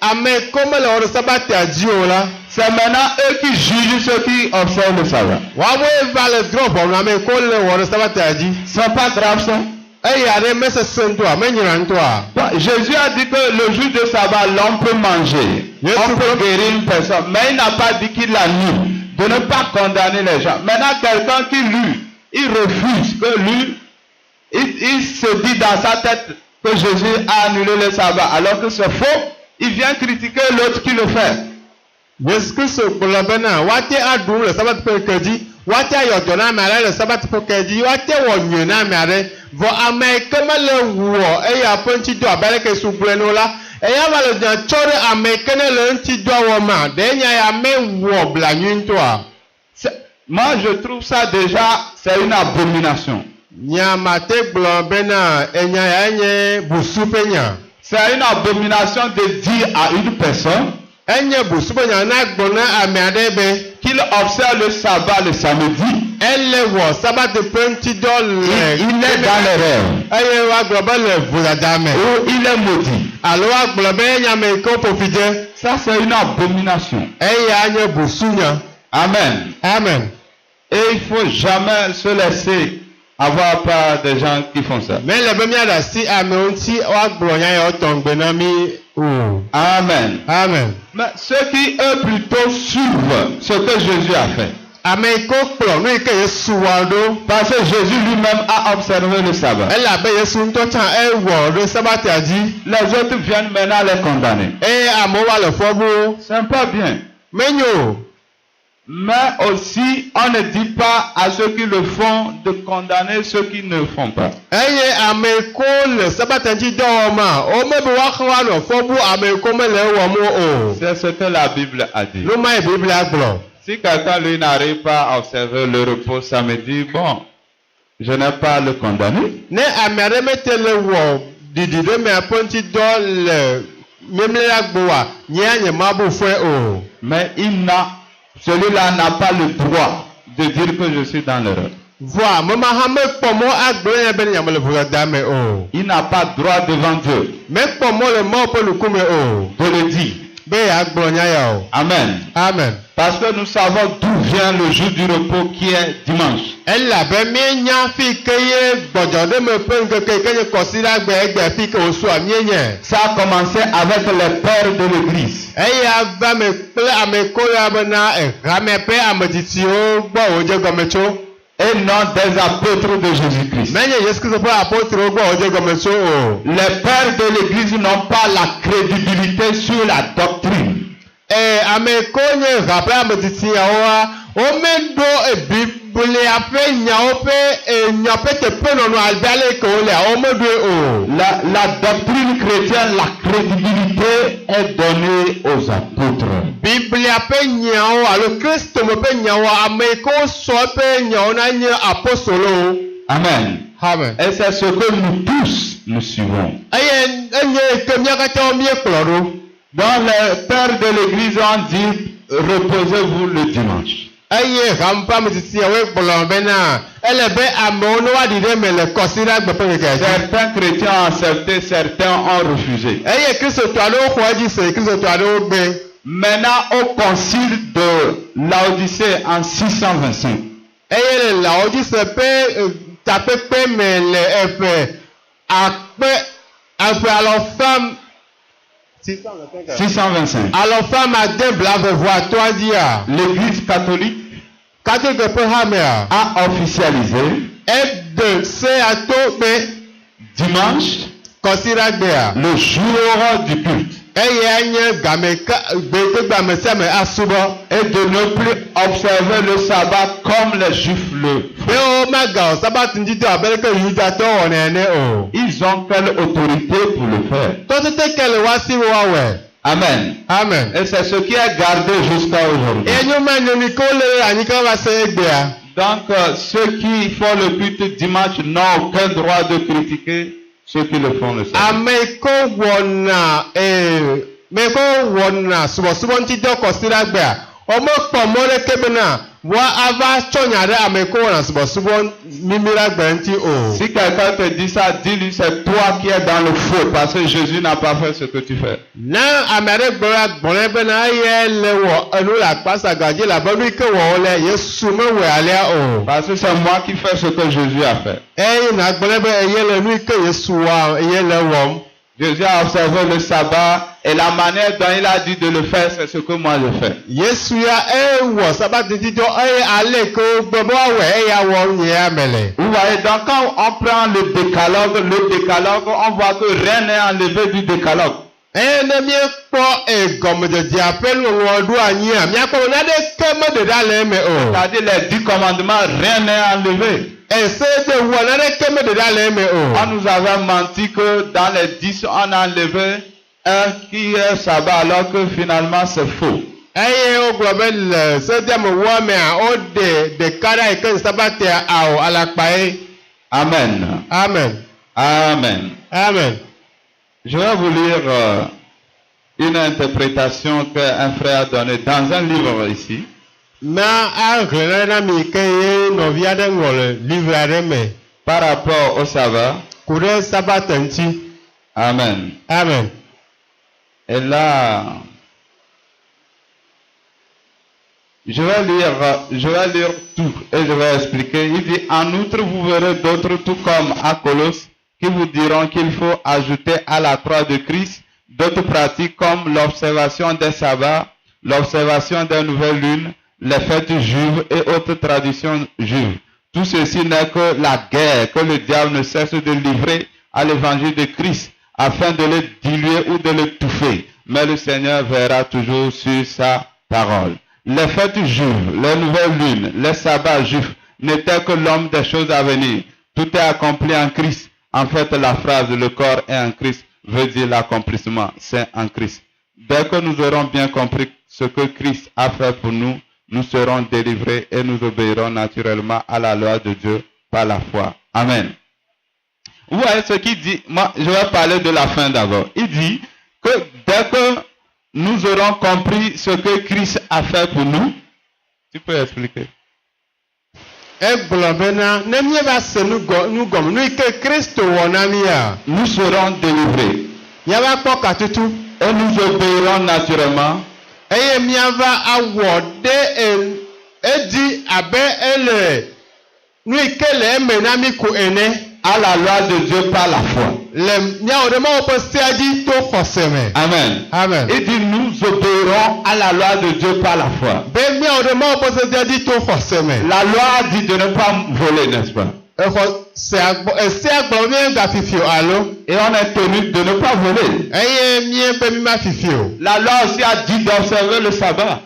[SPEAKER 1] Ame ko mele wɔ ɖe sabatia dzi o la.
[SPEAKER 2] C'est maintenant eux qui jugent ceux qui observent le sabbat.
[SPEAKER 1] Woawoe va le drɔ̃ ʋɔnu ame ko le wɔ ɖe sabatia dzi.
[SPEAKER 2] C'est pas grave ça.
[SPEAKER 1] Eya ɖe mesese ŋutɔa menyra ŋutɔa.
[SPEAKER 2] Jésus a dit que le jour de sabbat l'homme peut manger. On peut guérir une personne. Mais il n'a pas dit qu'il annule. De ne pas condamner les gens. Maintenant quelqu'un qui lui, il refuse que lui, il se dit dans sa tête que Jésus a annulé le sabbat. Alors que c'est faux. Il vient critiquer l'autre qui le fait.
[SPEAKER 1] Yesu Kristo gblɔ bena woate aɖu le sabat ƒe ŋkeke dzi, woate ayɔ dɔ na ame aɖe le sabat ƒe ŋkeke dzi, woate wɔ nyui na ame aɖe, vɔ ame yi ke mele wɔ eya ƒe ŋutidɔ abe aleke Yesu gblɔe no la, eya va le nya tsɔ ɖe ame yi ke ne le ŋutidɔ wɔ ma, ɖe nya ya mewɔ blanui ŋutɔa.
[SPEAKER 2] Moi je trouve ça déjà, c'est une abomination.
[SPEAKER 1] Nyamate gblɔ bena enya ya nye busu ƒe nya.
[SPEAKER 2] C'est une abomination de dire à une personne
[SPEAKER 1] enye busu ƒe nya na gblɔ na ame aɖe be
[SPEAKER 2] qu'il observe le sabbat le samedi.
[SPEAKER 1] Ele wɔ sabat ƒe ŋutidɔ le.
[SPEAKER 2] Il est dans l'erreur.
[SPEAKER 1] Eye woagblɔ be le vodada me.
[SPEAKER 2] Ou il est maudit.
[SPEAKER 1] Alo woagblɔ be nya me ke woƒofi de.
[SPEAKER 2] Ça c'est une abomination.
[SPEAKER 1] Eya nye busu nya.
[SPEAKER 2] Amen.
[SPEAKER 1] Amen.
[SPEAKER 2] Et il faut jamais se laisser avoir par des gens qui font ça.
[SPEAKER 1] Mais le be miaɖe asi amewo ŋuti woagblɔ nya yawo tɔŋgbe na mi o.
[SPEAKER 2] Amen.
[SPEAKER 1] Amen.
[SPEAKER 2] Mais ceux qui eux plutôt suivent ce que Jésus a fait.
[SPEAKER 1] Ameko kplɔ nu yi ke Yesu wɔ ɖo.
[SPEAKER 2] Parce que Jésus lui-même a observé le sabbat.
[SPEAKER 1] Elabe Yesu ŋutɔ tsã ewɔ ɖe sabatia dzi.
[SPEAKER 2] Les autres viennent maintenant les condamner.
[SPEAKER 1] Eye amewo va le fɔ bo.
[SPEAKER 2] C'est pas bien.
[SPEAKER 1] Menyo.
[SPEAKER 2] Mais aussi, on ne dit pas à ceux qui le font de condamner ceux qui ne le font pas.
[SPEAKER 1] Eye ameko le sabatia dzi dɔ wɔm a, wome be woaxɔ wa nɔ fɔ bo ameko mele wɔm o.
[SPEAKER 2] C'est ce que la Bible a dit.
[SPEAKER 1] Nu ma yi Biblia gblɔ.
[SPEAKER 2] Si quelqu'un lui n'arrive pas à observer le repos samedi, bon, je n'ai pas à le condamner.
[SPEAKER 1] Ne ame aɖe mete le wɔ ɖiɖi ɖe miaƒe ŋutidɔ le miemlia gboa, nye ma bu fue o.
[SPEAKER 2] Mais celui-là n'a pas le droit de dire que je suis dans l'erreur.
[SPEAKER 1] Voa, mema hã mekpɔ mɔ agblɔ nya be nyame le vodada me o.
[SPEAKER 2] Il n'a pas droit devant Dieu
[SPEAKER 1] Mekpɔ mɔ le Mawu ƒe ŋkume o.
[SPEAKER 2] de le dire.
[SPEAKER 1] Be yeagblɔ nya ya o.
[SPEAKER 2] Amen.
[SPEAKER 1] Amen.
[SPEAKER 2] Parce que nous savons d'où vient le jour du repos qui est dimanche.
[SPEAKER 1] Elabe mienya fi ke ye gbɔdzɔ ɖe me ƒe ŋkeke yi ke nye kɔsiɖagbe egbe fi ke wosua mienye.
[SPEAKER 2] Ça a commencé avec les pères de l'église.
[SPEAKER 1] Eya va me kple ameko ya bena ehame ƒe ametsitsiwo gbɔ wodze gɔme tso.
[SPEAKER 2] Et non des apôtres de Jésus-Christ.
[SPEAKER 1] Menye Yesu Kristo ƒe apôtrewo gbɔ wodze gɔme tso o.
[SPEAKER 2] Les pères de l'église n'ont pas la crédibilité sur la doctrine.
[SPEAKER 1] Ameko nye ha ƒe ametsitsiawoa, womeɖo Biblia ƒe nyawo ƒe nya ƒe teƒenɔnɔ abe ale ke wole, womeɖoe o.
[SPEAKER 2] La doctrine chrétienne, la crédibilité est donnée aux apôtres.
[SPEAKER 1] Biblia ƒe nyawo alo Kristo me ƒe nyawo, ame yi ke wosɔ eƒe nyawo na nye apostolowo.
[SPEAKER 2] Amen.
[SPEAKER 1] Amen.
[SPEAKER 2] Et c'est ce que nous tous nous suivons.
[SPEAKER 1] Eye enye ke mía katã míekplɔ ɖo.
[SPEAKER 2] Donc les pères de l'église ont dit, reposez-vous le dimanche.
[SPEAKER 1] Eye hame ƒe ametsitsiawoe gblɔ bena ele be amewo ne woaɖi ɖe me le kɔsiɖagbe ƒe ŋkekea dzi.
[SPEAKER 2] Certains chrétiens ont accepté, certains ont refusé.
[SPEAKER 1] Eye kristotɔ aɖewo xɔ edzi se, kristotɔ aɖewo gbe.
[SPEAKER 2] Maintenant au concile de Laodicée en 625.
[SPEAKER 1] Eye le Laodicée ƒe takpekpe me le eƒe alɔfam
[SPEAKER 2] 625.
[SPEAKER 1] alɔfam ade blaeve-vɔ-atɔ̃a dzia,
[SPEAKER 2] L'église catholique
[SPEAKER 1] katolike ƒe hamea
[SPEAKER 2] a officialisé
[SPEAKER 1] eɖe sea to be
[SPEAKER 2] dimanche
[SPEAKER 1] kɔsiɖagbea
[SPEAKER 2] le jour du culte.
[SPEAKER 1] eye nye gbedegbe sia me asubɔ.
[SPEAKER 2] Et de ne plus observer le sabbat comme les juifs le font.
[SPEAKER 1] Be wo megawɔ sabati ŋuti dɔ abe leke Yudatɔwo wɔnɛ ene o.
[SPEAKER 2] Ils ont quelle autorité pour le faire?
[SPEAKER 1] Tɔtete ke le woasi woawɔe.
[SPEAKER 2] Amen.
[SPEAKER 1] Amen.
[SPEAKER 2] Et c'est ce qui est gardé jusqu'à aujourd'hui.
[SPEAKER 1] Eye nyɔma nyɔnu ke wole ɖe anyigba va se egbea.
[SPEAKER 2] Donc ceux qui font le culte dimanche n'ont aucun droit de critiquer ceux qui le font le sabbat.
[SPEAKER 1] Ame ko wɔna subɔsubɔ ŋuti dɔ kɔsiɖagbea, womekpɔ mɔ ɖeke bena woava tsɔ nya ɖe ame ko wɔna subɔsubɔ mimiɖagbe ŋuti o.
[SPEAKER 2] Si quelqu'un te dit ça, dis-lui c'est toi qui es dans le faux parce que Jésus n'a pas fait ce que tu fais.
[SPEAKER 1] Ne ame aɖe gblɔe bena eye le wɔ enu le akpasaga dzi labe nu yi ke wɔ wole Yesu mewɔe alea o.
[SPEAKER 2] Parce que c'est moi qui fais ce que Jésus a fait.
[SPEAKER 1] Eye nagblɔe be eye le nu yi ke Yesu wɔa eye le wɔm.
[SPEAKER 2] Jésus a observé le sabbat et la manière dont il a dit de le faire, c'est ce que moi je fais.
[SPEAKER 1] Yesu ya ewɔ sabati ŋuti dɔ eye ale ke wogbe be woawɔe eya wɔm nye amele.
[SPEAKER 2] Vous voyez, donc quand on prend le décalogue, on voit que rien n'est enlevé du décalogue.
[SPEAKER 1] Eye ne míekpɔ gɔmedzedzea ƒe nuŋɔŋlɔ ɖo anyia, míakpɔ be naneke meɖe ɖa le eme o.
[SPEAKER 2] C'est-à-dire les 10 commandements, rien n'est enlevé.
[SPEAKER 1] Ese de wɔ naneke meɖe ɖa le eme o.
[SPEAKER 2] On nous avait menti que dans les 10, on a enlevé un qui est sabbat alors que finalement c'est faux.
[SPEAKER 1] Eye wogblɔ be le sediamewɔa mea woɖe ɖeka ɖa yi ke sabatia awɔ alakpa ye.
[SPEAKER 2] Amen.
[SPEAKER 1] Amen.
[SPEAKER 2] Amen.
[SPEAKER 1] Amen.
[SPEAKER 2] Je vais vous lire une interprétation qu'un frère a donnée dans un livre ici.
[SPEAKER 1] Na ahlẽ ɖe na mi ke ye nɔvi aɖe ŋlɔ le livre aɖe me.
[SPEAKER 2] Par rapport au sabbat.
[SPEAKER 1] Ku ɖe sabata ŋuti.
[SPEAKER 2] Amen.
[SPEAKER 1] Amen.
[SPEAKER 2] Et là, je vais lire tout et je vais expliquer. Il dit, en outre, vous verrez d'autres, tout comme à Colosse, qui vous diront qu'il faut ajouter à la croix de Christ d'autres pratiques comme l'observation des sabbats, l'observation des nouvelles lunes, les fêtes juives et autres traditions juives. Tout ceci n'est que la guerre que le diable ne cesse de livrer à l'évangile de Christ afin de le diluer ou de le touffer. Mais le Seigneur verra toujours sur sa parole. Les fêtes juives, les nouvelles lunes, les sabbats juifs n'étaient que l'homme des choses à venir. Tout est accompli en Christ. En fait, la phrase « le corps est en Christ » veut dire l'accomplissement, c'est en Christ. Dès que nous aurons bien compris ce que Christ a fait pour nous, nous serons délivrés et nous obéirons naturellement à la loi de Dieu par la foi. Amen. Vous voyez ce qu'il dit? Moi, je vais parler de la fin d'abord. Il dit que dès que nous aurons compris ce que Christ a fait pour nous, tu peux expliquer? Nous serons délivrés. Et nous obéirons naturellement. À la loi de Dieu par la foi. Amen.
[SPEAKER 1] Amen.
[SPEAKER 2] Il dit nous obéirons à la loi de Dieu par la foi. La loi dit de ne pas voler, n'est-ce pas? Et on est tenu de ne pas voler. La loi aussi a dit d'observer le sabbat.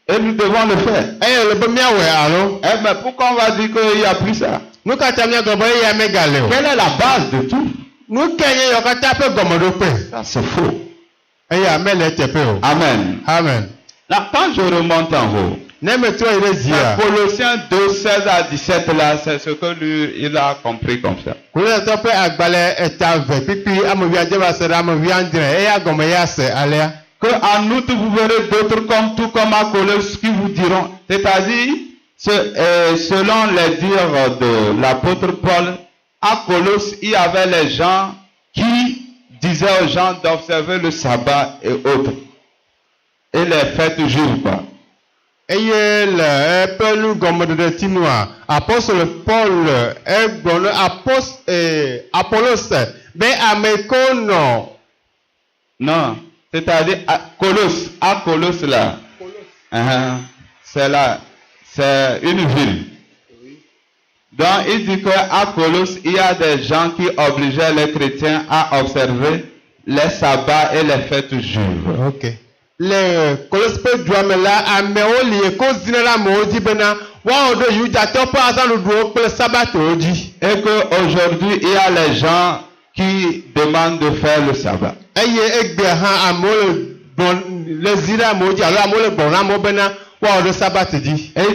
[SPEAKER 2] Et nous devons le faire. Eh bien, pourquoi on va dire qu'il n'y a plus ça? Quelle est la base de tout? Ça, c'est faux. Amen.
[SPEAKER 1] Amen.
[SPEAKER 2] Là, quand je remonte en haut, Colossiens 2, 16 à 17, là, c'est ce que lui, il a compris comme ça. Que en outre vous verrez d'autres comme tout comme à Colosse qui vous diront, c'est-à-dire selon les dires de l'apôtre Paul, à Colosse il y avait les gens qui disaient aux gens d'observer le sabbat et autres, et les fêtes juives quoi.
[SPEAKER 1] Apôtre Paul, Apollos,
[SPEAKER 2] non. C'est-à-dire, à Colosse là, c'est là, c'est une ville. Donc, il dit qu'à Colosse, il y a des gens qui obligeaient les chrétiens à observer les sabbats et les fêtes juives.
[SPEAKER 1] Ok. Les Colosse peut jouer là, à Méoli, cause de la maudit,
[SPEAKER 2] et qu'aujourd'hui, il y a les gens qui demandent de faire le sabbat. Et il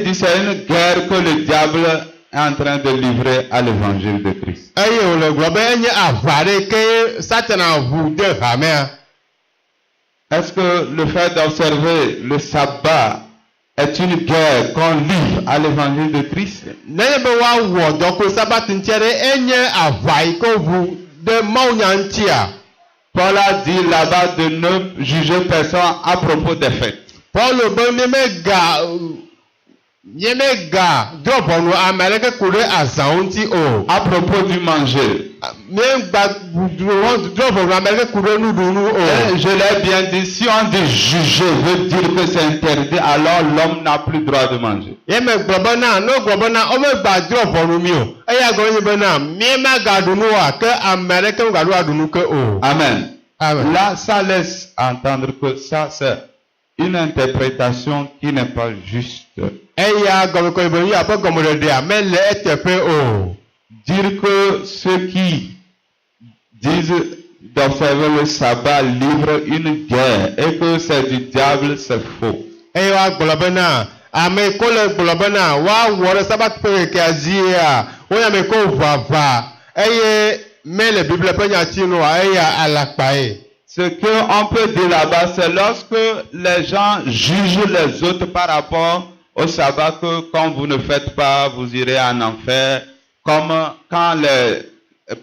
[SPEAKER 2] dit c'est une guerre que le diable est en train de livrer à l'évangile de Christ. Est-ce que le fait d'observer le sabbat est une guerre qu'on livre à l'évangile de Christ? Paul a dit là-bas de ne juger personne à propos des fêtes. À propos du manger. Je l'ai bien dit, si on dit juger veut dire que c'est interdit, alors l'homme n'a plus droit de manger. Amen.
[SPEAKER 1] Amen.
[SPEAKER 2] Là, ça laisse entendre que ça, c'est une interprétation qui n'est pas juste. Dire que ceux qui disent d'observer le sabbat livrent une guerre et que c'est du diable, c'est faux. Ce qu'on peut dire là-bas, c'est lorsque les gens jugent les autres par rapport au sabbat, que quand vous ne faites pas, vous irez en enfer. Comme quand les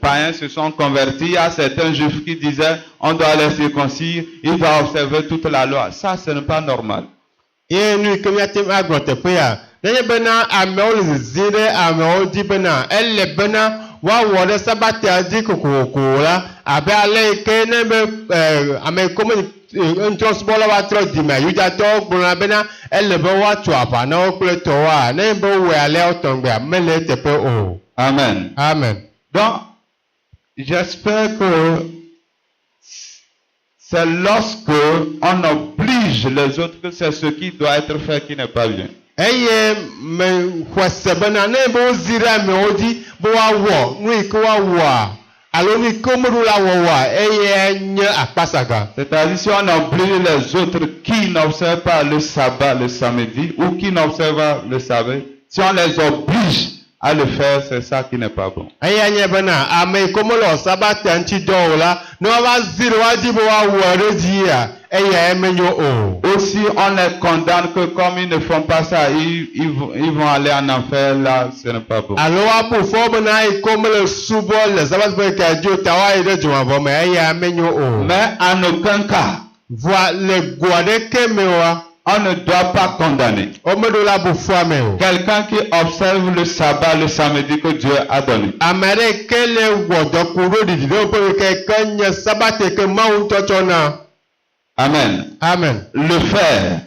[SPEAKER 2] païens se sont convertis, il y a certains juifs qui disaient on doit les circoncire, ils doivent observer toute la loi. Ça, ce n'est pas normal.
[SPEAKER 1] ntrɔsubɔla wa trɔ dime yudatɔwo gblɔna bena ele be woatu aʋa na wo kple tɔwoa ne be wɔe alea wotɔngbea mele teƒe o.
[SPEAKER 2] Amen.
[SPEAKER 1] Amen.
[SPEAKER 2] Donc, j'espère que c'est lorsque on oblige les autres que c'est ce qui doit être fait qui n'est pas bien.
[SPEAKER 1] Eye me xɔse bena ne be wozi ɖe amewo dzi be woawɔ nu yi ke woawɔa alo nu yi ke womeɖo la wɔwɔa eye nye akpasaga.
[SPEAKER 2] C'est-à-dire si on oblige les autres qui n'observent pas le sabbat le samedi ou qui n'observent pas le sabbat, si on les oblige à le faire, c'est ça qui n'est pas bon.
[SPEAKER 1] Eye nye bena ame yi ke mele sabata ŋuti dɔ o la ne woava zi ɖe woadzi be woawɔ ɖe dzia eye menyo o.
[SPEAKER 2] Aussi, on les condamne que comme ils ne font pas ça, ils vont aller en enfer, là, ce n'est pas bon.
[SPEAKER 1] Alo woaƒo fɔ bena yi ke mele subɔ le sabata ƒe ŋkea dzi o ta woayi ɖe dzomavɔ me eye menyo o.
[SPEAKER 2] Mais en aucun cas,
[SPEAKER 1] Voa le go aɖeke me oa
[SPEAKER 2] on ne doit pas condamner
[SPEAKER 1] womeɖo la bufua me o.
[SPEAKER 2] quelqu'un qui observe le sabbat le samedi que Dieu a donné.
[SPEAKER 1] Ame ɖe ke le wɔ dɔku ɖo ɖiɖi ɖe woƒe ŋkeke ke nye sabate ke Mawu ŋutɔ tsɔ na.
[SPEAKER 2] Amen.
[SPEAKER 1] Amen.
[SPEAKER 2] Le faire.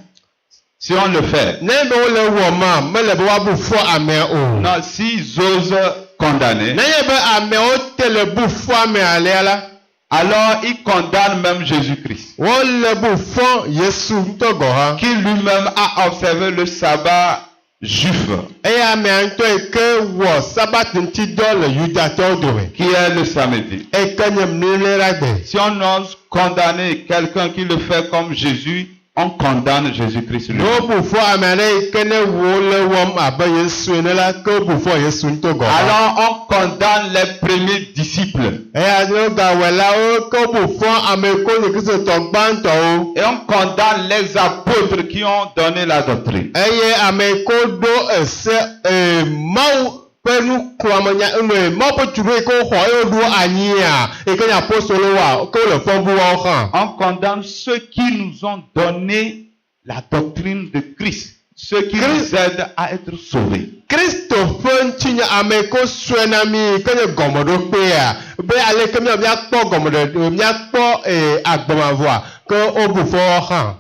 [SPEAKER 2] Si on le fait.
[SPEAKER 1] Ne be wole wɔ ma mele be woabu fɔ amea o.
[SPEAKER 2] Non, s'ils osent condamner,
[SPEAKER 1] Nenye be amewo te le bu fɔ amea alea la,
[SPEAKER 2] alors ils condamnent même Jésus-Christ,
[SPEAKER 1] wole bu fɔ Yesu ŋutɔ gɔ hã.
[SPEAKER 2] qui lui-même a observé le sabbat juif,
[SPEAKER 1] Eye amea ŋutɔ yi ke wɔ sabati ŋuti dɔ le Yudatɔwo dome.
[SPEAKER 2] qui est le samedi.
[SPEAKER 1] Eye ke nye nuléɖagbe.
[SPEAKER 2] Si on ose condamner quelqu'un qui le fait comme Jésus, on condamne Jésus-Christ
[SPEAKER 1] Ne
[SPEAKER 2] lui.
[SPEAKER 1] wobu fɔ amea ɖe yi ke ne wole wɔm abe Yesu ene la ke wobu fɔ Yesu ŋutɔ gɔ hã.
[SPEAKER 2] Alors on condamne les premiers disciples.
[SPEAKER 1] Eya ne gawɔlawo ke wobu fɔ ame ko le kristotɔ gbãtɔwo.
[SPEAKER 2] Et on condamne les apôtres qui ont donné la doctrine.
[SPEAKER 1] Eye ame ko ɖo ese Mawu ƒe nukuamenya Mawu ƒe tuɖo yi ke woxɔ eye woɖo anyia yi ke nye apostolowoa ke wole fɔbuwoawo hã.
[SPEAKER 2] On condamne ceux qui nous ont donné la doctrine de Christ, ceux qui nous aident à être sauvés.
[SPEAKER 1] Kristo ƒe ŋuti nye ame ko sue na mi yi ke nye gɔmeɖokpea be ale ke míakpɔ gɔmeɖe míakpɔ agbemavɔa ke wobu fɔ hã.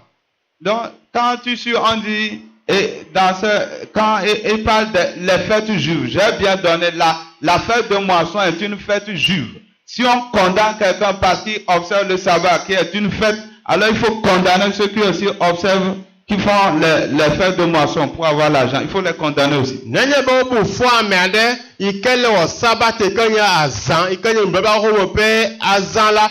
[SPEAKER 2] Donc, quand tu suis, on dit, et dans ce, quand il parle de les fêtes juives, j'ai bien donné la fête de moisson est une fête juive. Si on condamne quelqu'un parce qu'il observe le sabbat qui est une fête, alors il faut condamner ceux qui aussi observent, qui font les fêtes de moisson pour avoir l'argent. Il faut les condamner aussi.
[SPEAKER 1] Nenye be wobu fɔ ame aɖe yi ke le wɔ sabate ke nye azã yi ke nye nubabla wɔwɔ ƒe azã la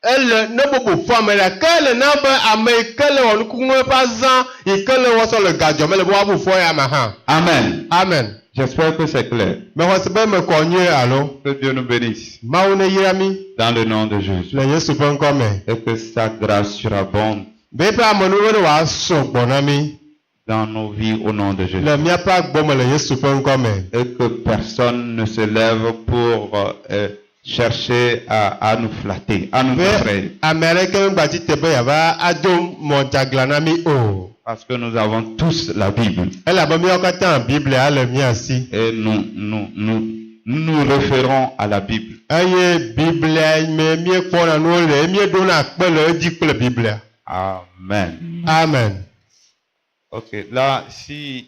[SPEAKER 1] ele ne bubu fɔ ame ɖe ke le na be ame yi ke le wɔ nukunu ƒe azã yi ke le wɔsɔ le gadzɔ me le be woabu fɔ ya me hã.
[SPEAKER 2] Amen.
[SPEAKER 1] Amen.
[SPEAKER 2] J'espère que c'est clair.
[SPEAKER 1] Mexɔ si be me kɔ nyuie alo.
[SPEAKER 2] Que Dieu nous bénisse.
[SPEAKER 1] Mawu ne yra mi
[SPEAKER 2] Dans le nom de Jésus.
[SPEAKER 1] le Yesu ƒe ŋkɔ me.
[SPEAKER 2] Et que sa grâce surabonde
[SPEAKER 1] Be eƒe amenuwo ne wòasɔ gbɔ na mi
[SPEAKER 2] dans nos vies au nom de Jésus.
[SPEAKER 1] le míaƒe agbɔme le Yesu ƒe ŋkɔ me.
[SPEAKER 2] Et que personne ne se lève pour chercher à nous flatter, à nous
[SPEAKER 1] Be
[SPEAKER 2] effrayer.
[SPEAKER 1] ame aɖeke megbati te be yeava ado mɔdzagla na mi o.
[SPEAKER 2] Parce que nous avons tous la Bible.
[SPEAKER 1] Elabe míawo katã Biblia le mía si.
[SPEAKER 2] Et nous référons à la Bible.
[SPEAKER 1] Eye Biblia me míekpɔna nuwo le míeɖona kpe le edzi kple Biblia.
[SPEAKER 2] Amen.
[SPEAKER 1] Amen.
[SPEAKER 2] Ok, là, si